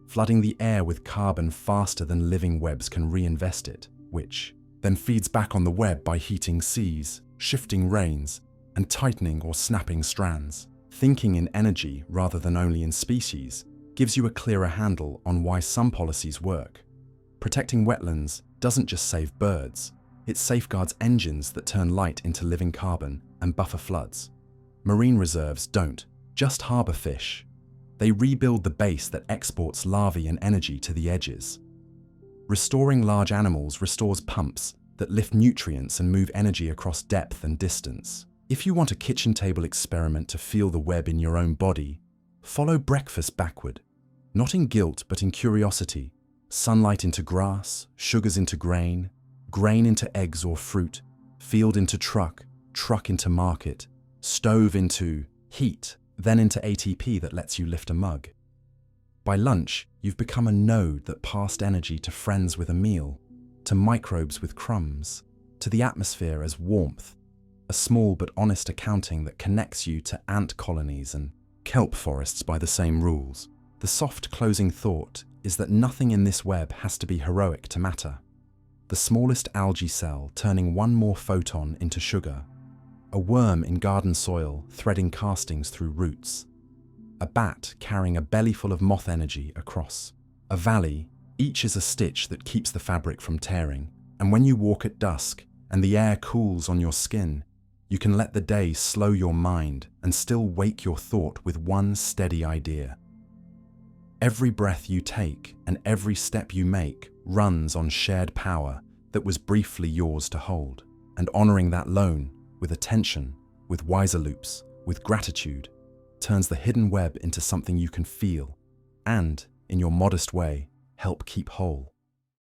flooding the air with carbon faster than living webs can reinvest it, which then feeds back on the web by heating seas, shifting rains, and tightening or snapping strands. Thinking in energy rather than only in species gives you a clearer handle on why some policies work. Protecting wetlands doesn't just save birds, it safeguards engines that turn light into living carbon and buffer floods. Marine reserves don't just harbor fish. They rebuild the base that exports larvae and energy to the edges. Restoring large animals restores pumps that lift nutrients and move energy across depth and distance. If you want a kitchen table experiment to feel the web in your own body, follow breakfast backward. Not in guilt, but in curiosity. Sunlight into grass, sugars into grain, grain into eggs or fruit, field into truck, truck into market, stove into heat, then into ATP that lets you lift a mug. By lunch, you've become a node that passed energy to friends with a meal, to microbes with crumbs, to the atmosphere as warmth, a small but honest accounting that connects you to ant colonies and kelp forests by the same rules. The soft closing thought is that nothing in this web has to be heroic to matter. The smallest algae cell turning one more photon into sugar, a worm in garden soil threading castings through roots, a bat carrying a belly full of moth energy across a valley. Each is a stitch that keeps the fabric from tearing, and when you walk at dusk and the air cools on your skin, you can let the day slow your mind and still wake your thought with one steady idea. Every breath you take and every step you make runs on shared power that was briefly yours to hold, and honoring that loan with attention, with wiser loops, with gratitude, turns the hidden web into something you can feel and, in your modest way, help keep whole.